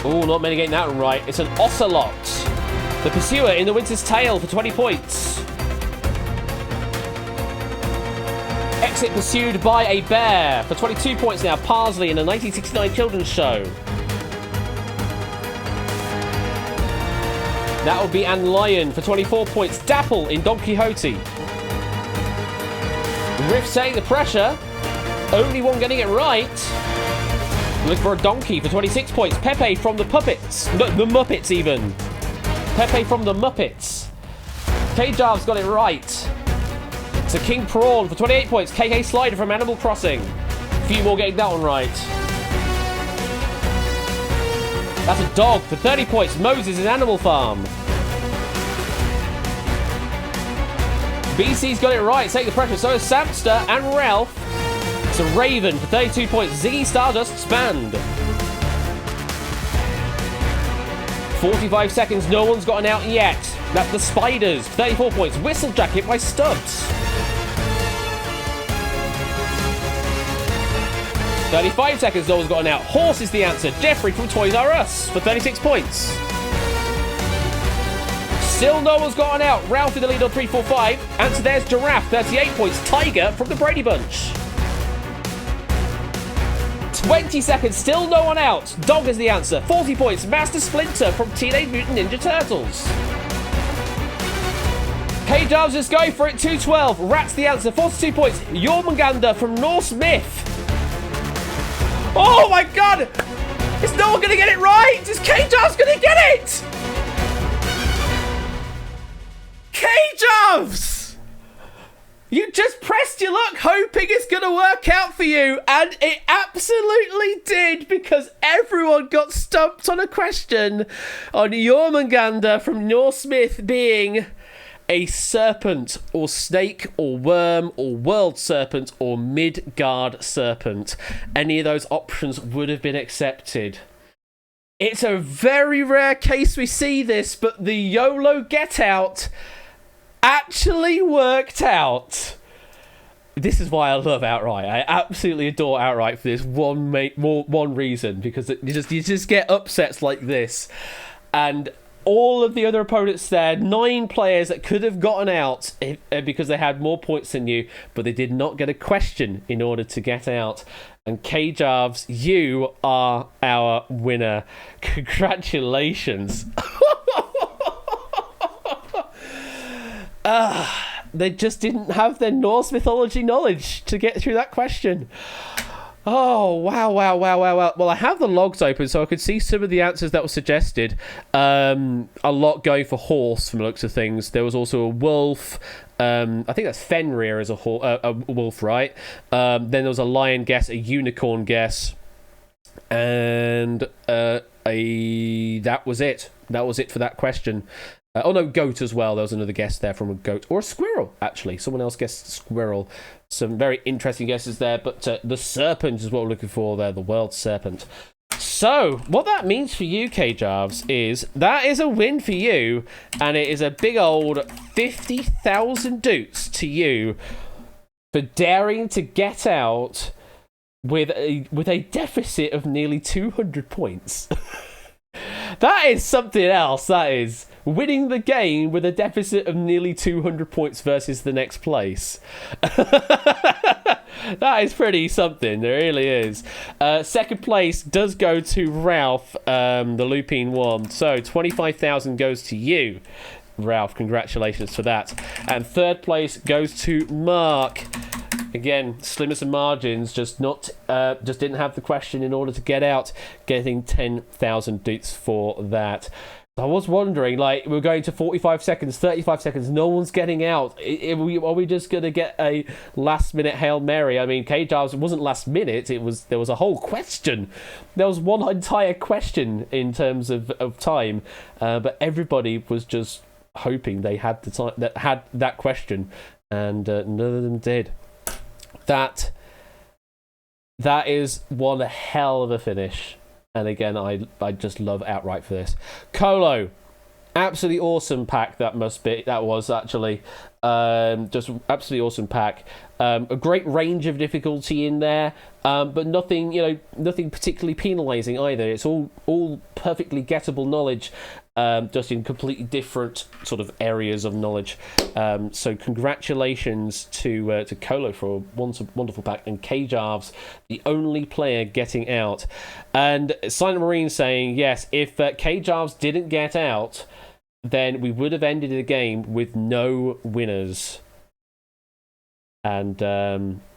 Oh, not many getting that one right. It's an ocelot. The pursuer in The Winter's Tale for 20 points. Brexit pursued by a bear for 22 points now. Parsley in a 1969 children's show. That would be Anne Lion for 24 points. Dapple in Don Quixote. Riff saying the pressure. Only one getting it right. Look for a donkey for 26 points. Pepe from the Puppets. No, the Muppets even. Pepe from the Muppets. K-Jarv's got it right. So King Prawn for 28 points. KK Slider from Animal Crossing. A few more getting that one right. That's a dog for 30 points. Moses in Animal Farm. BC's got it right. Take the pressure. So is Samster and Ralph. It's a Raven for 32 points. Ziggy Stardust's Band. 45 seconds. No one's gotten out yet. That's the Spiders. 34 points. Whistle Jacket by Stubbs. 35 seconds. No one's gotten out. Horse is the answer. Jeffrey from Toys R Us for 36 points. Still no one's gotten out. Ralph in the lead on 345. Answer there's Giraffe. 38 points. Tiger from the Brady Bunch. 20 seconds, still no one out. Dog is the answer. 40 points. Master Splinter from Teenage Mutant Ninja Turtles. K-Dubs, just go for it. 212. Rat's the answer. 42 points. Jormungandr from Norse Myth. Oh my god! Is no one going to get it right? Is K-Dubs going to get it? K-Dubs! You just pressed your luck hoping it's going to work out for you, and it absolutely did, because everyone got stumped on a question on Jormungandr from Norse Myth being a serpent or snake or worm or world serpent or Midgard serpent. Any of those options would have been accepted. It's a very rare case we see this, but the YOLO get out actually worked out. This is why I love Outright. I absolutely adore Outright for this one reason, because you just get upsets like this, and all of the other opponents there, 9 players that could have gotten out because they had more points than you, but they did not get a question in order to get out. And K-Jarvs, you are our winner. Congratulations. They just didn't have their Norse mythology knowledge to get through that question. Oh, wow. Well, I have the logs open so I could see some of the answers that were suggested. A lot going for horse from the looks of things. There was also a wolf. I think that's Fenrir as a wolf, right? Then there was a lion guess, a unicorn guess. And that was it. That was it for that question. Oh no, goat as well. There was another guess there from a goat. Or a squirrel, actually. Someone else guessed squirrel. Some very interesting guesses there. But the serpent is what we're looking for there. The world serpent. So, what that means for you, K-Jarvs, is that is a win for you. And it is a big old 50,000 doots to you for daring to get out with a deficit of nearly 200 points. That is something else, that is. Winning the game with a deficit of nearly 200 points versus the next place. That is pretty something, it really is. Second place does go to Ralph, the Lupine one. So 25,000 goes to you, Ralph. Congratulations for that. And third place goes to Mark. Again, slimmest of margins, just didn't have the question in order to get out, getting 10,000 doots for that. I was wondering, like, we're going to 45 seconds, 35 seconds, no one's getting out. Are we just going to get a last-minute Hail Mary? I mean, K-Jarvs wasn't last minute, there was a whole question. There was one entire question in terms of time, but everybody was just hoping they had the time, that had that question, and none of them did. That is one hell of a finish. And again, I just love Outright for this. Colo, absolutely awesome pack that was actually. Just absolutely awesome pack. A great range of difficulty in there, but nothing particularly penalising either. It's all perfectly gettable knowledge. just in completely different sort of areas of knowledge. So congratulations to Colo for a wonderful pack, and K-Jarves, the only player getting out. And Silent Marine saying, yes, if K-Jarves didn't get out, then we would have ended the game with no winners. And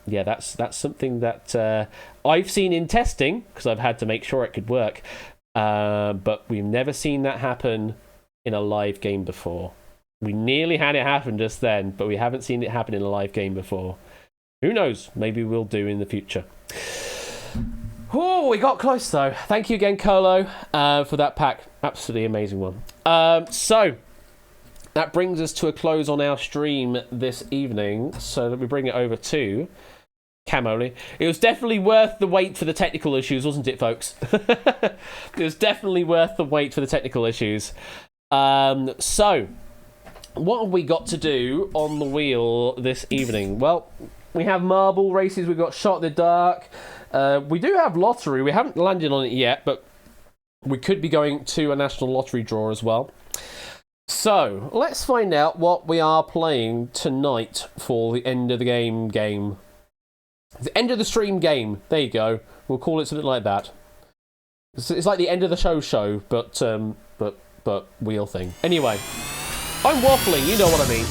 yeah, that's something that I've seen in testing, because I've had to make sure it could work. But we've never seen that happen in a live game before. We nearly had it happen just then, but we haven't seen it happen in a live game before. Who knows? Maybe we'll do in the future. Oh, we got close though. Thank you again, Colo, for that pack. Absolutely amazing one. So that brings us to a close on our stream this evening. So let me bring it over to Camoli. It was definitely worth the wait for the technical issues, wasn't it, folks? It was definitely worth the wait for the technical issues. So, what have we got to do on the wheel this evening? Well, we have marble races, we've got Shot in the Dark. We do have lottery. We haven't landed on it yet, but we could be going to a national lottery draw as well. So, let's find out what we are playing tonight for the end of the game. The end of the stream game. There you go. We'll call it something like that. It's like the end of the show, but wheel thing. Anyway, I'm waffling. You know what I mean.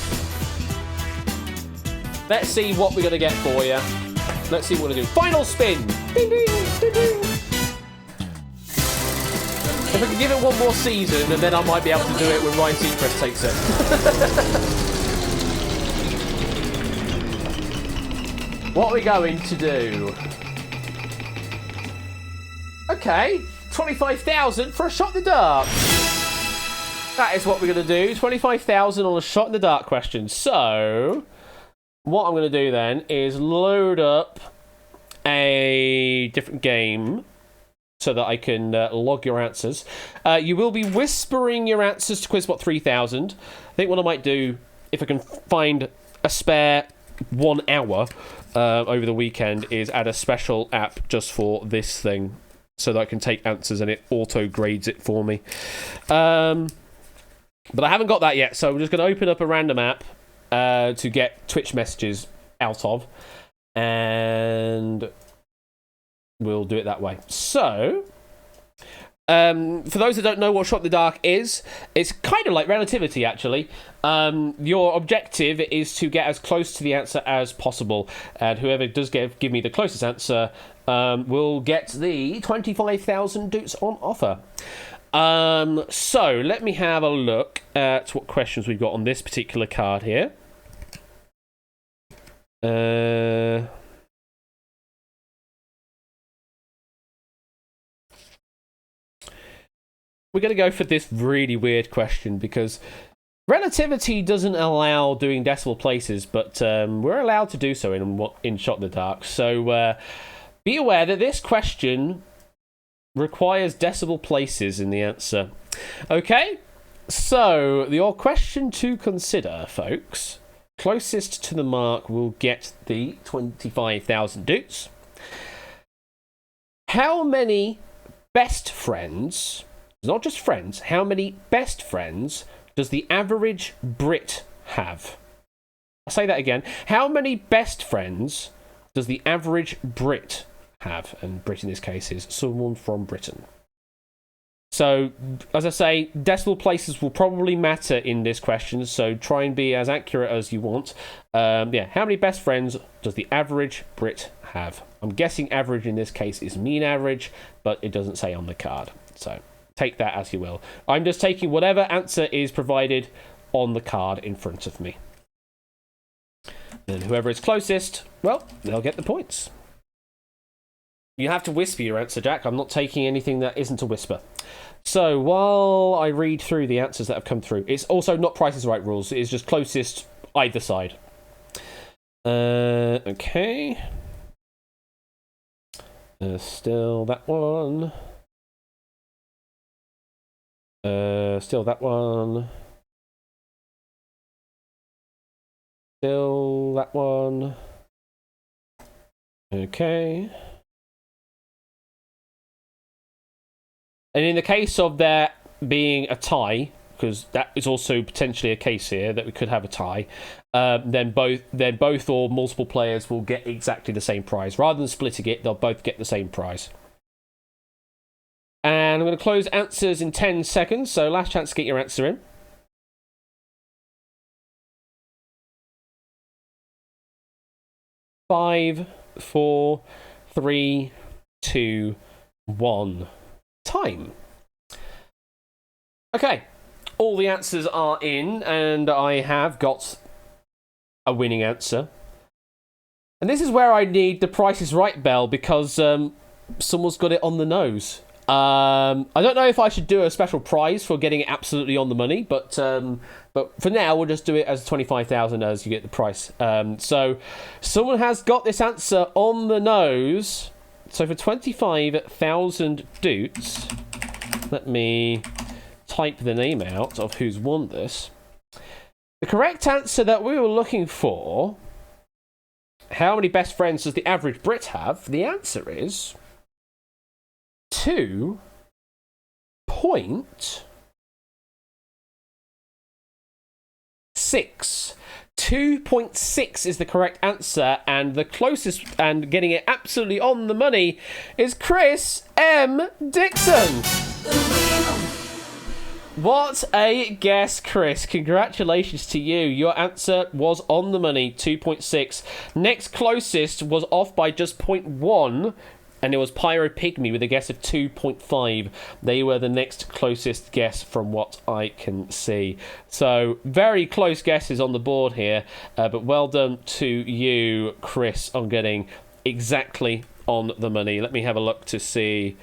Let's see what we're gonna get for you. Let's see what we're gonna do. Final spin. Ding ding ding ding. If I can give it one more season, and then I might be able to do it when Ryan Seacrest takes it. What are we going to do? Okay, 25,000 for a Shot in the Dark. That is what we're going to do. 25,000 on a Shot in the Dark question. So, what I'm going to do then is load up a different game so that I can log your answers. You will be whispering your answers to QuizBot 3000. I think what I might do, if I can find a spare 1 hour over the weekend, is add a special app just for this thing so that I can take answers and it auto grades it for me. But I haven't got that yet, so I'm just going to open up a random app to get Twitch messages out of, and we'll do it that way. So, for those that don't know what Shot in the Dark is, it's kind of like Relativity, actually. Your objective is to get as close to the answer as possible, and whoever does give me the closest answer will get the 25,000 doots on offer. So, let me have a look at what questions we've got on this particular card here. We're going to go for this really weird question because Relativity doesn't allow doing decimal places, but we're allowed to do so in Shot in the Dark. So be aware that this question requires decimal places in the answer. Okay, so your question to consider, folks. Closest to the mark will get the 25,000 doots. How many best friends, not just friends, how many best friends does the average Brit have? I'll say that again. How many best friends does the average Brit have? And Brit in this case is someone from Britain. So, as I say, decimal places will probably matter in this question, so try and be as accurate as you want. How many best friends does the average Brit have? I'm guessing average in this case is mean average, but it doesn't say on the card. So, take that as you will. I'm just taking whatever answer is provided on the card in front of me. And whoever is closest, well, they'll get the points. You have to whisper your answer, Jack. I'm not taking anything that isn't a whisper. So, while I read through the answers that have come through, it's also not Price is Right rules. It's just closest either side. Okay. Still that one. Still that one. Still that one. Okay. And in the case of their being a tie, because that is also potentially a case here that we could have a tie, then both or multiple players will get exactly the same prize. Rather than splitting it, they'll both get the same prize. And I'm going to close answers in 10 seconds, so last chance to get your answer in. 5, 4, 3, 2, 1. Time. Okay, all the answers are in, and I have got a winning answer. And this is where I need the Price is Right bell, because someone's got it on the nose. I don't know if I should do a special prize for getting it absolutely on the money, but for now we'll just do it as 25,000 as you get the price. So someone has got this answer on the nose. So for 25,000 doots, let me type the name out of who's won this. The correct answer that we were looking for, how many best friends does the average Brit have? The answer is 2.6. 2.6 is the correct answer, and the closest and getting it absolutely on the money is Chris M. Dixon. What a guess, Chris. Congratulations to you. Your answer was on the money, 2.6. Next closest was off by just 0.1, and it was Pyro Pygmy with a guess of 2.5. They were the next closest guess from what I can see. So, very close guesses on the board here, but well done to you, Chris, on getting exactly on the money. Let me have a look to see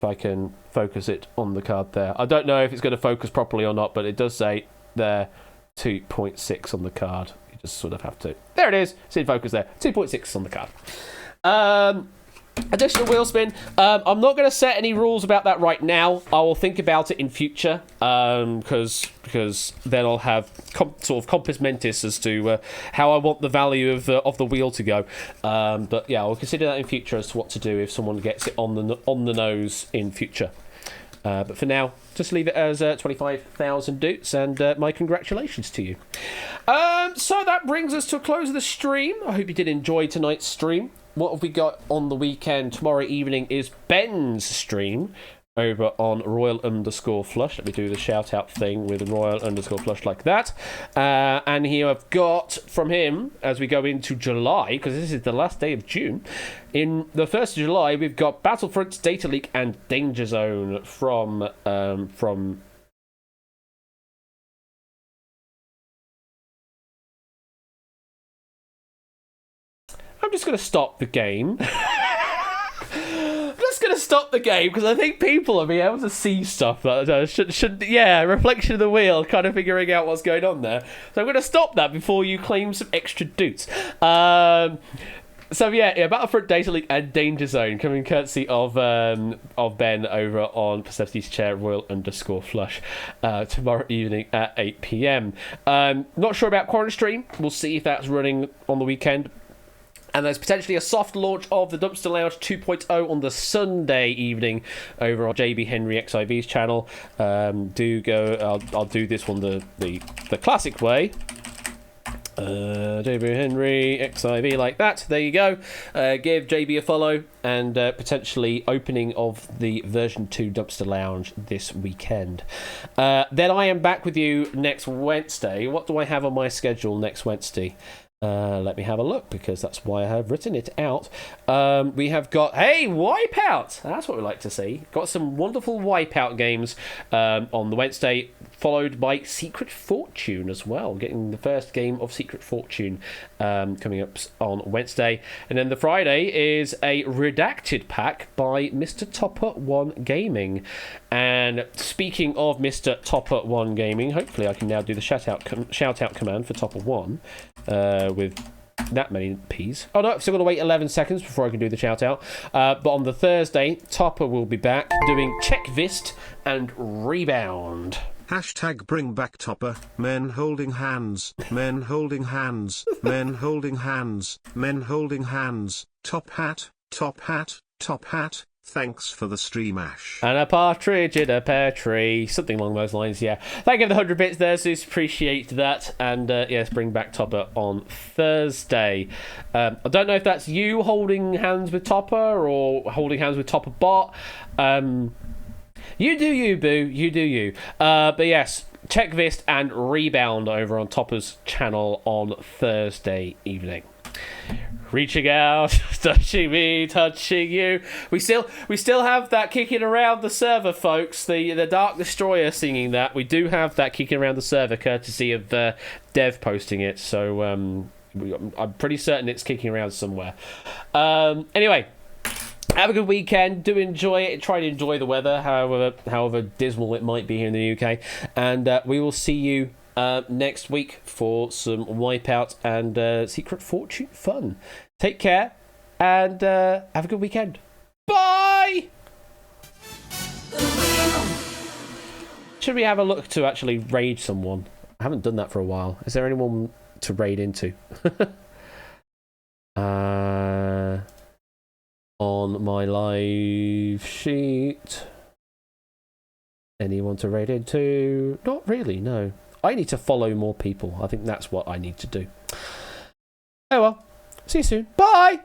if I can focus it on the card there. I don't know if it's going to focus properly or not, but it does say there 2.6 on the card. You just sort of have to... There it is. It's in focus there. 2.6 on the card. Additional wheel spin. I'm not going to set any rules about that right now. I will think about it in future, because then I'll have sort of compos mentis as to how I want the value of the wheel to go. But yeah, I'll consider that in future as to what to do if someone gets it on the nose in future. But for now, just leave it as 25,000 doots, and my congratulations to you. So that brings us to a close of the stream. I hope you did enjoy tonight's stream. What have we got on the weekend? Tomorrow evening is Ben's stream over on Royal_Flush. Let me do the shout out thing with Royal_Flush like that. And here I've got from him, as we go into July, because this is the last day of June, in the 1st of July, we've got Battlefront, Data Leak, and Danger Zone from I'm just going to stop the game. I'm just going to stop the game because I think people will be able to see stuff that should reflection of the wheel, kind of figuring out what's going on there. So I'm going to stop that before you claim some extra doots. So yeah, Battlefront, Data Leak, and Danger Zone coming courtesy of Ben over on Percepti's Chair Royal_Flush tomorrow evening at 8 p.m. Not sure about Quarantine Stream. We'll see if that's running on the weekend. And there's potentially a soft launch of the Dumpster Lounge 2.0 on the Sunday evening over on JB Henry XIV's channel. Do go. I'll do this one the classic way. JB Henry XIV like that. There you go. Give JB a follow, and potentially opening of the version 2 Dumpster Lounge this weekend. Then I am back with you next Wednesday. What do I have on my schedule next Wednesday? Let me have a look, because that's why I have written it out. We have got, Wipeout! That's what we like to see. Got some wonderful Wipeout games on the Wednesday, followed by Secret Fortune as well. Getting the first game of Secret Fortune coming up on Wednesday. And then the Friday is a Redacted pack by Mr. Topper One Gaming. And speaking of Mr. Topper One Gaming, hopefully I can now do the shout out command for Topper One. With that many P's. Oh no, I've still got to wait 11 seconds before I can do the shout out. But on the Thursday, Topper will be back doing Checklist and Rebound. Hashtag bring back Topper. Men holding hands. Men holding hands. Men holding hands. Men holding hands. Top hat. Top hat. Top hat. Thanks for the stream, Ash. And a partridge in a pear tree. Something along those lines, yeah. Thank you for the 100 bits there, Zeus. Appreciate that. And yes, bring back Topper on Thursday. I don't know if that's you holding hands with Topper or holding hands with Topper Bot. You do you, boo. You do you. But yes, check Vist and Rebound over on Topper's channel on Thursday evening. Reaching out, touching me, touching you. We still have that kicking around the server, folks. The Dark Destroyer singing that. We do have that kicking around the server, courtesy of Dev posting it. So I'm pretty certain it's kicking around somewhere. Anyway, have a good weekend. Do enjoy it. Try to enjoy the weather, however dismal it might be here in the UK. And we will see you next week for some Wipeout and Secret Fortune fun. Take care and have a good weekend. Bye! Should we have a look to actually raid someone? I haven't done that for a while. Is there anyone to raid into? On my live sheet. Anyone to raid into? Not really, no. I need to follow more people. I think that's what I need to do. Oh well. See you soon. Bye!